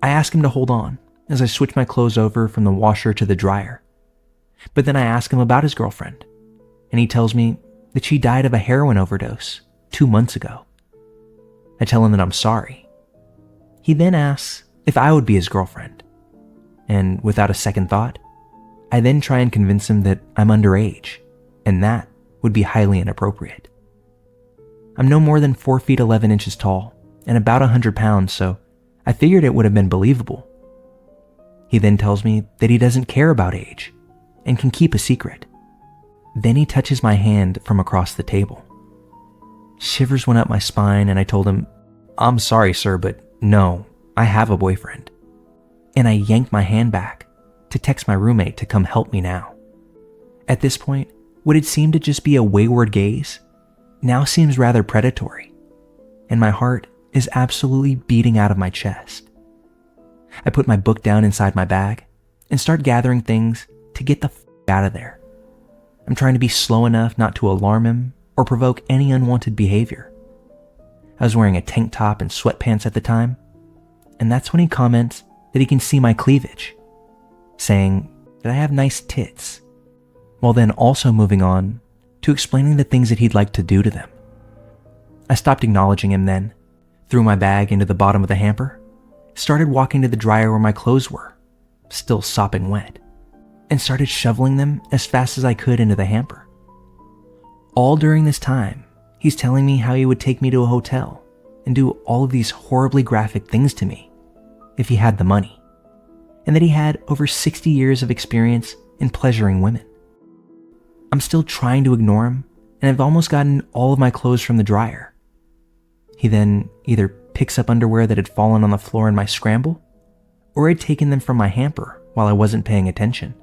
I ask him to hold on as I switch my clothes over from the washer to the dryer. But then I ask him about his girlfriend, and he tells me that she died of a heroin overdose 2 months ago. I tell him that I'm sorry. He then asks if I would be his girlfriend, and without a second thought, I then try and convince him that I'm underage, and that would be highly inappropriate. I'm no more than 4 feet 11 inches tall and about 100 pounds, so I figured it would have been believable. He then tells me that he doesn't care about age and can keep a secret. Then he touches my hand from across the table. Shivers went up my spine, and I told him, "I'm sorry, sir, but no, I have a boyfriend." And I yanked my hand back to text my roommate to come help me now. At this point, what had seemed to just be a wayward gaze now seems rather predatory, and my heart is absolutely beating out of my chest. I put my book down inside my bag and start gathering things to get the out of there. I'm trying to be slow enough not to alarm him or provoke any unwanted behavior. I was wearing a tank top and sweatpants at the time, and that's when he comments that he can see my cleavage, saying that I have nice tits, while then also moving on to explaining the things that he'd like to do to them. I stopped acknowledging him then, threw my bag into the bottom of the hamper, started walking to the dryer where my clothes were, still sopping wet, and started shoveling them as fast as I could into the hamper. All during this time, he's telling me how he would take me to a hotel and do all of these horribly graphic things to me if he had the money, and that he had over 60 years of experience in pleasuring women. I'm still trying to ignore him, and I've almost gotten all of my clothes from the dryer. He then either picks up underwear that had fallen on the floor in my scramble, or had taken them from my hamper while I wasn't paying attention.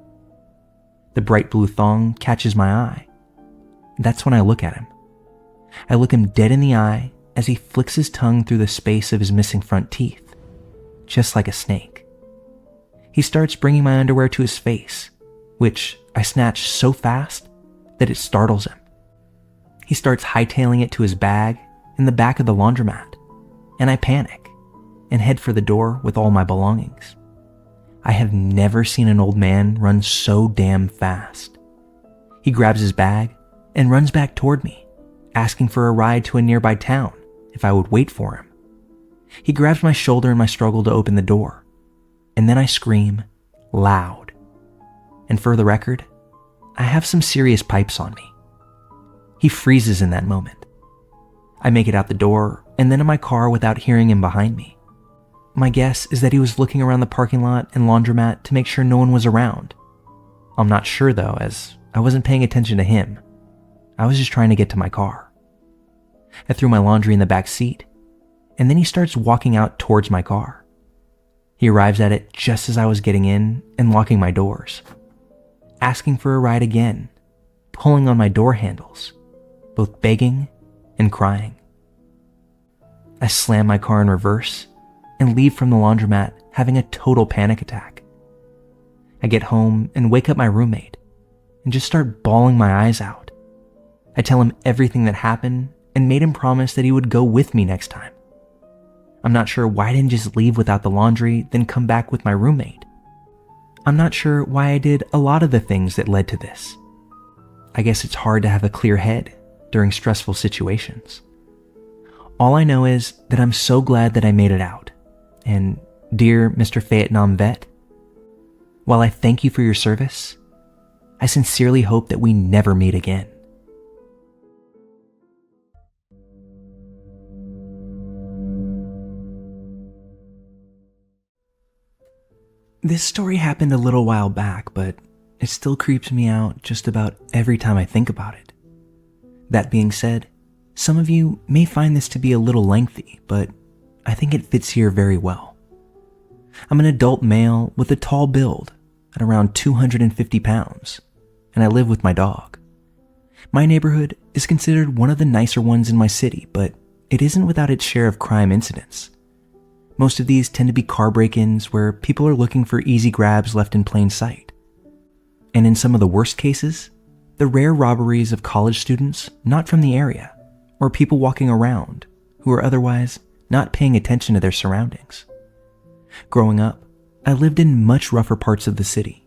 The bright blue thong catches my eye. That's when I look at him. I look him dead in the eye as he flicks his tongue through the space of his missing front teeth, just like a snake. He starts bringing my underwear to his face, which I snatch so fast that it startles him. He starts hightailing it to his bag in the back of the laundromat, and I panic and head for the door with all my belongings. I have never seen an old man run so damn fast. He grabs his bag and runs back toward me, asking for a ride to a nearby town if I would wait for him. He grabs my shoulder in my struggle to open the door, and then I scream loud. And for the record, I have some serious pipes on me. He freezes in that moment. I make it out the door and then in my car without hearing him behind me. My guess is that he was looking around the parking lot and laundromat to make sure no one was around. I'm not sure though, as I wasn't paying attention to him. I was just trying to get to my car. I threw my laundry in the back seat, and then he starts walking out towards my car. He arrives at it just as I was getting in and locking my doors, asking for a ride again, pulling on my door handles, both begging and crying. I slam my car in reverse and leave from the laundromat having a total panic attack. I get home and wake up my roommate and just start bawling my eyes out. I tell him everything that happened and made him promise that he would go with me next time. I'm not sure why I didn't just leave without the laundry, then come back with my roommate. I'm not sure why I did a lot of the things that led to this. I guess it's hard to have a clear head during stressful situations. All I know is that I'm so glad that I made it out. And dear Mr. Vietnam vet, while I thank you for your service, I sincerely hope that we never meet again. This story happened a little while back, but it still creeps me out just about every time I think about it. That being said, some of you may find this to be a little lengthy, but I think it fits here very well. I'm an adult male with a tall build at around 250 pounds, and I live with my dog. My neighborhood is considered one of the nicer ones in my city, but it isn't without its share of crime incidents. Most of these tend to be car break-ins where people are looking for easy grabs left in plain sight. And in some of the worst cases, the rare robberies of college students not from the area, or people walking around who are otherwise not paying attention to their surroundings. Growing up, I lived in much rougher parts of the city,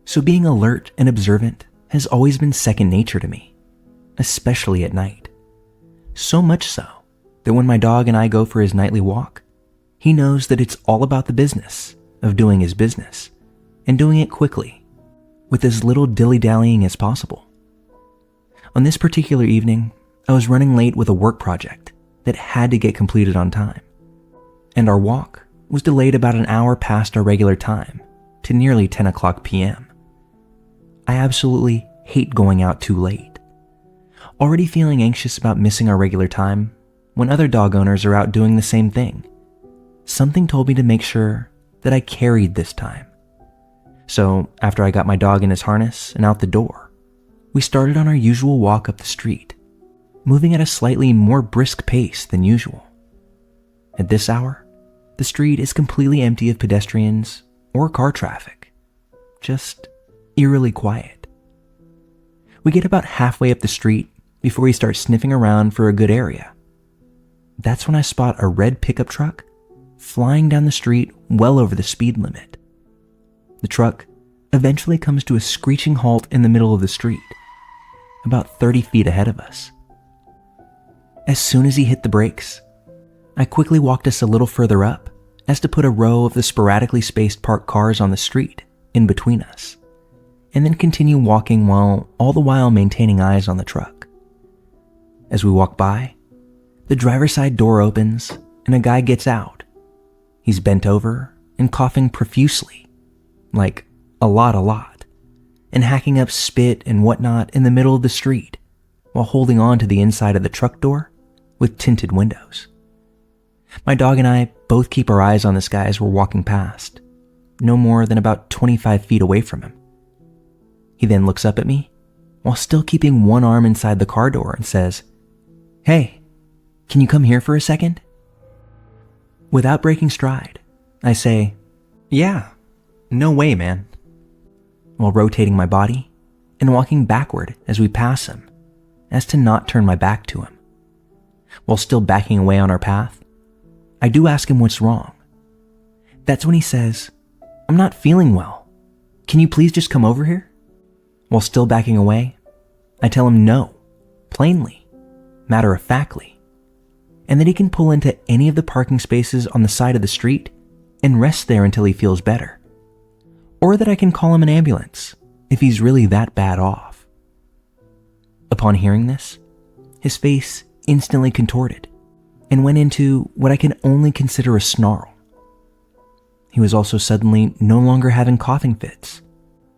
so being alert and observant has always been second nature to me, especially at night. So much so that when my dog and I go for his nightly walk, he knows that it's all about the business of doing his business and doing it quickly, with as little dilly-dallying as possible. On this particular evening, I was running late with a work project that had to get completed on time, and our walk was delayed about an hour past our regular time to nearly 10 o'clock p.m. I absolutely hate going out too late. Already feeling anxious about missing our regular time when other dog owners are out doing the same thing, something told me to make sure that I carried this time. So after I got my dog in his harness and out the door, we started on our usual walk up the street, moving at a slightly more brisk pace than usual. At this hour, the street is completely empty of pedestrians or car traffic, just eerily quiet. We get about halfway up the street before we start sniffing around for a good area. That's when I spot a red pickup truck flying down the street well over the speed limit. The truck eventually comes to a screeching halt in the middle of the street, about 30 feet ahead of us. As soon as he hit the brakes, I quickly walked us a little further up as to put a row of the sporadically spaced parked cars on the street in between us, and then continue walking all the while maintaining eyes on the truck. As we walk by, the driver's side door opens and a guy gets out. He's bent over and coughing profusely, like a lot, and hacking up spit and whatnot in the middle of the street while holding on to the inside of the truck door with tinted windows. My dog and I both keep our eyes on this guy as we're walking past, no more than about 25 feet away from him. He then looks up at me while still keeping one arm inside the car door and says, "Hey, can you come here for a second?" Without breaking stride, I say, "Yeah, no way, man," while rotating my body and walking backward as we pass him, as to not turn my back to him. While still backing away on our path, I do ask him what's wrong. That's when he says, "I'm not feeling well. Can you please just come over here?" While still backing away, I tell him no, plainly, matter-of-factly, and that he can pull into any of the parking spaces on the side of the street and rest there until he feels better, or that I can call him an ambulance if he's really that bad off. Upon hearing this, his face instantly contorted and went into what I can only consider a snarl. He was also suddenly no longer having coughing fits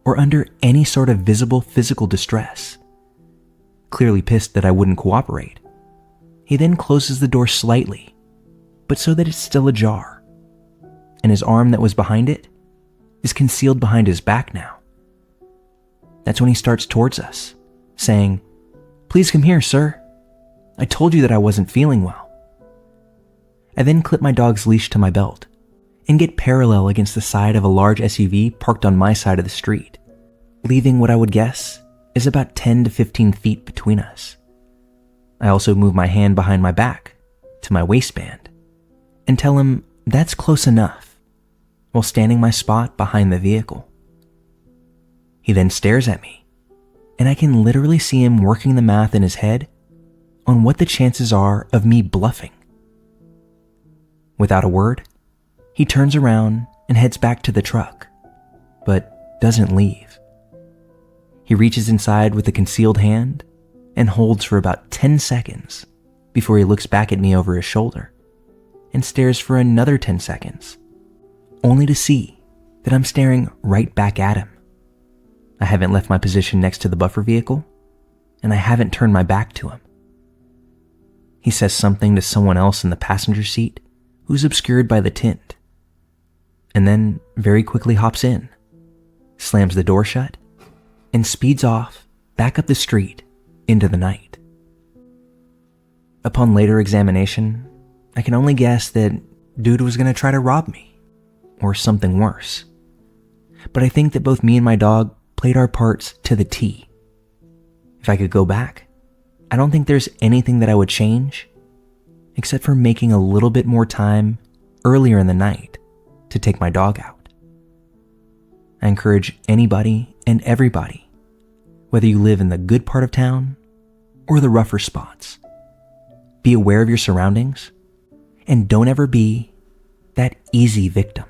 or under any sort of visible physical distress. Clearly pissed that I wouldn't cooperate, he then closes the door slightly, but so that it's still ajar, and his arm that was behind it is concealed behind his back now. That's when he starts towards us, saying, "Please come here, sir. I told you that I wasn't feeling well." I then clip my dog's leash to my belt and get parallel against the side of a large SUV parked on my side of the street, leaving what I would guess is about 10 to 15 feet between us. I also move my hand behind my back to my waistband and tell him that's close enough while standing my spot behind the vehicle. He then stares at me, and I can literally see him working the math in his head on what the chances are of me bluffing. Without a word, he turns around and heads back to the truck, but doesn't leave. He reaches inside with a concealed hand and holds for about 10 seconds before he looks back at me over his shoulder and stares for another 10 seconds, only to see that I'm staring right back at him. I haven't left my position next to the buffer vehicle, and I haven't turned my back to him. He says something to someone else in the passenger seat who's obscured by the tint, and then very quickly hops in, slams the door shut, and speeds off back up the street into the night. Upon later examination, I can only guess that dude was going to try to rob me, or something worse. But I think that both me and my dog played our parts to the T. If I could go back, I don't think there's anything that I would change, except for making a little bit more time earlier in the night to take my dog out. I encourage anybody and everybody, whether you live in the good part of town or the rougher spots, be aware of your surroundings and don't ever be that easy victim.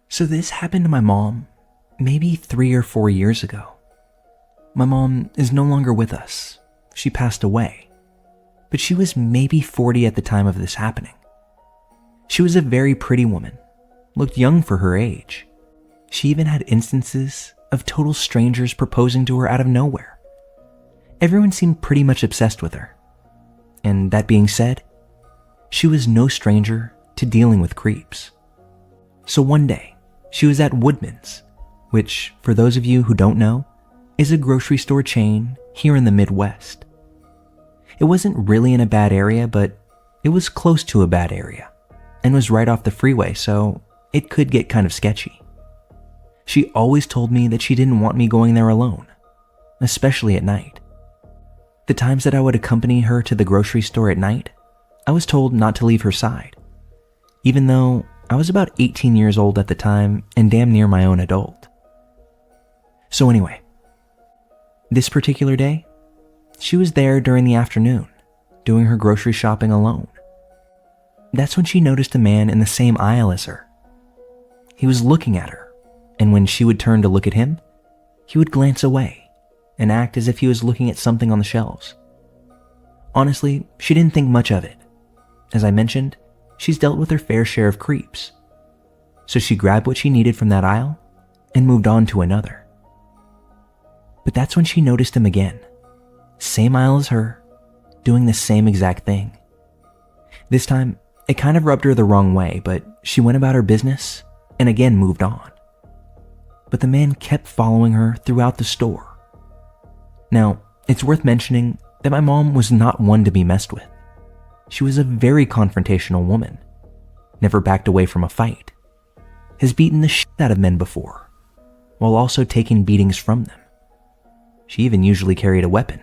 So this happened to my mom maybe 3 or 4 years ago. My mom is no longer with us. She passed away, but she was maybe 40 at the time of this happening. She was a very pretty woman, looked young for her age. She even had instances of total strangers proposing to her out of nowhere. Everyone seemed pretty much obsessed with her. And that being said, she was no stranger to dealing with creeps. So one day, she was at Woodman's, which, for those of you who don't know, is a grocery store chain here in the Midwest. It wasn't really in a bad area, but it was close to a bad area and was right off the freeway, so it could get kind of sketchy. She always told me that she didn't want me going there alone, especially at night. The times that I would accompany her to the grocery store at night, I was told not to leave her side, even though I was about 18 years old at the time and damn near my own adult. So anyway, this particular day, she was there during the afternoon, doing her grocery shopping alone. That's when she noticed a man in the same aisle as her. He was looking at her, and when she would turn to look at him, he would glance away and act as if he was looking at something on the shelves. Honestly, she didn't think much of it. As I mentioned, she's dealt with her fair share of creeps. So she grabbed what she needed from that aisle and moved on to another. But that's when she noticed him again. Same aisle as her, doing the same exact thing. This time, it kind of rubbed her the wrong way, but she went about her business and again moved on. But the man kept following her throughout the store. Now, it's worth mentioning that my mom was not one to be messed with. She was a very confrontational woman, never backed away from a fight, has beaten the shit out of men before, while also taking beatings from them. She even usually carried a weapon.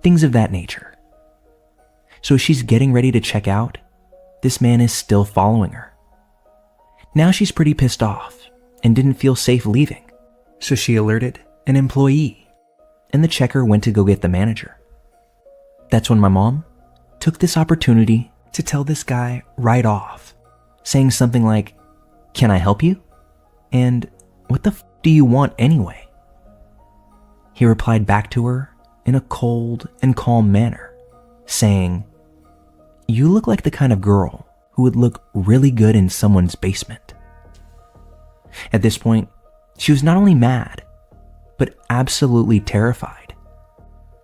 Things of that nature. So as she's getting ready to check out, this man is still following her. Now she's pretty pissed off and didn't feel safe leaving, so she alerted an employee, and the checker went to go get the manager. That's when my mom took this opportunity to tell this guy right off, saying something like, "Can I help you?" And "What the f do you want anyway?" He replied back to her in a cold and calm manner, saying, "You look like the kind of girl who would look really good in someone's basement." At this point, she was not only mad, but absolutely terrified.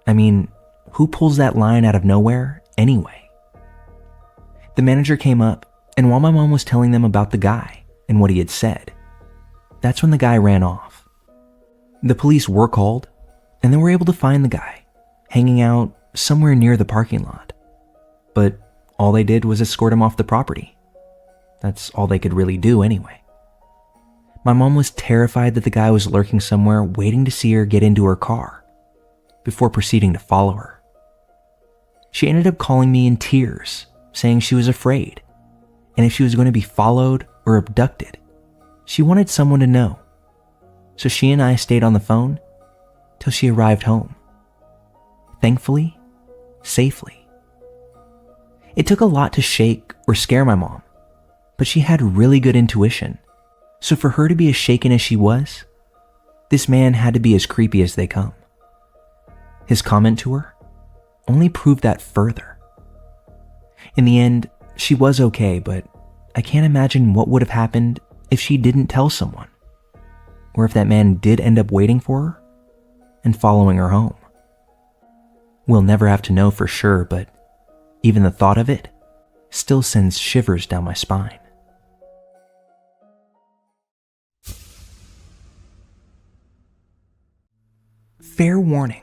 I mean, who pulls that line out of nowhere anyway? The manager came up, and while my mom was telling them about the guy and what he had said, that's when the guy ran off. The police were called, and they were able to find the guy hanging out somewhere near the parking lot. But all they did was escort him off the property. That's all they could really do anyway. My mom was terrified that the guy was lurking somewhere waiting to see her get into her car before proceeding to follow her. She ended up calling me in tears, saying she was afraid, and if she was going to be followed or abducted, she wanted someone to know. So she and I stayed on the phone till she arrived home. Thankfully, safely. It took a lot to shake or scare my mom, but she had really good intuition. So for her to be as shaken as she was, this man had to be as creepy as they come. His comment to her only proved that further. In the end, she was okay, but I can't imagine what would have happened if she didn't tell someone, or if that man did end up waiting for her and following her home. We'll never have to know for sure, but even the thought of it still sends shivers down my spine. Fair warning,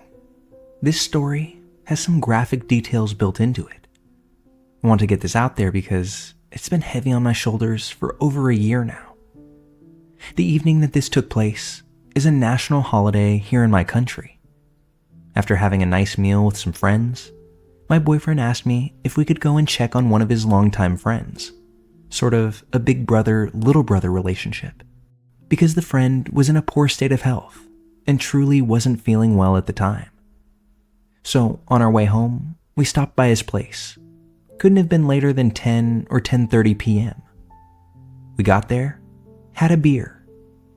this story has some graphic details built into it. I want to get this out there because it's been heavy on my shoulders for over a year now. The evening that this took place is a national holiday here in my country. After having a nice meal with some friends, my boyfriend asked me if we could go and check on one of his longtime friends, sort of a big brother, little brother relationship, because the friend was in a poor state of health and truly wasn't feeling well at the time. So on our way home, we stopped by his place. Couldn't have been later than 10 or 10:30 p.m. We got there, had a beer,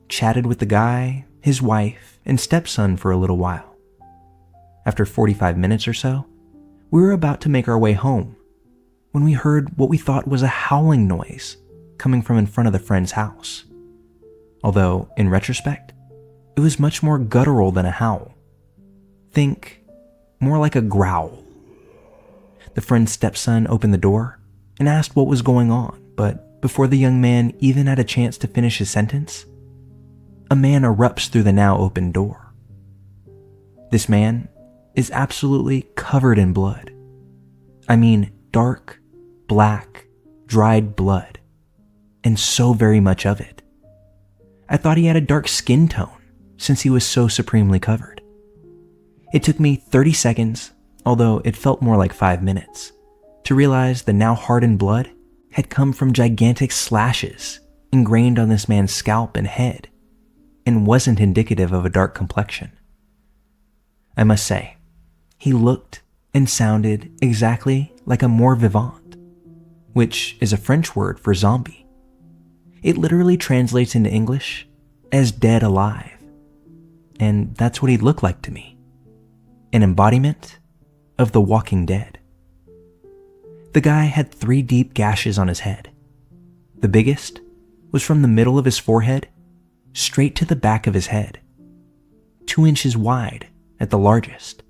chatted with the guy, his wife, and stepson for a little while. After 45 minutes or so, we were about to make our way home when we heard what we thought was a howling noise coming from in front of the friend's house. Although, in retrospect, it was much more guttural than a howl. Think more like a growl. The friend's stepson opened the door and asked what was going on, but before the young man even had a chance to finish his sentence, a man erupts through the now open door. This man is absolutely covered in blood. I mean, dark, black, dried blood, and so very much of it. I thought he had a dark skin tone since he was so supremely covered. It took me 30 seconds, although it felt more like 5 minutes, to realize the now hardened blood had come from gigantic slashes ingrained on this man's scalp and head, and wasn't indicative of a dark complexion. I must say, he looked and sounded exactly like a mort vivant, which is a French word for zombie. It literally translates into English as dead alive, and that's what he looked like to me, an embodiment of the Walking Dead. The guy had 3 deep gashes on his head. The biggest was from the middle of his forehead straight to the back of his head, 2 inches wide at the largest.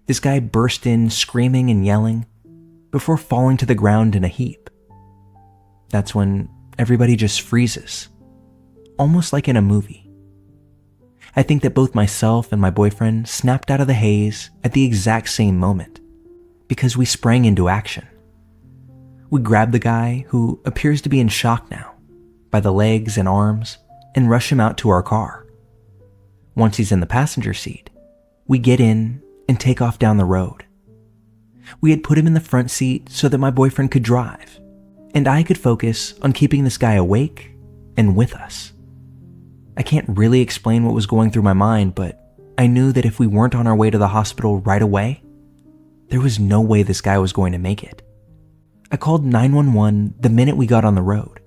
This guy burst in screaming and yelling before falling to the ground in a heap. That's when everybody just freezes, almost like in a movie. I think that both myself and my boyfriend snapped out of the haze at the exact same moment, because we sprang into action. We grabbed the guy, who appears to be in shock now, by the legs and arms and rush him out to our car. Once he's in the passenger seat, we get in and take off down the road. We had put him in the front seat so that my boyfriend could drive, and I could focus on keeping this guy awake and with us. I can't really explain what was going through my mind, but I knew that if we weren't on our way to the hospital right away, there was no way this guy was going to make it. I called 911 the minute we got on the road,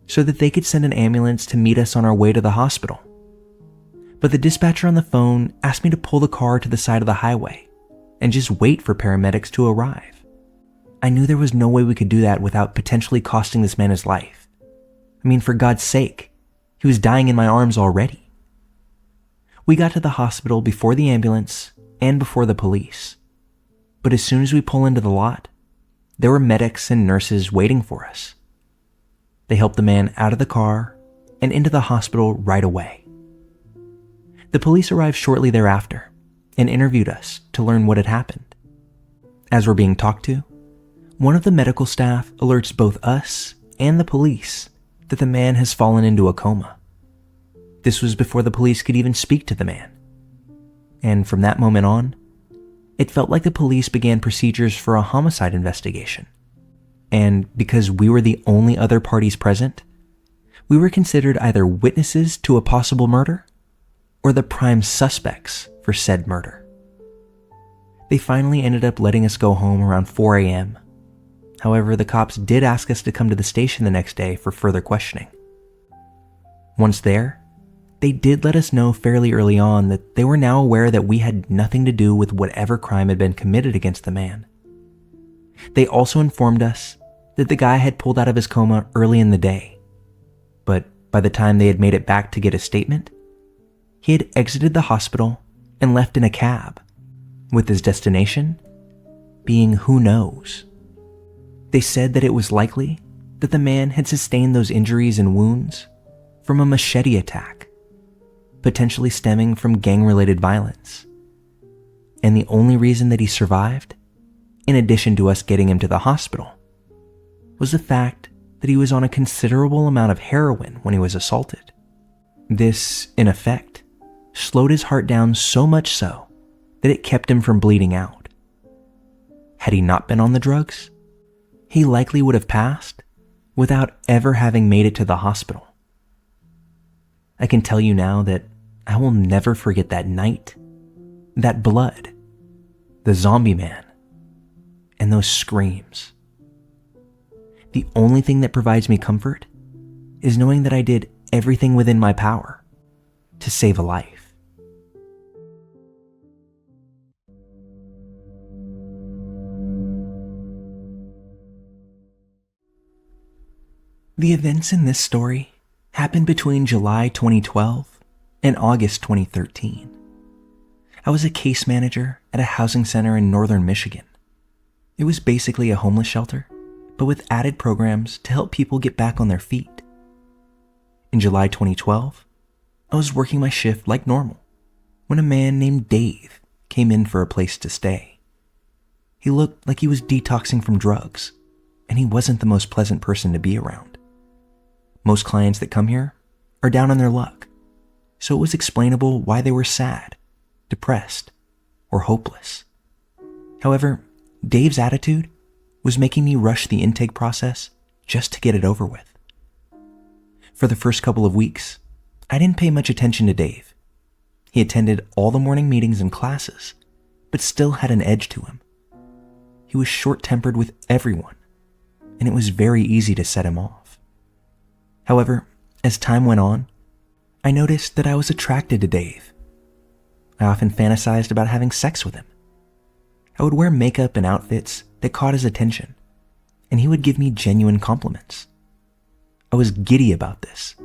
so that they could send an ambulance to meet us on our way to the hospital. But the dispatcher on the phone asked me to pull the car to the side of the highway and just wait for paramedics to arrive. I knew there was no way we could do that without potentially costing this man his life. I mean, for God's sake, he was dying in my arms already. We got to the hospital before the ambulance and before the police. But as soon as we pull into the lot, there were medics and nurses waiting for us. They helped the man out of the car and into the hospital right away. The police arrived shortly thereafter and interviewed us to learn what had happened. As we're being talked to, one of the medical staff alerts both us and the police that the man has fallen into a coma. This was before the police could even speak to the man. And from that moment on, it felt like the police began procedures for a homicide investigation. And because we were the only other parties present, we were considered either witnesses to a possible murder or the prime suspects for said murder. They finally ended up letting us go home around 4 a.m. However, the cops did ask us to come to the station the next day for further questioning. Once there, they did let us know fairly early on that they were now aware that we had nothing to do with whatever crime had been committed against the man. They also informed us that the guy had pulled out of his coma early in the day, but by the time they had made it back to get a statement, he had exited the hospital and left in a cab, with his destination being who knows. They said that it was likely that the man had sustained those injuries and wounds from a machete attack, potentially stemming from gang-related violence. And the only reason that he survived, in addition to us getting him to the hospital, was the fact that he was on a considerable amount of heroin when he was assaulted. This, in effect, slowed his heart down so much so that it kept him from bleeding out. Had he not been on the drugs, he likely would have passed without ever having made it to the hospital. I can tell you now that I will never forget that night, that blood, the zombie man, and those screams. The only thing that provides me comfort is knowing that I did everything within my power to save a life. The events in this story happened between July 2012 and August 2013. I was a case manager at a housing center in northern Michigan. It was basically a homeless shelter, but with added programs to help people get back on their feet. In July 2012, I was working my shift like normal when a man named Dave came in for a place to stay. He looked like he was detoxing from drugs, and he wasn't the most pleasant person to be around. Most clients that come here are down on their luck, so it was explainable why they were sad, depressed, or hopeless. However, Dave's attitude was making me rush the intake process just to get it over with. For the first couple of weeks, I didn't pay much attention to Dave. He attended all the morning meetings and classes, but still had an edge to him. He was short-tempered with everyone, and it was very easy to set him off. However, as time went on, I noticed that I was attracted to Dave. I often fantasized about having sex with him. I would wear makeup and outfits that caught his attention, and he would give me genuine compliments. I was giddy about this.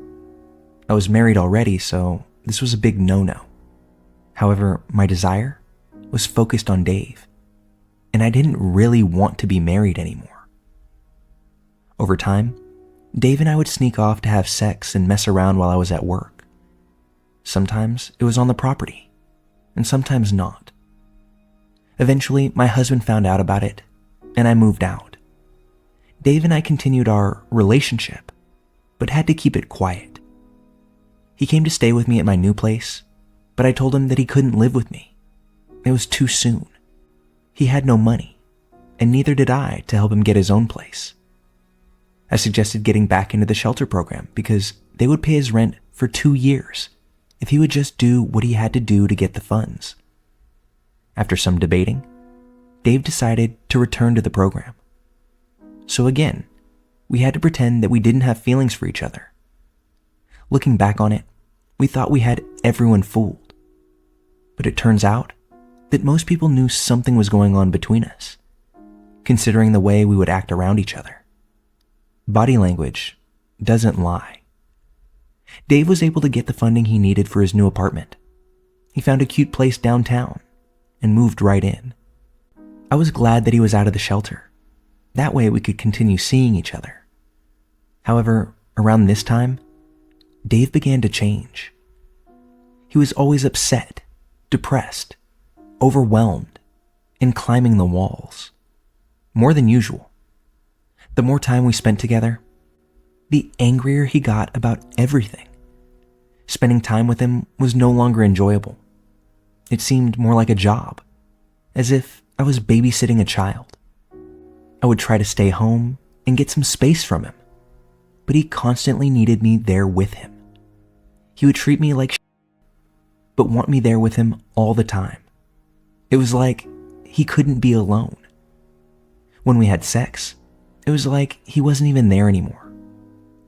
I was married already, so this was a big no-no. However, my desire was focused on Dave, and I didn't really want to be married anymore. Over time, Dave and I would sneak off to have sex and mess around while I was at work. Sometimes it was on the property, and sometimes not. Eventually, my husband found out about it, and I moved out. Dave and I continued our relationship, but had to keep it quiet. He came to stay with me at my new place, but I told him that he couldn't live with me. It was too soon. He had no money, and neither did I to help him get his own place. I suggested getting back into the shelter program because they would pay his rent for 2 years if he would just do what he had to do to get the funds. After some debating, Dave decided to return to the program. So again, we had to pretend that we didn't have feelings for each other. Looking back on it, we thought we had everyone fooled. But it turns out that most people knew something was going on between us, considering the way we would act around each other. Body language doesn't lie. Dave was able to get the funding he needed for his new apartment. He found a cute place downtown and moved right in. I was glad that he was out of the shelter. That way we could continue seeing each other. However, around this time, Dave began to change. He was always upset, depressed, overwhelmed, and climbing the walls. More than usual. The more time we spent together, the angrier he got about everything. Spending time with him was no longer enjoyable. It seemed more like a job, as if I was babysitting a child. I would try to stay home and get some space from him, but he constantly needed me there with him. He would treat me like but want me there with him all the time. It was like he couldn't be alone. When we had sex, it was like he wasn't even there anymore.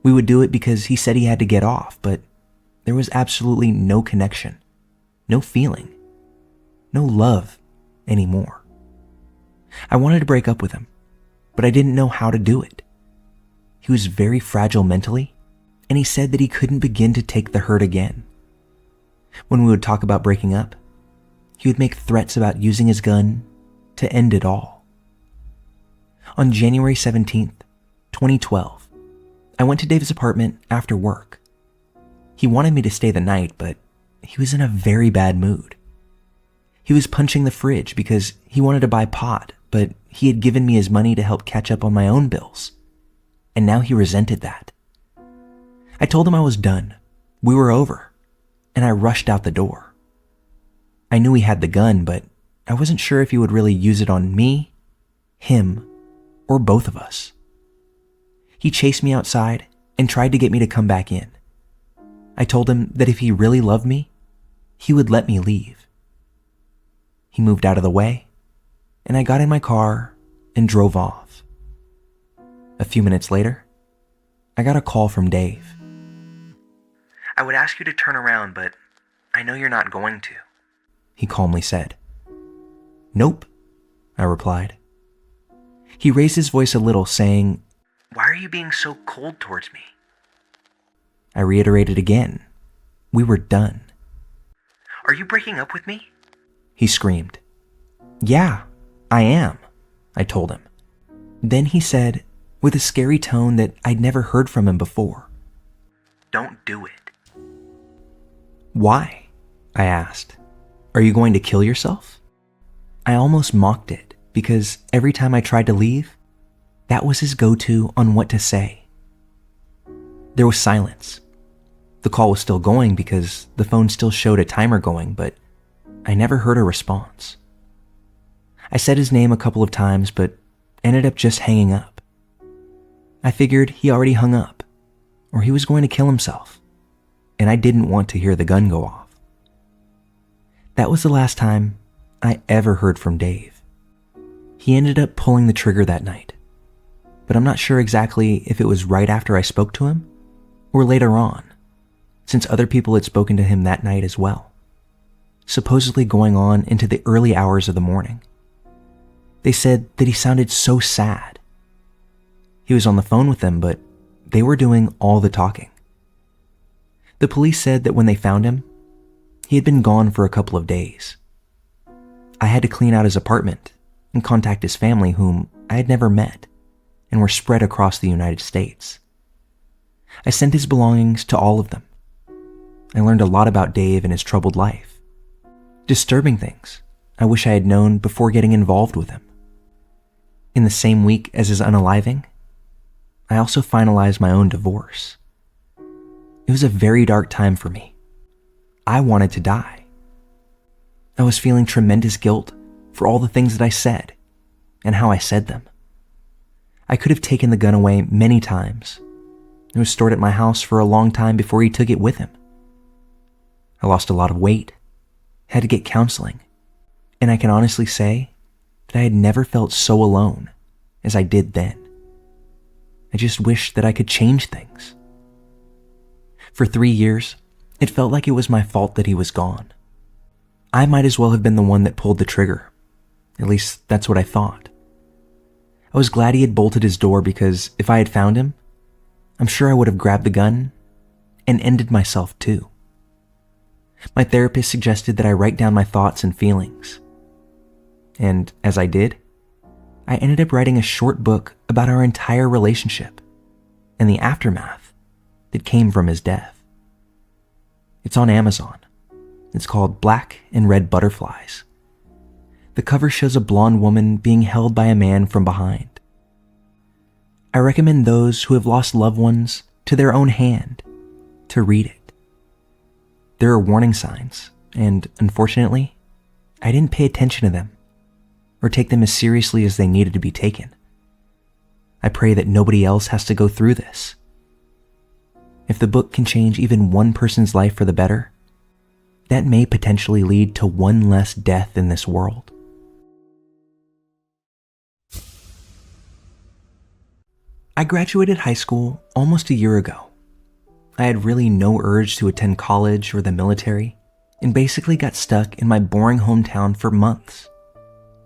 We would do it because he said he had to get off, but there was absolutely no connection, no feeling, no love anymore. I wanted to break up with him, but I didn't know how to do it. He was very fragile mentally, and he said that he couldn't begin to take the hurt again. When we would talk about breaking up, he would make threats about using his gun to end it all. On January 17th, 2012, I went to Dave's apartment after work. He wanted me to stay the night, but he was in a very bad mood. He was punching the fridge because he wanted to buy pot, but he had given me his money to help catch up on my own bills. And now he resented that. I told him I was done. We were over. And I rushed out the door. I knew he had the gun, but I wasn't sure if he would really use it on me, him, or both of us. He chased me outside and tried to get me to come back in. I told him that if he really loved me, he would let me leave. He moved out of the way, and I got in my car and drove off. A few minutes later, I got a call from Dave. "I would ask you to turn around, but I know you're not going to," he calmly said. "Nope," I replied. He raised his voice a little, saying, "Why are you being so cold towards me?" I reiterated again. We were done. "Are you breaking up with me?" he screamed. "Yeah, I am," I told him. Then he said, with a scary tone that I'd never heard from him before, "Don't do it." "Why?" I asked. "Are you going to kill yourself?" I almost mocked it because every time I tried to leave, that was his go-to on what to say. There was silence. The call was still going because the phone still showed a timer going, but I never heard a response. I said his name a couple of times, but ended up just hanging up. I figured he already hung up, or he was going to kill himself, and I didn't want to hear the gun go off. That was the last time I ever heard from Dave. He ended up pulling the trigger that night, but I'm not sure exactly if it was right after I spoke to him or later on, since other people had spoken to him that night as well, supposedly going on into the early hours of the morning. They said that he sounded so sad. He was on the phone with them, but they were doing all the talking. The police said that when they found him, he had been gone for a couple of days. I had to clean out his apartment and contact his family, whom I had never met and were spread across the United States. I sent his belongings to all of them. I learned a lot about Dave and his troubled life. Disturbing things I wish I had known before getting involved with him. In the same week as his unaliving, I also finalized my own divorce. It was a very dark time for me. I wanted to die. I was feeling tremendous guilt for all the things that I said and how I said them. I could have taken the gun away many times. It was stored at my house for a long time before he took it with him. I lost a lot of weight, had to get counseling, and I can honestly say that I had never felt so alone as I did then. I just wish that I could change things. For 3 years, it felt like it was my fault that he was gone. I might as well have been the one that pulled the trigger. At least that's what I thought. I was glad he had bolted his door because if I had found him, I'm sure I would have grabbed the gun and ended myself too. My therapist suggested that I write down my thoughts and feelings. And as I did, I ended up writing a short book about our entire relationship and the aftermath that came from his death. It's on Amazon. It's called Black and Red Butterflies. The cover shows a blonde woman being held by a man from behind. I recommend those who have lost loved ones to their own hand to read it. There are warning signs, and unfortunately, I didn't pay attention to them or take them as seriously as they needed to be taken. I pray that nobody else has to go through this. If the book can change even one person's life for the better, that may potentially lead to one less death in this world. I graduated high school almost a year ago. I had really no urge to attend college or the military, and basically got stuck in my boring hometown for months,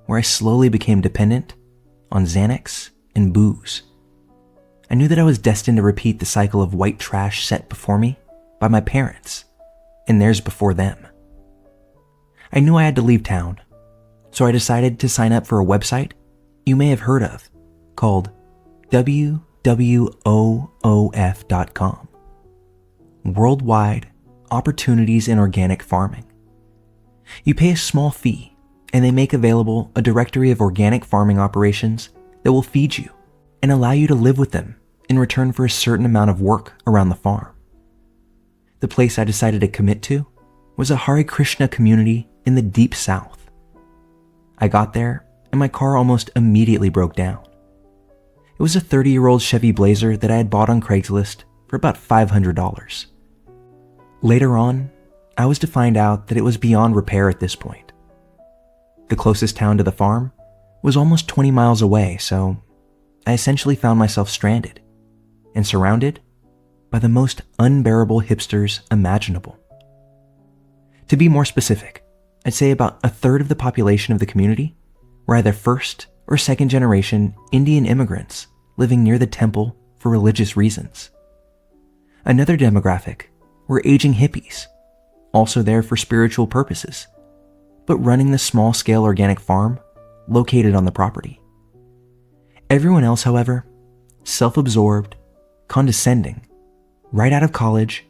where I slowly became dependent on Xanax and booze. I knew that I was destined to repeat the cycle of white trash set before me by my parents and theirs before them. I knew I had to leave town, so I decided to sign up for a website you may have heard of called WWOOF.com. Worldwide Opportunities in Organic Farming. You pay a small fee, and they make available a directory of organic farming operations that will feed you and allow you to live with them in return for a certain amount of work around the farm. The place I decided to commit to was a Hare Krishna community in the deep south. I got there, and my car almost immediately broke down. It was a 30-year-old Chevy Blazer that I had bought on Craigslist for about $500. Later on, I was to find out that it was beyond repair at this point. The closest town to the farm was almost 20 miles away, so I essentially found myself stranded and surrounded by the most unbearable hipsters imaginable. To be more specific, I'd say about a third of the population of the community were either first or second generation Indian immigrants living near the temple for religious reasons. Another demographic were aging hippies, also there for spiritual purposes, but running the small-scale organic farm located on the property. Everyone else, however, self-absorbed, condescending, right out of college,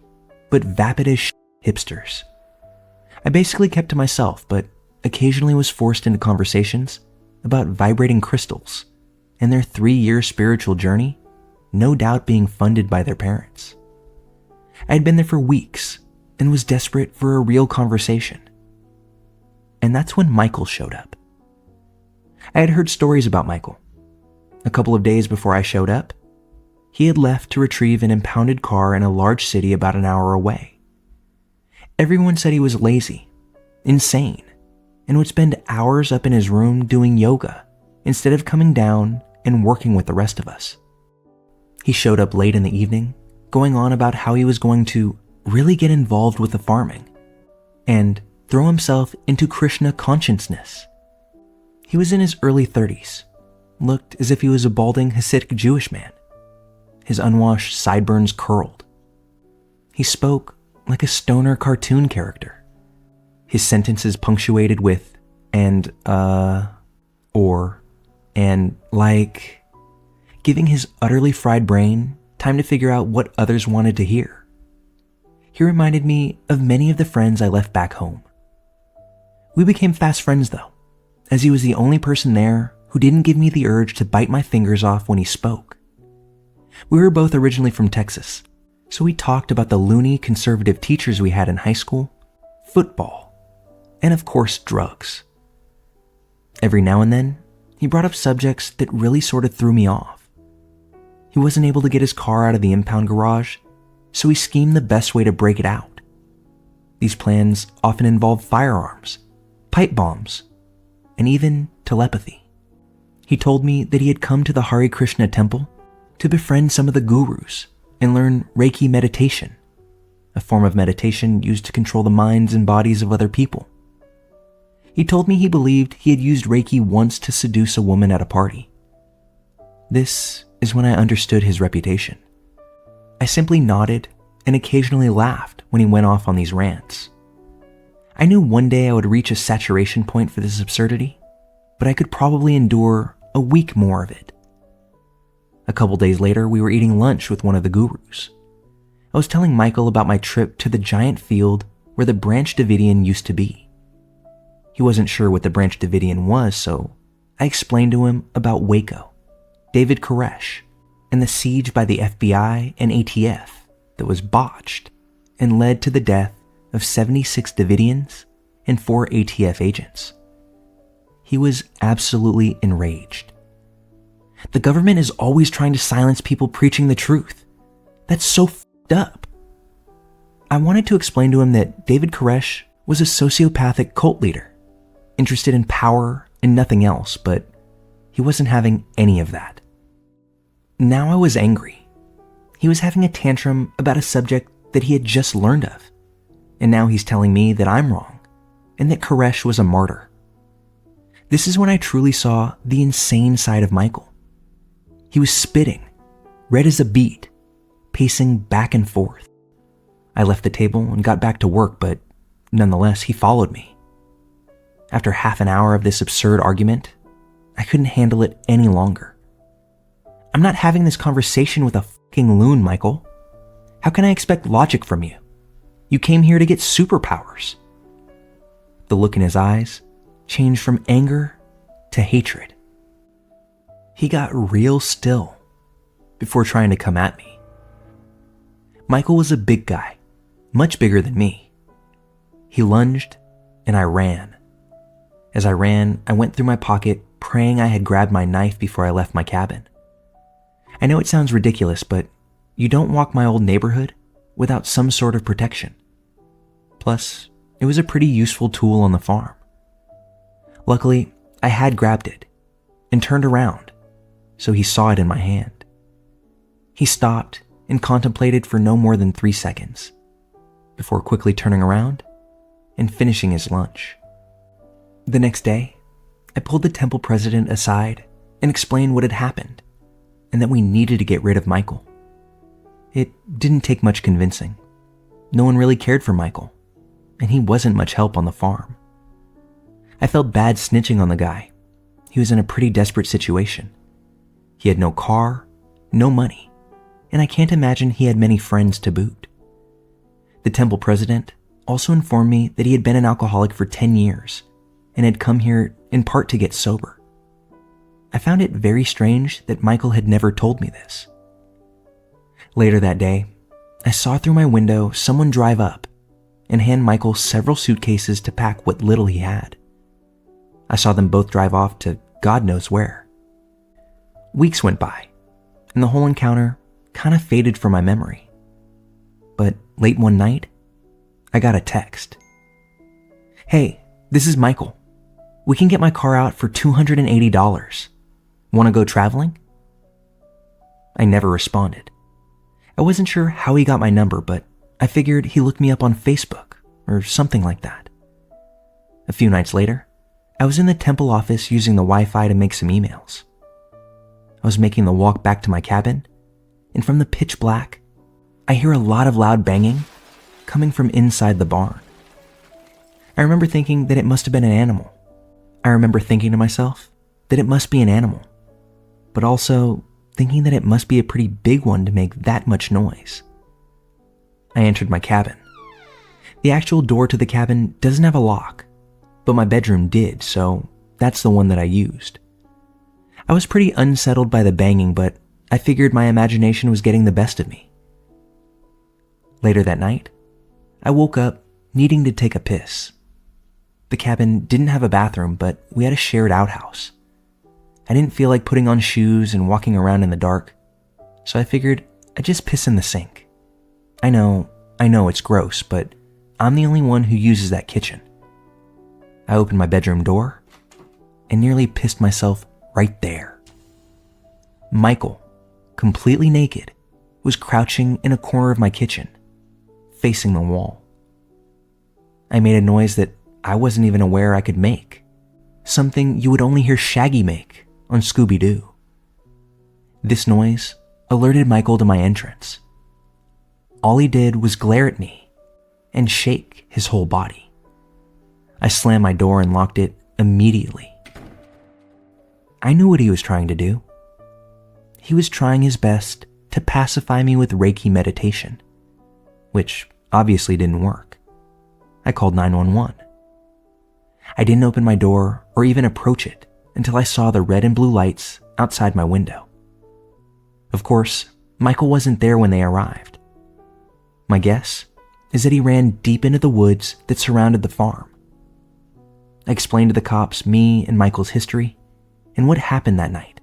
but vapid as hipsters. I basically kept to myself, but occasionally was forced into conversations about vibrating crystals and their 3-year spiritual journey, no doubt being funded by their parents. I had been there for weeks and was desperate for a real conversation. And that's when Michael showed up. I had heard stories about Michael. A couple of days before I showed up, he had left to retrieve an impounded car in a large city about an hour away. Everyone said he was lazy, insane, and would spend hours up in his room doing yoga instead of coming down and working with the rest of us. He showed up late in the evening, going on about how he was going to really get involved with the farming and throw himself into Krishna consciousness. He was in his early 30s, looked as if he was a balding Hasidic Jewish man. His unwashed sideburns curled. He spoke like a stoner cartoon character. His sentences punctuated with and, or, and like, giving his utterly fried brain time to figure out what others wanted to hear. He reminded me of many of the friends I left back home. We became fast friends though, as he was the only person there who didn't give me the urge to bite my fingers off when he spoke. We were both originally from Texas, so we talked about the loony conservative teachers we had in high school, football, and of course drugs. Every now and then, he brought up subjects that really sort of threw me off. He wasn't able to get his car out of the impound garage, so he schemed the best way to break it out. These plans often involved firearms, pipe bombs, and even telepathy. He told me that he had come to the Hare Krishna temple to befriend some of the gurus and learn Reiki meditation, a form of meditation used to control the minds and bodies of other people. He told me he believed he had used Reiki once to seduce a woman at a party. This is when I understood his reputation. I simply nodded and occasionally laughed when he went off on these rants. I knew one day I would reach a saturation point for this absurdity, but I could probably endure a week more of it. A couple days later, we were eating lunch with one of the gurus. I was telling Michael about my trip to the giant field where the Branch Davidian used to be. He wasn't sure what the Branch Davidian was, so I explained to him about Waco, David Koresh, and the siege by the FBI and ATF that was botched and led to the death of 76 Davidians and 4 ATF agents. He was absolutely enraged. The government is always trying to silence people preaching the truth. That's so f***ed up. I wanted to explain to him that David Koresh was a sociopathic cult leader, interested in power and nothing else, but he wasn't having any of that. Now I was angry. He was having a tantrum about a subject that he had just learned of, and now he's telling me that I'm wrong and that Koresh was a martyr. This is when I truly saw the insane side of Michael. He was spitting, red as a beet, pacing back and forth. I left the table and got back to work, but nonetheless, he followed me. After half an hour of this absurd argument, I couldn't handle it any longer. I'm not having this conversation with a fucking loon, Michael. How can I expect logic from you? You came here to get superpowers. The look in his eyes changed from anger to hatred. He got real still before trying to come at me. Michael was a big guy, much bigger than me. He lunged and I ran. As I ran, I went through my pocket praying I had grabbed my knife before I left my cabin. I know it sounds ridiculous, but you don't walk my old neighborhood without some sort of protection. Plus, it was a pretty useful tool on the farm. Luckily, I had grabbed it and turned around, so he saw it in my hand. He stopped and contemplated for no more than 3 seconds before quickly turning around and finishing his lunch. The next day, I pulled the temple president aside and explained what had happened and that we needed to get rid of Michael. It didn't take much convincing. No one really cared for Michael, and he wasn't much help on the farm. I felt bad snitching on the guy. He was in a pretty desperate situation. He had no car, no money, and I can't imagine he had many friends to boot. The temple president also informed me that he had been an alcoholic for 10 years and had come here in part to get sober. I found it very strange that Michael had never told me this. Later that day, I saw through my window someone drive up and hand Michael several suitcases to pack what little he had. I saw them both drive off to God knows where. Weeks went by, and the whole encounter kind of faded from my memory. But late one night, I got a text. "Hey, this is Michael. We can get my car out for $280. Want to go traveling?" I never responded. I wasn't sure how he got my number, but I figured he looked me up on Facebook or something like that. A few nights later, I was in the temple office using the Wi-Fi to make some emails. I was making the walk back to my cabin, and from the pitch black, I hear a lot of loud banging coming from inside the barn. I remember thinking that it must have been an animal. I remember thinking to myself that it must be an animal, but also thinking that it must be a pretty big one to make that much noise. I entered my cabin. The actual door to the cabin doesn't have a lock, but my bedroom did, so that's the one that I used. I was pretty unsettled by the banging, but I figured my imagination was getting the best of me. Later that night, I woke up needing to take a piss. The cabin didn't have a bathroom, but we had a shared outhouse. I didn't feel like putting on shoes and walking around in the dark, so I figured I'd just piss in the sink. I know it's gross, but I'm the only one who uses that kitchen. I opened my bedroom door and nearly pissed myself right there. Michael, completely naked, was crouching in a corner of my kitchen, facing the wall. I made a noise that I wasn't even aware I could make, something you would only hear Shaggy make on Scooby-Doo. This noise alerted Michael to my entrance. All he did was glare at me and shake his whole body. I slammed my door and locked it immediately. I knew what he was trying to do. He was trying his best to pacify me with Reiki meditation, which obviously didn't work. I called 911. I didn't open my door or even approach it until I saw the red and blue lights outside my window. Of course, Michael wasn't there when they arrived. My guess is that he ran deep into the woods that surrounded the farm. I explained to the cops me and Michael's history and what happened that night.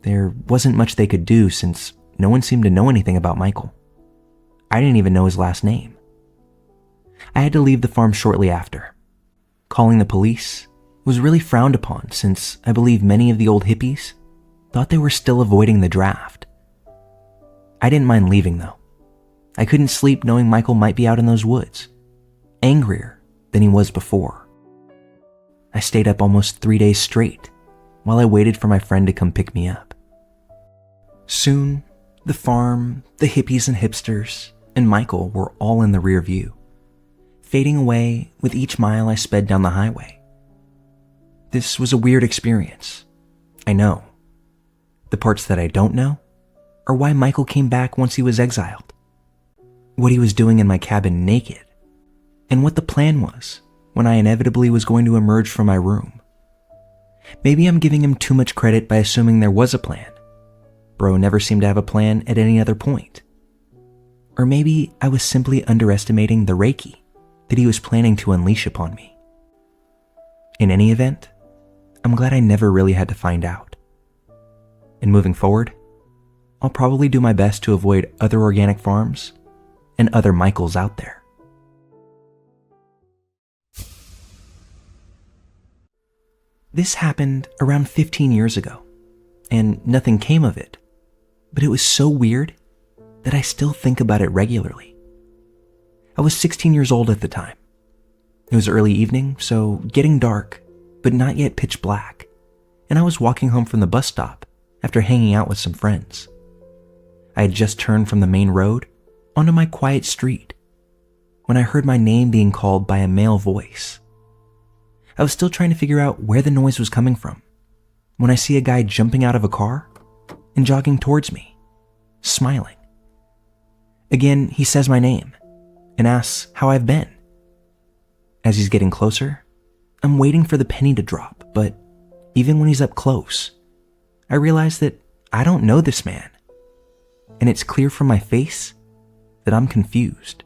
There wasn't much they could do since no one seemed to know anything about Michael. I didn't even know his last name. I had to leave the farm shortly after. Calling the police was really frowned upon since I believe many of the old hippies thought they were still avoiding the draft. I didn't mind leaving though. I couldn't sleep knowing Michael might be out in those woods, angrier than he was before. I stayed up almost 3 days straight while I waited for my friend to come pick me up. Soon, the farm, the hippies and hipsters, and Michael were all in the rear view, fading away with each mile I sped down the highway. This was a weird experience, I know. The parts that I don't know are why Michael came back once he was exiled, what he was doing in my cabin naked, and what the plan was when I inevitably was going to emerge from my room. Maybe I'm giving him too much credit by assuming there was a plan. Bro never seemed to have a plan at any other point. Or maybe I was simply underestimating the Reiki that he was planning to unleash upon me. In any event, I'm glad I never really had to find out. And moving forward, I'll probably do my best to avoid other organic farms and other Michaels out there. This happened around 15 years ago, and nothing came of it, but it was so weird that I still think about it regularly. I was 16 years old at the time. It was early evening, so getting dark, but not yet pitch black, and I was walking home from the bus stop after hanging out with some friends. I had just turned from the main road onto my quiet street when I heard my name being called by a male voice. I was still trying to figure out where the noise was coming from when I see a guy jumping out of a car and jogging towards me, smiling. Again, he says my name and asks how I've been. As he's getting closer, I'm waiting for the penny to drop, but even when he's up close, I realize that I don't know this man, and it's clear from my face that I'm confused.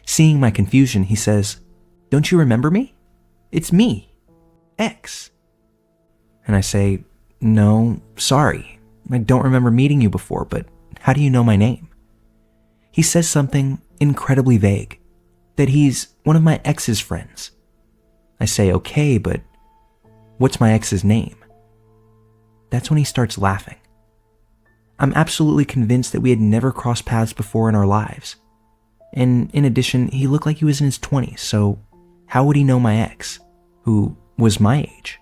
Seeing my confusion, he says, "Don't you remember me? It's me, X." And I say, "No, sorry. I don't remember meeting you before, but how do you know my name?" He says something incredibly vague, that he's one of my ex's friends. I say, "Okay, but what's my ex's name?" That's when he starts laughing. I'm absolutely convinced that we had never crossed paths before in our lives. And in addition, he looked like he was in his 20s, so how would he know my ex, who was my age?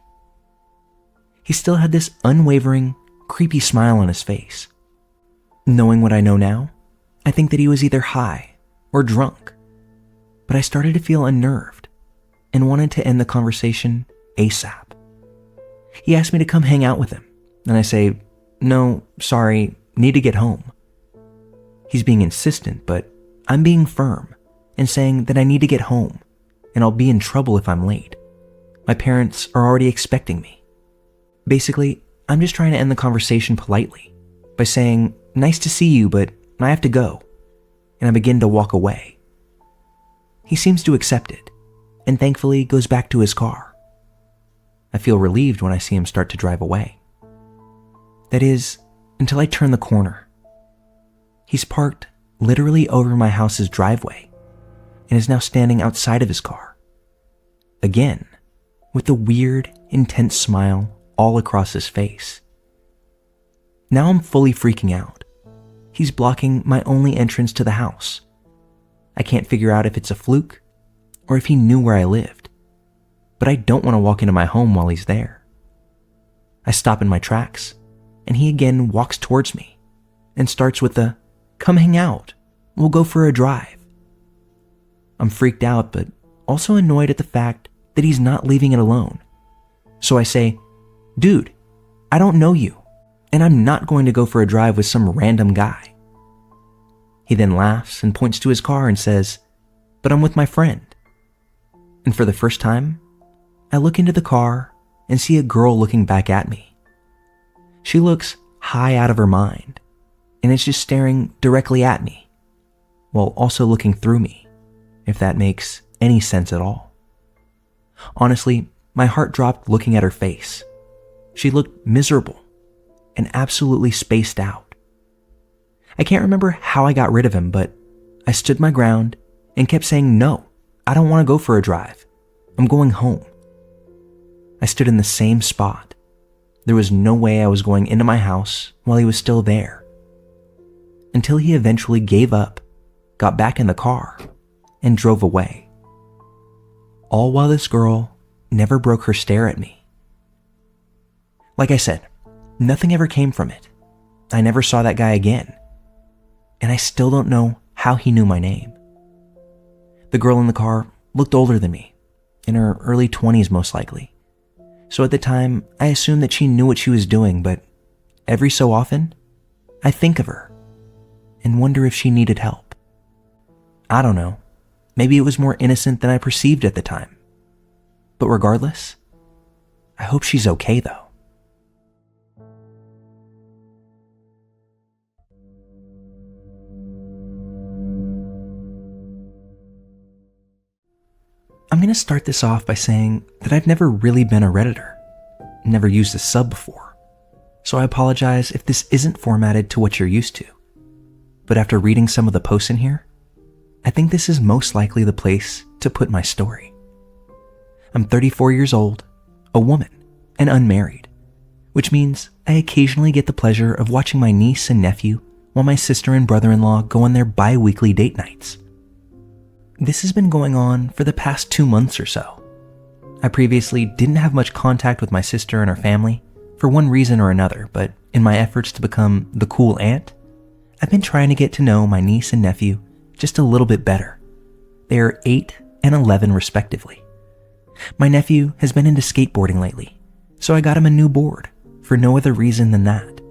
He still had this unwavering, creepy smile on his face. Knowing what I know now, I think that he was either high or drunk. But I started to feel unnerved and wanted to end the conversation ASAP. He asked me to come hang out with him, and I say, "No, sorry, need to get home." He's being insistent, but I'm being firm and saying that I need to get home and I'll be in trouble if I'm late. My parents are already expecting me. Basically, I'm just trying to end the conversation politely by saying, "Nice to see you, but I have to go," and I begin to walk away. He seems to accept it and thankfully goes back to his car. I feel relieved when I see him start to drive away. That is, until I turn the corner. He's parked literally over my house's driveway and is now standing outside of his car. Again, with a weird, intense smile all across his face. Now I'm fully freaking out. He's blocking my only entrance to the house. I can't figure out if it's a fluke or if he knew where I lived, but I don't want to walk into my home while he's there. I stop in my tracks, and he again walks towards me and starts with the, "Come hang out, we'll go for a drive." I'm freaked out, but also annoyed at the fact that he's not leaving it alone. So I say, "Dude, I don't know you, and I'm not going to go for a drive with some random guy." He then laughs and points to his car and says, "But I'm with my friend." And for the first time, I look into the car and see a girl looking back at me. She looks high out of her mind, and is just staring directly at me, while also looking through me, if that makes any sense at all. Honestly, my heart dropped looking at her face. She looked miserable and absolutely spaced out. I can't remember how I got rid of him, but I stood my ground and kept saying, "No, I don't want to go for a drive. I'm going home." I stood in the same spot. There was no way I was going into my house while he was still there. Until he eventually gave up, got back in the car, and drove away. All while this girl never broke her stare at me. Like I said, nothing ever came from it. I never saw that guy again. And I still don't know how he knew my name. The girl in the car looked older than me, in her early 20s most likely. So at the time, I assumed that she knew what she was doing, but every so often, I think of her and wonder if she needed help. I don't know. Maybe it was more innocent than I perceived at the time. But regardless, I hope she's okay though. I'm going to start this off by saying that I've never really been a Redditor, never used a sub before, so I apologize if this isn't formatted to what you're used to. But after reading some of the posts in here, I think this is most likely the place to put my story. I'm 34 years old, a woman, and unmarried, which means I occasionally get the pleasure of watching my niece and nephew while my sister and brother-in-law go on their bi-weekly date nights. This has been going on for the past 2 months or so. I previously didn't have much contact with my sister and her family for one reason or another, but in my efforts to become the cool aunt, I've been trying to get to know my niece and nephew just a little bit better. They are 8 and 11 respectively. My nephew has been into skateboarding lately, so I got him a new board for no other reason than that.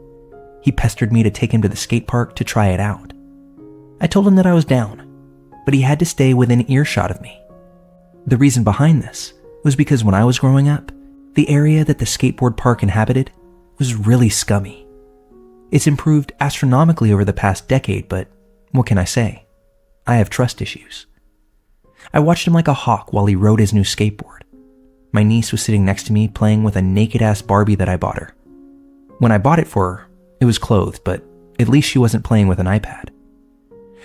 He pestered me to take him to the skate park to try it out. I told him that I was down, but he had to stay within earshot of me. The reason behind this was because when I was growing up, the area that the skateboard park inhabited was really scummy. It's improved astronomically over the past decade, but what can I say? I have trust issues. I watched him like a hawk while he rode his new skateboard. My niece was sitting next to me playing with a naked-ass Barbie that I bought her. When I bought it for her, it was clothed, but at least she wasn't playing with an iPad.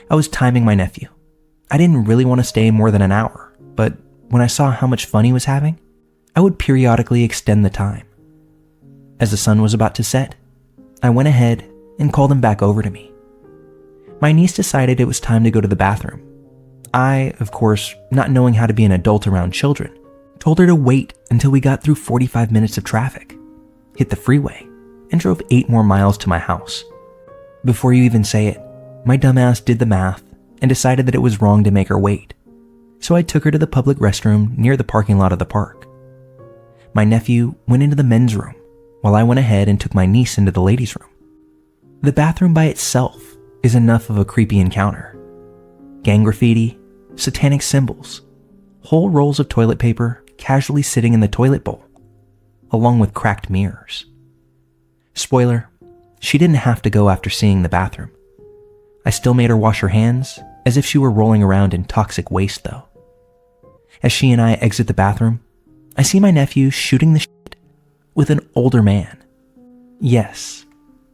I was timing my nephew. I didn't really want to stay more than an hour, but when I saw how much fun he was having, I would periodically extend the time. As the sun was about to set, I went ahead and called him back over to me. My niece decided it was time to go to the bathroom. I, of course, not knowing how to be an adult around children, told her to wait until we got through 45 minutes of traffic, hit the freeway, and drove 8 more miles to my house. Before you even say it, my dumbass did the math and decided that it was wrong to make her wait. So I took her to the public restroom near the parking lot of the park. My nephew went into the men's room while I went ahead and took my niece into the ladies' room. The bathroom by itself is enough of a creepy encounter. Gang graffiti, satanic symbols, whole rolls of toilet paper casually sitting in the toilet bowl, along with cracked mirrors. Spoiler, she didn't have to go after seeing the bathroom. I still made her wash her hands as if she were rolling around in toxic waste though. As she and I exit the bathroom, I see my nephew shooting the shit with an older man. Yes,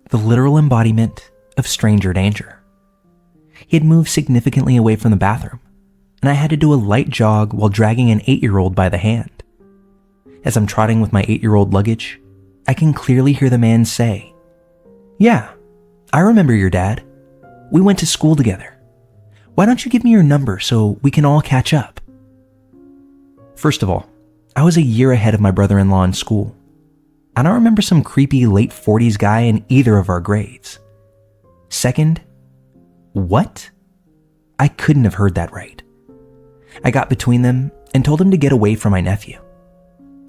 the literal embodiment of stranger danger. He had moved significantly away from the bathroom, and I had to do a light jog while dragging an 8-year-old by the hand. As I'm trotting with my 8-year-old luggage, I can clearly hear the man say, "Yeah, I remember your dad. We went to school together. Why don't you give me your number so we can all catch up?" First of all, I was a year ahead of my brother-in-law in school. I don't remember some creepy late 40s guy in either of our grades. Second, what? I couldn't have heard that right. I got between them and told him to get away from my nephew.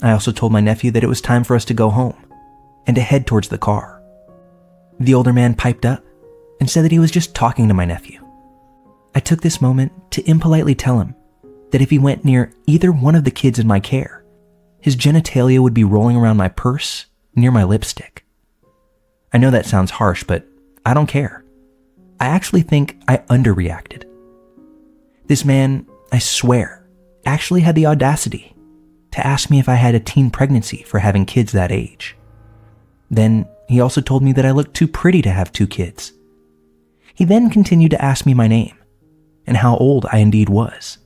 I also told my nephew that it was time for us to go home and to head towards the car. The older man piped up and said that he was just talking to my nephew. I took this moment to impolitely tell him that if he went near either one of the kids in my care, his genitalia would be rolling around my purse near my lipstick. I know that sounds harsh, but I don't care. I actually think I underreacted. This man, I swear, actually had the audacity to ask me if I had a teen pregnancy for having kids that age. Then he also told me that I looked too pretty to have 2 kids. He then continued to ask me my name and how old I indeed was.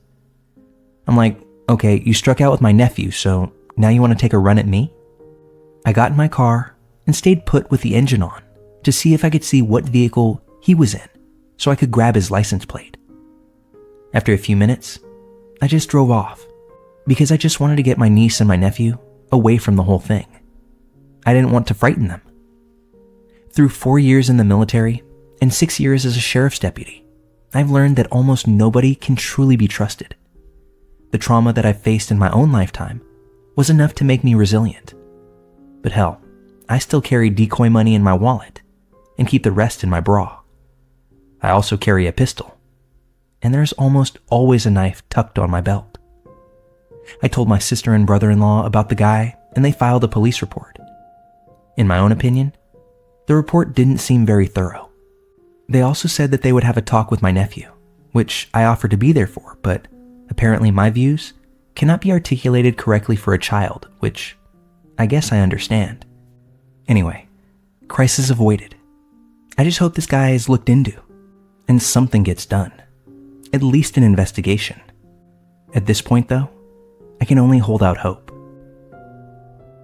I'm like, okay, you struck out with my nephew, so now you want to take a run at me? I got in my car and stayed put with the engine on to see if I could see what vehicle he was in so I could grab his license plate. After a few minutes, I just drove off because I just wanted to get my niece and my nephew away from the whole thing. I didn't want to frighten them. Through 4 years in the military and 6 years as a sheriff's deputy, I've learned that almost nobody can truly be trusted. The trauma that I've faced in my own lifetime was enough to make me resilient. But hell, I still carry decoy money in my wallet and keep the rest in my bra. I also carry a pistol, and there's almost always a knife tucked on my belt. I told my sister and brother-in-law about the guy, and they filed a police report. In my own opinion, the report didn't seem very thorough. They also said that they would have a talk with my nephew, which I offered to be there for, but apparently my views cannot be articulated correctly for a child, which I guess I understand. Anyway, crisis avoided. I just hope this guy is looked into and something gets done, at least an investigation. At this point though, I can only hold out hope.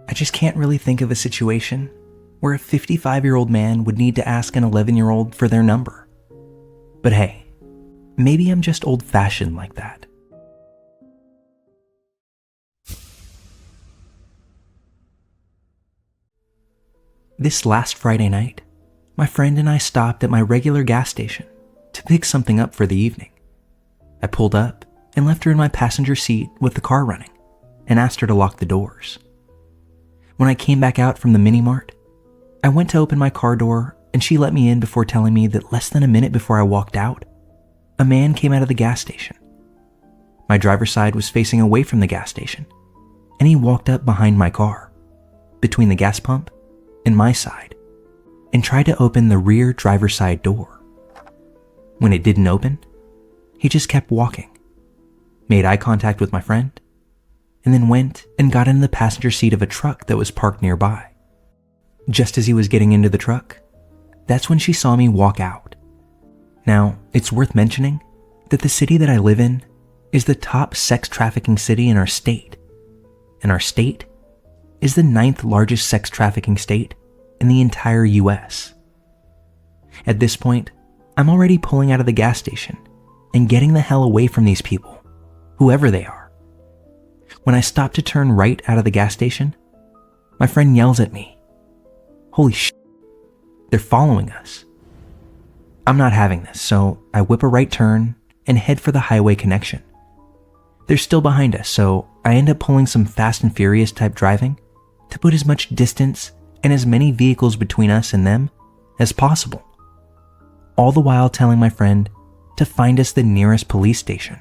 I just can't really think of a situation where a 55-year-old man would need to ask an 11-year-old for their number. But hey, maybe I'm just old-fashioned like that. This last Friday night, my friend and I stopped at my regular gas station to pick something up for the evening. I pulled up and left her in my passenger seat with the car running and asked her to lock the doors. When I came back out from the mini-mart, I went to open my car door and she let me in before telling me that less than a minute before I walked out, a man came out of the gas station. My driver's side was facing away from the gas station, and he walked up behind my car, between the gas pump and my side, and tried to open the rear driver's side door. When it didn't open, he just kept walking, made eye contact with my friend, and then went and got into the passenger seat of a truck that was parked nearby. Just as he was getting into the truck, that's when she saw me walk out. Now, it's worth mentioning that the city that I live in is the top sex trafficking city in our state, and our state is the 9th largest sex trafficking state in the entire US. At this point, I'm already pulling out of the gas station and getting the hell away from these people, whoever they are. When I stop to turn right out of the gas station, my friend yells at me, "Holy shit, they're following us." I'm not having this, so I whip a right turn and head for the highway connection. They're still behind us, so I end up pulling some Fast and Furious type driving to put as much distance and as many vehicles between us and them as possible, all the while telling my friend to find us the nearest police station.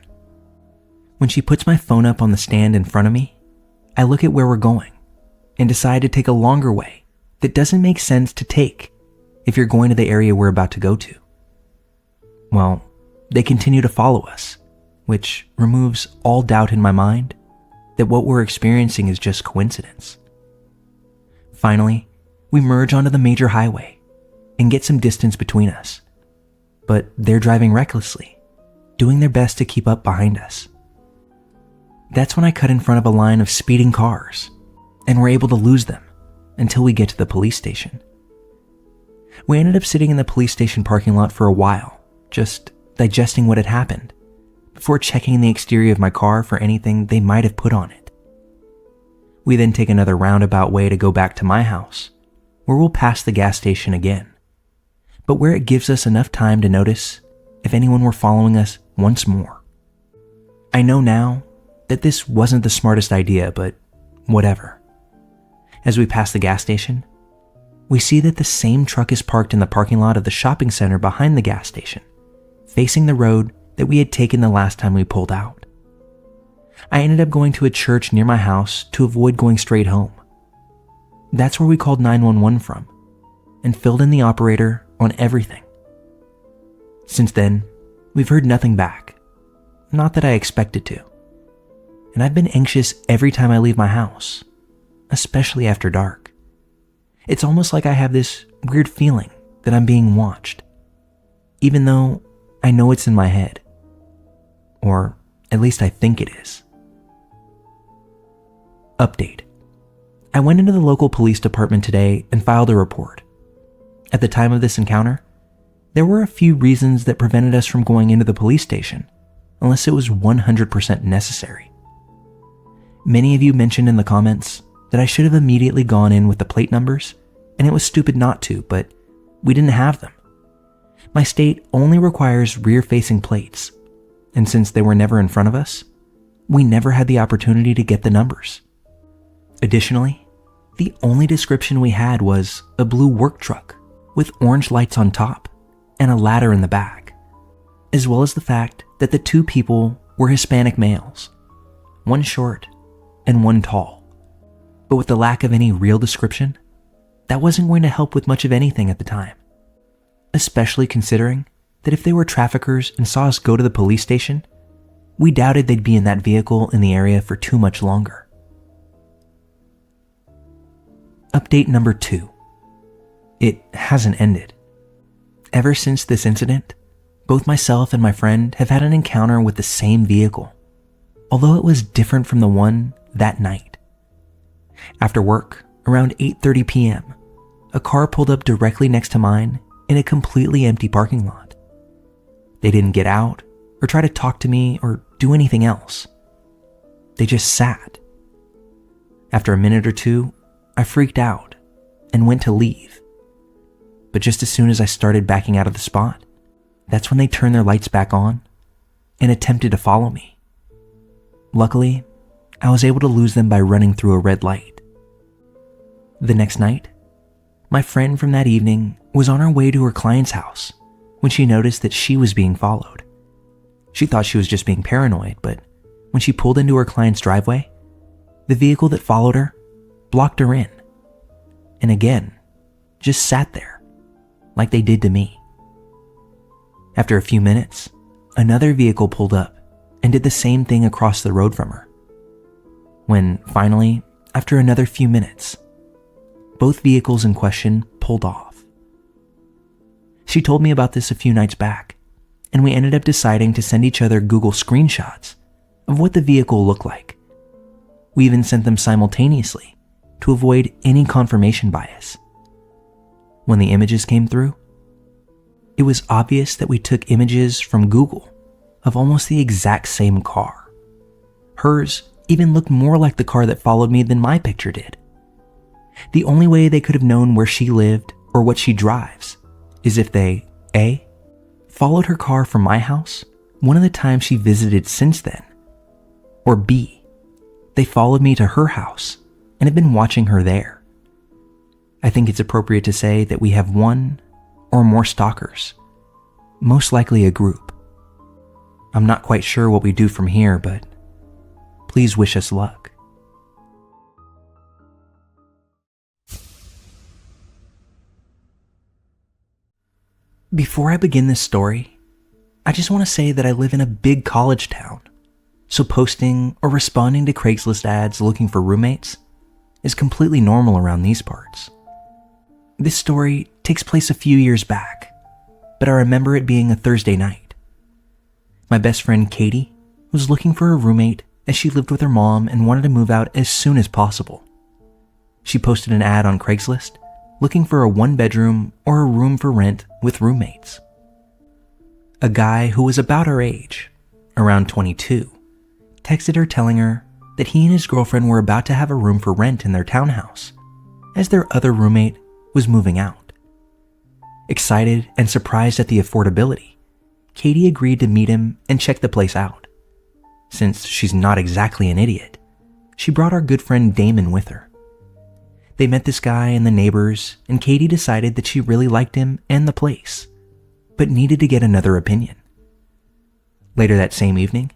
When she puts my phone up on the stand in front of me, I look at where we're going and decide to take a longer way that doesn't make sense to take if you're going to the area we're about to go to. Well, they continue to follow us, which removes all doubt in my mind that what we're experiencing is just coincidence. Finally, we merge onto the major highway and get some distance between us, but they're driving recklessly, doing their best to keep up behind us. That's when I cut in front of a line of speeding cars, and we're able to lose them until we get to the police station. We ended up sitting in the police station parking lot for a while, just digesting what had happened, before checking the exterior of my car for anything they might have put on it. We then take another roundabout way to go back to my house, where we'll pass the gas station again, but where it gives us enough time to notice if anyone were following us once more. I know now that this wasn't the smartest idea, but whatever. As we pass the gas station, we see that the same truck is parked in the parking lot of the shopping center behind the gas station, facing the road that we had taken the last time we pulled out. I ended up going to a church near my house to avoid going straight home. That's where we called 911 from and filled in the operator on everything. Since then, we've heard nothing back. Not that I expected to. And I've been anxious every time I leave my house, especially after dark. It's almost like I have this weird feeling that I'm being watched, even though I know it's in my head. Or at least I think it is. Update. I went into the local police department today and filed a report. At the time of this encounter, there were a few reasons that prevented us from going into the police station, unless it was 100% necessary. Many of you mentioned in the comments that I should have immediately gone in with the plate numbers, and it was stupid not to, but we didn't have them. My state only requires rear-facing plates, and since they were never in front of us, we never had the opportunity to get the numbers. Additionally, the only description we had was a blue work truck with orange lights on top and a ladder in the back, as well as the fact that the two people were Hispanic males, one short and one tall. But with the lack of any real description, that wasn't going to help with much of anything at the time, especially considering that if they were traffickers and saw us go to the police station, we doubted they'd be in that vehicle in the area for too much longer. Update number 2. It hasn't ended. Ever since this incident, both myself and my friend have had an encounter with the same vehicle, although it was different from the one that night. After work, around 8:30 p.m., a car pulled up directly next to mine in a completely empty parking lot. They didn't get out or try to talk to me or do anything else. They just sat. After a minute or two, I freaked out and went to leave. But just as soon as I started backing out of the spot, that's when they turned their lights back on and attempted to follow me. Luckily, I was able to lose them by running through a red light. The next night, my friend from that evening was on her way to her client's house when she noticed that she was being followed. She thought she was just being paranoid, but when she pulled into her client's driveway, the vehicle that followed her blocked her in, and again, just sat there, like they did to me. After a few minutes, another vehicle pulled up and did the same thing across the road from her. when finally, after another few minutes, both vehicles in question pulled off. She told me about this a few nights back, and we ended up deciding to send each other Google screenshots of what the vehicle looked like. We even sent them simultaneously to avoid any confirmation bias. When the images came through, it was obvious that we took images from Google of almost the exact same car. Hers even looked more like the car that followed me than my picture did. The only way they could have known where she lived or what she drives is if they, A, followed her car from my house one of the times she visited since then, or B, they followed me to her house and have been watching her there. I think it's appropriate to say that we have one or more stalkers, most likely a group. I'm not quite sure what we do from here, but please wish us luck. Before I begin this story, I just want to say that I live in a big college town, so posting or responding to Craigslist ads looking for roommates is completely normal around these parts. This story takes place a few years back, but I remember it being a Thursday night. My best friend Katie was looking for a roommate as she lived with her mom and wanted to move out as soon as possible. She posted an ad on Craigslist looking for a one-bedroom or a room for rent with roommates. A guy who was about her age, around 22, texted her telling her that he and his girlfriend were about to have a room for rent in their townhouse, as their other roommate was moving out. Excited and surprised at the affordability, Katie agreed to meet him and check the place out. Since she's not exactly an idiot, she brought our good friend Damon with her. They met this guy and the neighbors, and Katie decided that she really liked him and the place, but needed to get another opinion. Later that same evening,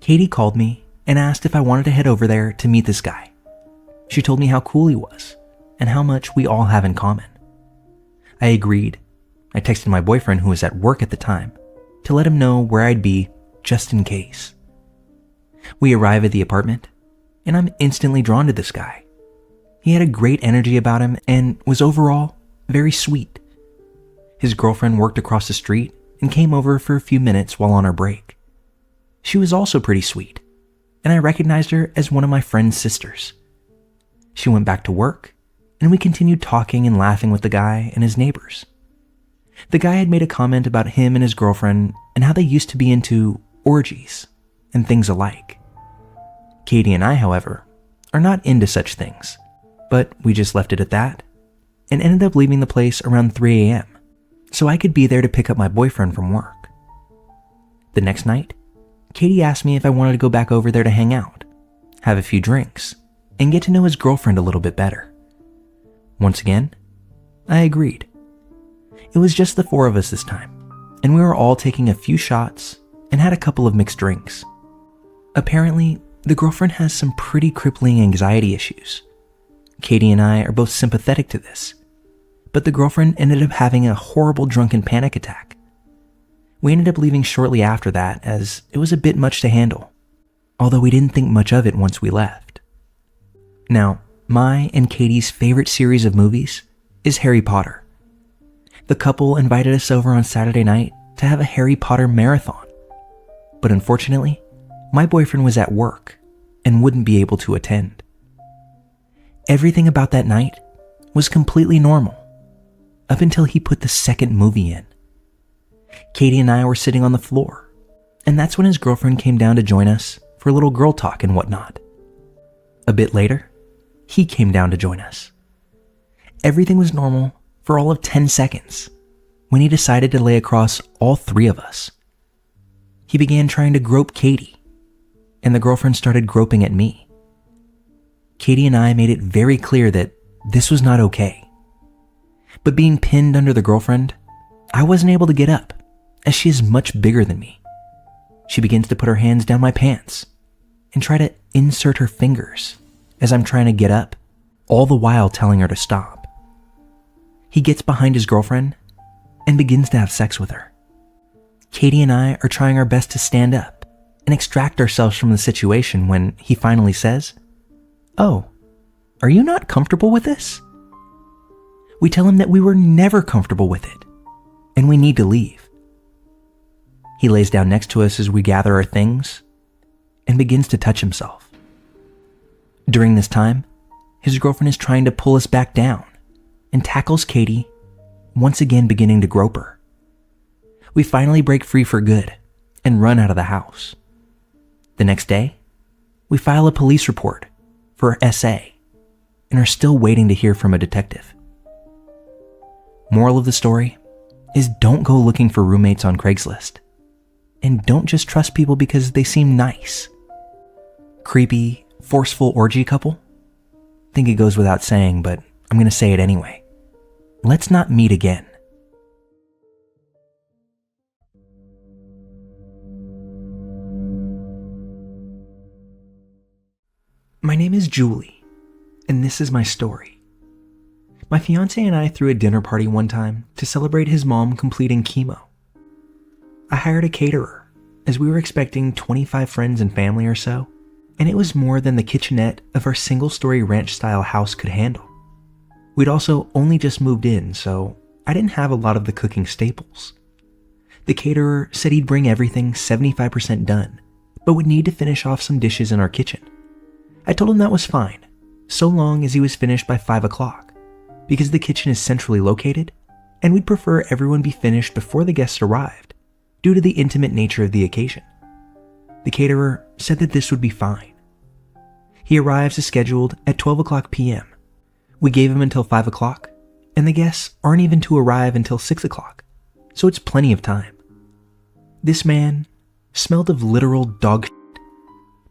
Katie called me and asked if I wanted to head over there to meet this guy. She told me how cool he was and how much we all have in common. I agreed. I texted my boyfriend, who was at work at the time, to let him know where I'd be just in case. We arrive at the apartment, and I'm instantly drawn to this guy. He had a great energy about him and was overall very sweet. His girlfriend worked across the street and came over for a few minutes while on her break. She was also pretty sweet, and I recognized her as one of my friend's sisters. She went back to work, and we continued talking and laughing with the guy and his neighbors. The guy had made a comment about him and his girlfriend and how they used to be into orgies and things alike. Katie and I, however, are not into such things, but we just left it at that and ended up leaving the place around 3 a.m. so I could be there to pick up my boyfriend from work. The next night, Katie asked me if I wanted to go back over there to hang out, have a few drinks, and get to know his girlfriend a little bit better. Once again, I agreed. It was just the four of us this time, and we were all taking a few shots and had a couple of mixed drinks. Apparently, the girlfriend has some pretty crippling anxiety issues. Katie and I are both sympathetic to this, but the girlfriend ended up having a horrible drunken panic attack. We ended up leaving shortly after that as it was a bit much to handle, although we didn't think much of it once we left. Now, my and Katie's favorite series of movies is Harry Potter. The couple invited us over on Saturday night to have a Harry Potter marathon, but unfortunately, my boyfriend was at work and wouldn't be able to attend. Everything about that night was completely normal, up until he put the second movie in. Katie and I were sitting on the floor, and that's when his girlfriend came down to join us for a little girl talk and whatnot. A bit later, he came down to join us. Everything was normal for all of 10 seconds when he decided to lay across all three of us. He began trying to grope Katie, and the girlfriend started groping at me. Katie and I made it very clear that this was not okay. But being pinned under the girlfriend, I wasn't able to get up, as she is much bigger than me. She begins to put her hands down my pants and try to insert her fingers as I'm trying to get up, all the while telling her to stop. He gets behind his girlfriend and begins to have sex with her. Katie and I are trying our best to stand up and extract ourselves from the situation when he finally says, "Oh, are you not comfortable with this?" We tell him that we were never comfortable with it, and we need to leave. He lays down next to us as we gather our things and begins to touch himself. During this time, his girlfriend is trying to pull us back down and tackles Katie, once again beginning to grope her. We finally break free for good and run out of the house. The next day, we file a police report for SA and are still waiting to hear from a detective. Moral of the story is don't go looking for roommates on Craigslist. And don't just trust people because they seem nice. Creepy, forceful orgy couple? Think it goes without saying, but I'm going to say it anyway. Let's not meet again. My name is Julie, and this is my story. My fiance and I threw a dinner party one time to celebrate his mom completing chemo. I hired a caterer, as we were expecting 25 friends and family or so, and it was more than the kitchenette of our single-story ranch-style house could handle. We'd also only just moved in, so I didn't have a lot of the cooking staples. The caterer said he'd bring everything 75% done, but would need to finish off some dishes in our kitchen. I told him that was fine, so long as he was finished by 5 o'clock, because the kitchen is centrally located, and we'd prefer everyone be finished before the guests arrived, due to the intimate nature of the occasion. The caterer said that this would be fine. He arrives as scheduled at 12 o'clock p.m. We gave him until 5 o'clock, and the guests aren't even to arrive until 6 o'clock, so it's plenty of time. This man smelled of literal dog shit,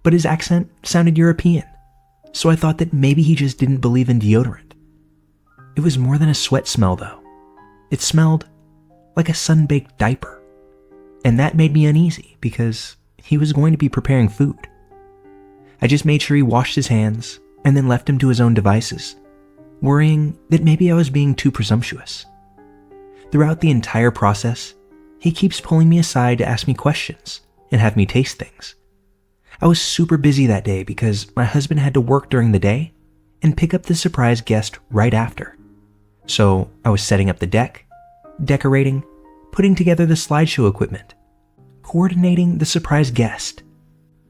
but his accent sounded European, so I thought that maybe he just didn't believe in deodorant. It was more than a sweat smell, though. It smelled like a sun-baked diaper, and that made me uneasy because he was going to be preparing food. I just made sure he washed his hands and then left him to his own devices, worrying that maybe I was being too presumptuous. Throughout the entire process, he keeps pulling me aside to ask me questions and have me taste things. I was super busy that day because my husband had to work during the day and pick up the surprise guest right after. So I was setting up the deck, decorating, putting together the slideshow equipment, coordinating the surprise guest.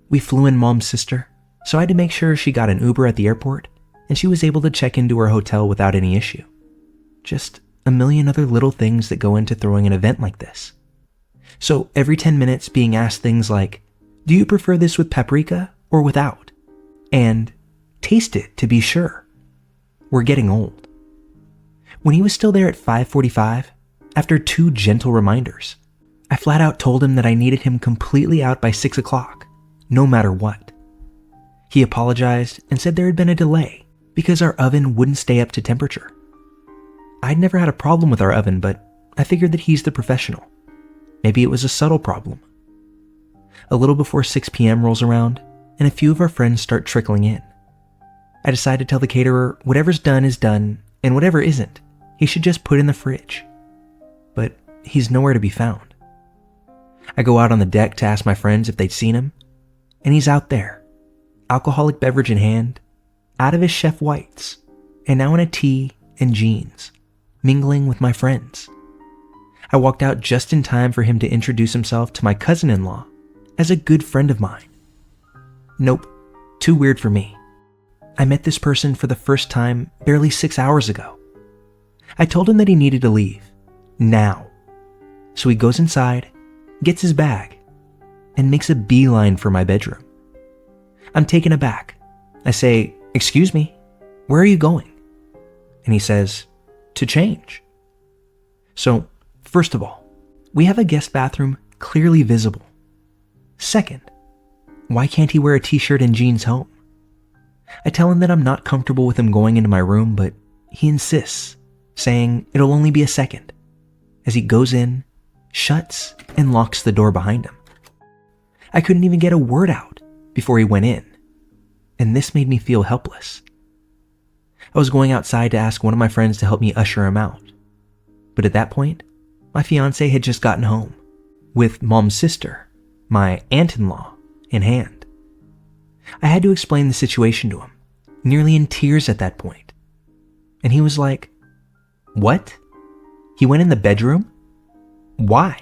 We flew in Mom's sister, so I had to make sure she got an Uber at the airport and she was able to check into her hotel without any issue. Just a million other little things that go into throwing an event like this. So every 10 minutes being asked things like, "Do you prefer this with paprika or without?" And "Taste it to be sure." We're getting old. When he was still there at 5:45, after 2 gentle reminders, I flat out told him that I needed him completely out by 6 o'clock, no matter what. He apologized and said there had been a delay because our oven wouldn't stay up to temperature. I'd never had a problem with our oven, but I figured that he's the professional. Maybe it was a subtle problem. A little before 6 p.m. rolls around, and a few of our friends start trickling in. I decide to tell the caterer whatever's done is done, and whatever isn't, he should just put in the fridge. But he's nowhere to be found. I go out on the deck to ask my friends if they'd seen him, and he's out there, alcoholic beverage in hand, out of his chef whites, and now in a tee and jeans, mingling with my friends. I walked out just in time for him to introduce himself to my cousin-in-law as a good friend of mine. Nope, too weird for me. I met this person for the first time barely 6 hours ago. I told him that he needed to leave, now. So he goes inside, gets his bag, and makes a beeline for my bedroom. I'm taken aback. I say, "Excuse me, where are you going?" And he says, "To change." So, first of all, we have a guest bathroom clearly visible. Second, why can't he wear a t-shirt and jeans home? I tell him that I'm not comfortable with him going into my room, but he insists, saying it'll only be a second, as he goes in, shuts, and locks the door behind him. I couldn't even get a word out before he went in, and this made me feel helpless. I was going outside to ask one of my friends to help me usher him out, but at that point, my fiance had just gotten home, with Mom's sister, my aunt-in-law, in hand. I had to explain the situation to him, nearly in tears at that point. And he was like, "What? He went in the bedroom? Why?"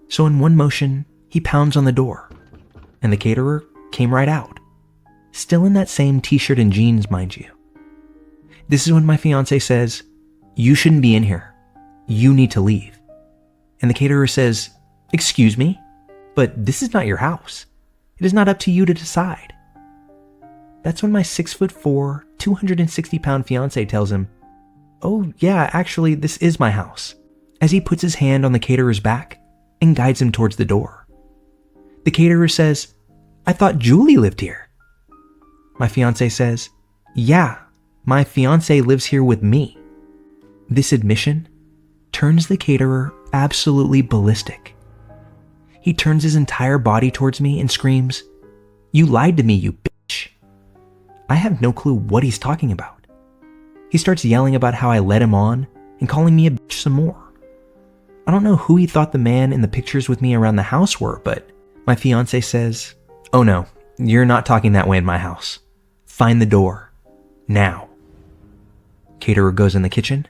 So in one motion, he pounds on the door, and the caterer came right out, still in that same t-shirt and jeans, mind you. This is when my fiance says, "You shouldn't be in here. You need to leave." And the caterer says, "Excuse me, but this is not your house. It is not up to you to decide." That's when my 6'4", 260-pound fiance tells him, "Oh yeah, actually, this is my house," as he puts his hand on the caterer's back and guides him towards the door. The caterer says, "I thought Julie lived here." My fiance says, "Yeah, my fiance lives here with me." This admission turns the caterer absolutely ballistic. He turns his entire body towards me and screams, "You lied to me, you bitch." I have no clue what he's talking about. He starts yelling about how I led him on and calling me a bitch some more. I don't know who he thought the man in the pictures with me around the house were, but my fiance says, "Oh no, you're not talking that way in my house. Find the door. Now." Caterer goes in the kitchen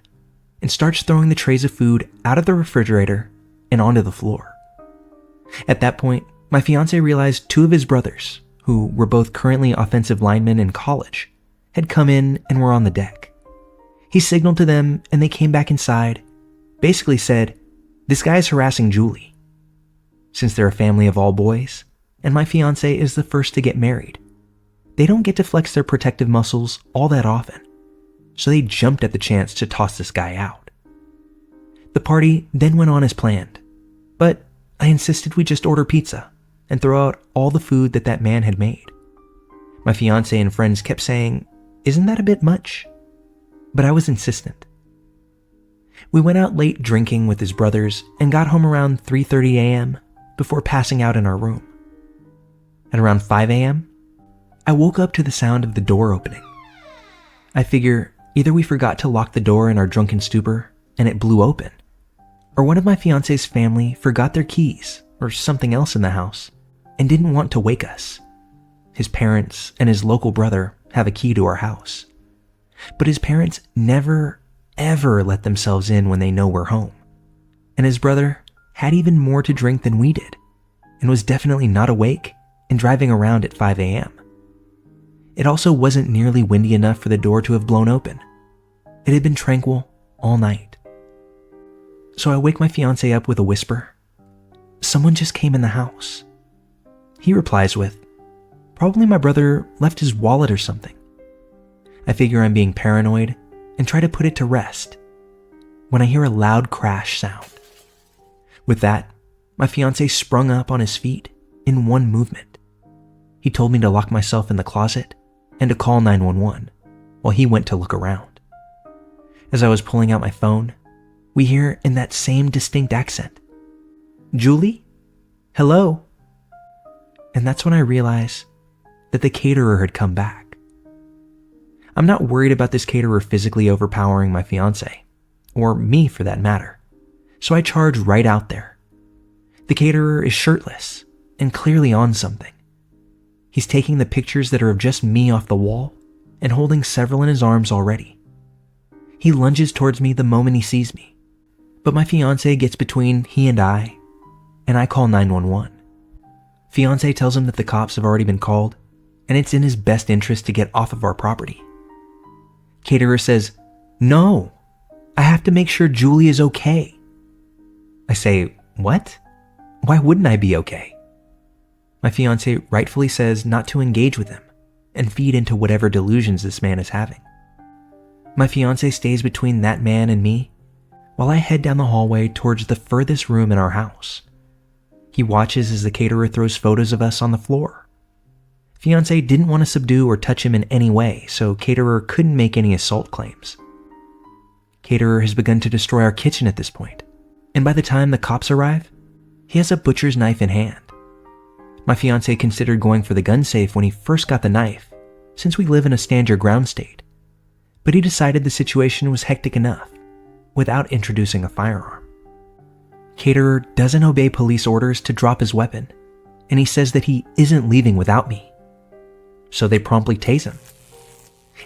and starts throwing the trays of food out of the refrigerator and onto the floor. At that point, my fiance realized two of his brothers, who were both currently offensive linemen in college, had come in and were on the deck. He signaled to them and they came back inside, basically said, "This guy is harassing Julie." Since they're a family of all boys, and my fiance is the first to get married, they don't get to flex their protective muscles all that often, so they jumped at the chance to toss this guy out. The party then went on as planned, but I insisted we just order pizza and throw out all the food that man had made. My fiance and friends kept saying, "Isn't that a bit much?" But I was insistent. We went out late drinking with his brothers and got home around 3:30 a.m. before passing out in our room. At around 5 a.m., I woke up to the sound of the door opening. I figure either we forgot to lock the door in our drunken stupor and it blew open, or one of my fiance's family forgot their keys or something else in the house and didn't want to wake us. His parents and his local brother have a key to our house, but his parents never, ever let themselves in when they know we're home. And his brother had even more to drink than we did and was definitely not awake and driving around at 5 a.m. It also wasn't nearly windy enough for the door to have blown open. It had been tranquil all night. So I wake my fiance up with a whisper, "Someone just came in the house." He replies with, "Probably my brother left his wallet or something." I figure I'm being paranoid and try to put it to rest when I hear a loud crash sound. With that, my fiance sprung up on his feet in one movement. He told me to lock myself in the closet and to call 911 while he went to look around. As I was pulling out my phone, we hear in that same distinct accent, "Julie? Hello?" And that's when I realize that the caterer had come back. I'm not worried about this caterer physically overpowering my fiance, or me for that matter, so I charge right out there. The caterer is shirtless and clearly on something. He's taking the pictures that are of just me off the wall and holding several in his arms already. He lunges towards me the moment he sees me, but my fiance gets between he and I call 911. Fiance tells him that the cops have already been called and it's in his best interest to get off of our property. Caterer says, "No, I have to make sure Julie is okay." I say, "What? Why wouldn't I be okay?" My fiance rightfully says not to engage with him and feed into whatever delusions this man is having. My fiance stays between that man and me while I head down the hallway towards the furthest room in our house. He watches as the caterer throws photos of us on the floor. Fiance didn't want to subdue or touch him in any way, so caterer couldn't make any assault claims. Caterer has begun to destroy our kitchen at this point, and by the time the cops arrive, he has a butcher's knife in hand. My fiance considered going for the gun safe when he first got the knife, since we live in a stand your ground state, but he decided the situation was hectic enough without introducing a firearm. Caterer doesn't obey police orders to drop his weapon, and he says that he isn't leaving without me. So they promptly tase him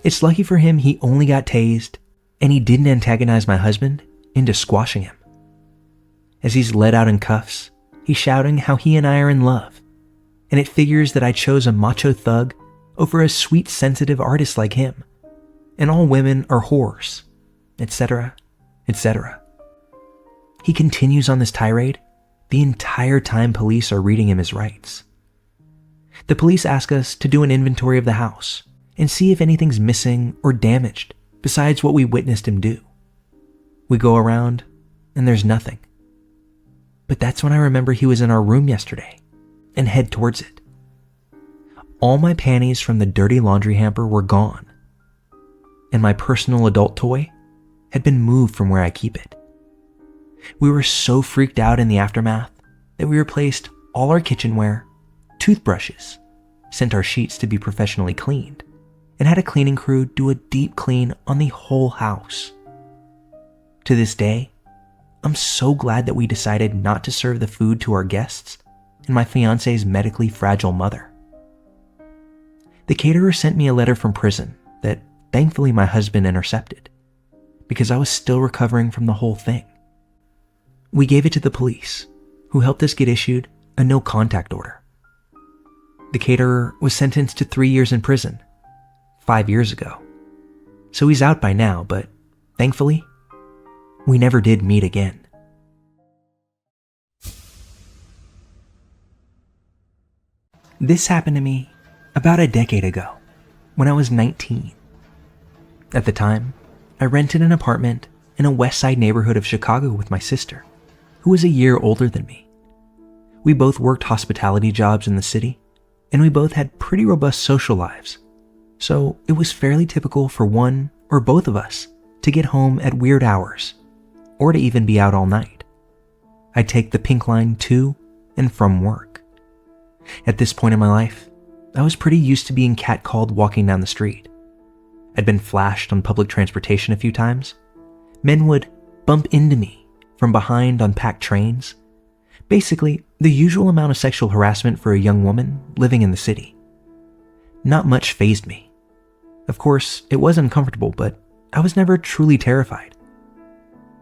It's lucky for him he only got tased, and he didn't antagonize my husband into squashing him. As he's led out in cuffs, he's shouting how he and I are in love, and it figures that I chose a macho thug over a sweet, sensitive artist like him, and all women are whores, etc., etc. He continues on this tirade the entire time police are reading him his rights. The police ask us to do an inventory of the house and see if anything's missing or damaged besides what we witnessed him do. We go around and there's nothing. But that's when I remember he was in our room yesterday and head towards it. All my panties from the dirty laundry hamper were gone, and my personal adult toy had been moved from where I keep it. We were so freaked out in the aftermath that we replaced all our kitchenware, toothbrushes, sent our sheets to be professionally cleaned, and had a cleaning crew do a deep clean on the whole house. To this day, I'm so glad that we decided not to serve the food to our guests and my fiance's medically fragile mother. The caterer sent me a letter from prison that thankfully my husband intercepted, because I was still recovering from the whole thing. We gave it to the police, who helped us get issued a no-contact order. The caterer was sentenced to 3 years in prison 5 years ago, so he's out by now, but thankfully, we never did meet again. This happened to me about a decade ago, when I was 19. At the time, I rented an apartment in a West Side neighborhood of Chicago with my sister, who was a year older than me. We both worked hospitality jobs in the city, and we both had pretty robust social lives, so it was fairly typical for one or both of us to get home at weird hours, or to even be out all night. I'd take the pink line to and from work. At this point in my life, I was pretty used to being catcalled walking down the street. I'd been flashed on public transportation a few times. Men would bump into me from behind on packed trains. Basically, the usual amount of sexual harassment for a young woman living in the city. Not much fazed me. Of course, it was uncomfortable, but I was never truly terrified.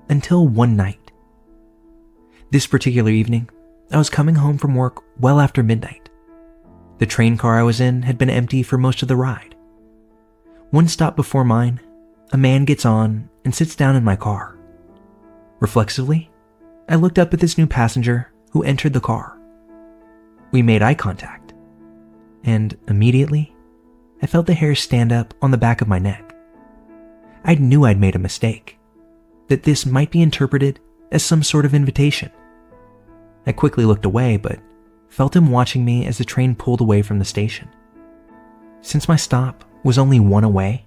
Until one night. This particular evening, I was coming home from work well after midnight. The train car I was in had been empty for most of the ride. One stop before mine, a man gets on and sits down in my car. Reflexively, I looked up at this new passenger who entered the car. We made eye contact, and immediately, I felt the hairs stand up on the back of my neck. I knew I'd made a mistake, that this might be interpreted as some sort of invitation. I quickly looked away, but felt him watching me as the train pulled away from the station. Since my stop was only one away,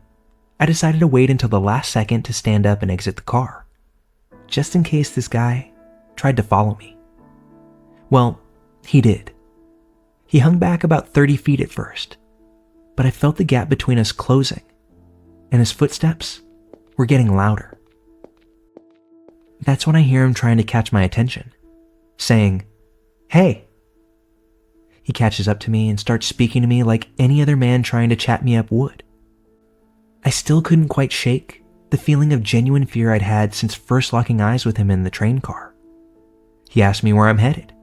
I decided to wait until the last second to stand up and exit the car, just in case this guy tried to follow me. Well, he did. He hung back about 30 feet at first, but I felt the gap between us closing, and his footsteps were getting louder. That's when I hear him trying to catch my attention, saying, "Hey." He catches up to me and starts speaking to me like any other man trying to chat me up would. I still couldn't quite shake the feeling of genuine fear I'd had since first locking eyes with him in the train car. He asked me where I'm headed,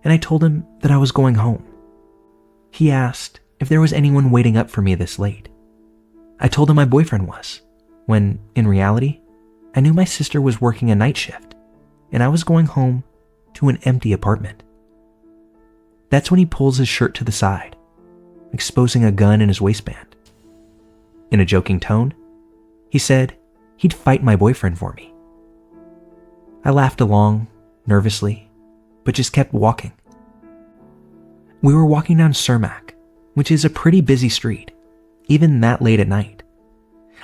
and I told him that I was going home. He asked if there was anyone waiting up for me this late. I told him my boyfriend was, when, in reality, I knew my sister was working a night shift, and I was going home to an empty apartment. That's when he pulls his shirt to the side, exposing a gun in his waistband. In a joking tone, he said he'd fight my boyfriend for me. I laughed along, nervously, but just kept walking. We were walking down Cermak, which is a pretty busy street, even that late at night.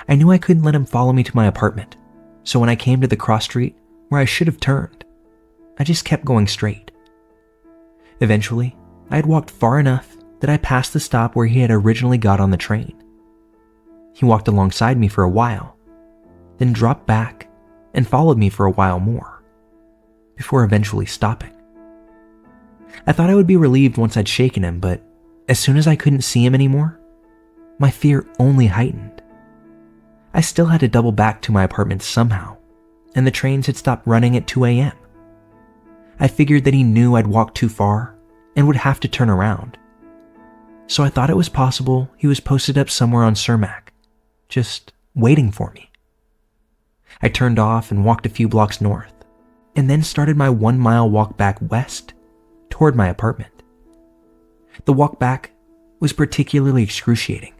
I knew I couldn't let him follow me to my apartment, so when I came to the cross street where I should have turned, I just kept going straight. Eventually, I had walked far enough that I passed the stop where he had originally got on the train. He walked alongside me for a while, then dropped back and followed me for a while more, before eventually stopping. I thought I would be relieved once I'd shaken him, but as soon as I couldn't see him anymore, my fear only heightened. I still had to double back to my apartment somehow, and the trains had stopped running at 2 a.m. I figured that he knew I'd walked too far and would have to turn around. So I thought it was possible he was posted up somewhere on Cermak, just waiting for me. I turned off and walked a few blocks north, and then started my 1-mile walk back west toward my apartment. The walk back was particularly excruciating.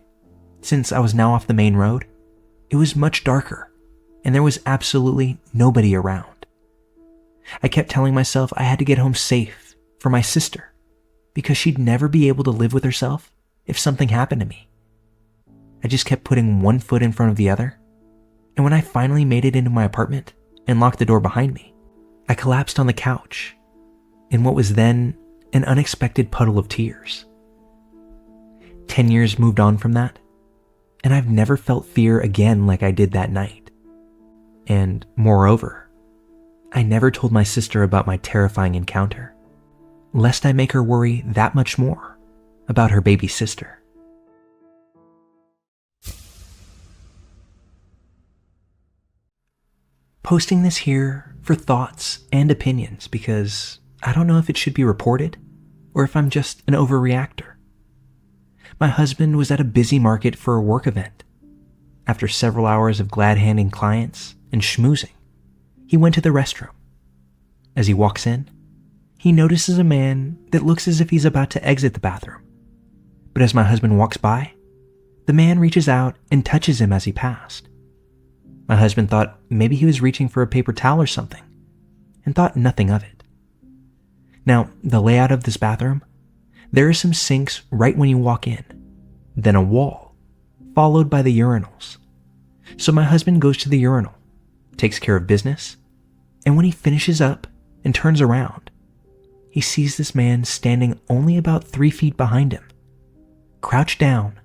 Since I was now off the main road, it was much darker, and there was absolutely nobody around. I kept telling myself I had to get home safe for my sister, because she'd never be able to live with herself if something happened to me. I just kept putting one foot in front of the other, and when I finally made it into my apartment and locked the door behind me, I collapsed on the couch in what was then an unexpected puddle of tears. 10 years moved on from that, and I've never felt fear again like I did that night. And moreover, I never told my sister about my terrifying encounter, lest I make her worry that much more about her baby sister. Posting this here for thoughts and opinions because I don't know if it should be reported or if I'm just an overreactor. My husband was at a busy market for a work event. After several hours of glad-handing clients and schmoozing, he went to the restroom. As he walks in, he notices a man that looks as if he's about to exit the bathroom. But as my husband walks by, the man reaches out and touches him as he passed. My husband thought maybe he was reaching for a paper towel or something, and thought nothing of it. Now, the layout of this bathroom, there are some sinks right when you walk in, then a wall, followed by the urinals. So my husband goes to the urinal, takes care of business, and when he finishes up and turns around, he sees this man standing only about 3 feet behind him, crouched down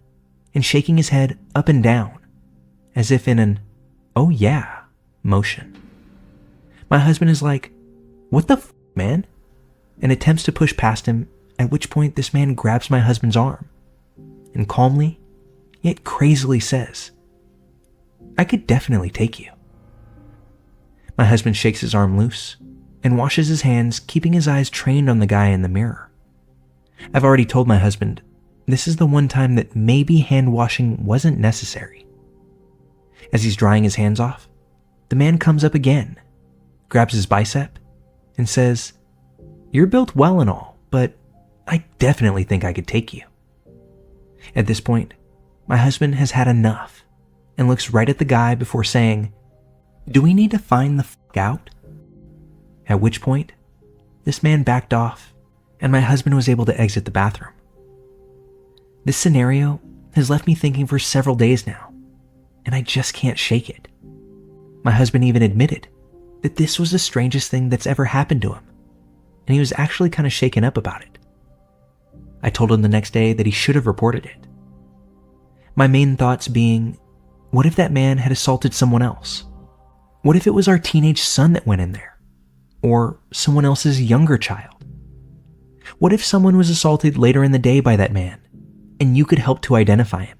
and shaking his head up and down, as if in an "oh yeah" motion. My husband is like, "What the f***, man?" and attempts to push past him, at which point this man grabs my husband's arm and calmly, yet crazily says, "I could definitely take you." My husband shakes his arm loose and washes his hands, keeping his eyes trained on the guy in the mirror. I've already told my husband this is the one time that maybe hand washing wasn't necessary. As he's drying his hands off, the man comes up again, grabs his bicep, and says, "You're built well and all, but I definitely think I could take you." At this point, my husband has had enough and looks right at the guy before saying, "Do we need to find the f*** out?" At which point, this man backed off and my husband was able to exit the bathroom. This scenario has left me thinking for several days now, and I just can't shake it. My husband even admitted that this was the strangest thing that's ever happened to him, and he was actually kind of shaken up about it. I told him the next day that he should have reported it. My main thoughts being, what if that man had assaulted someone else? What if it was our teenage son that went in there? Or someone else's younger child? What if someone was assaulted later in the day by that man, and you could help to identify him?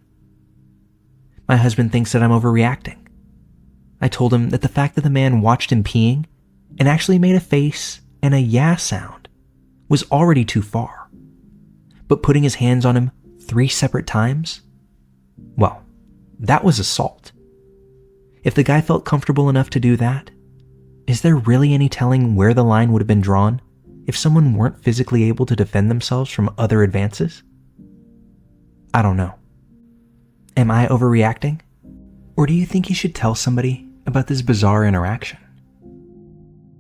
My husband thinks that I'm overreacting. I told him that the fact that the man watched him peeing and actually made a face and a yeah sound was already too far. But putting his hands on him 3 separate times? Well, that was assault. If the guy felt comfortable enough to do that, is there really any telling where the line would have been drawn if someone weren't physically able to defend themselves from other advances? I don't know. Am I overreacting? Or do you think you should tell somebody about this bizarre interaction?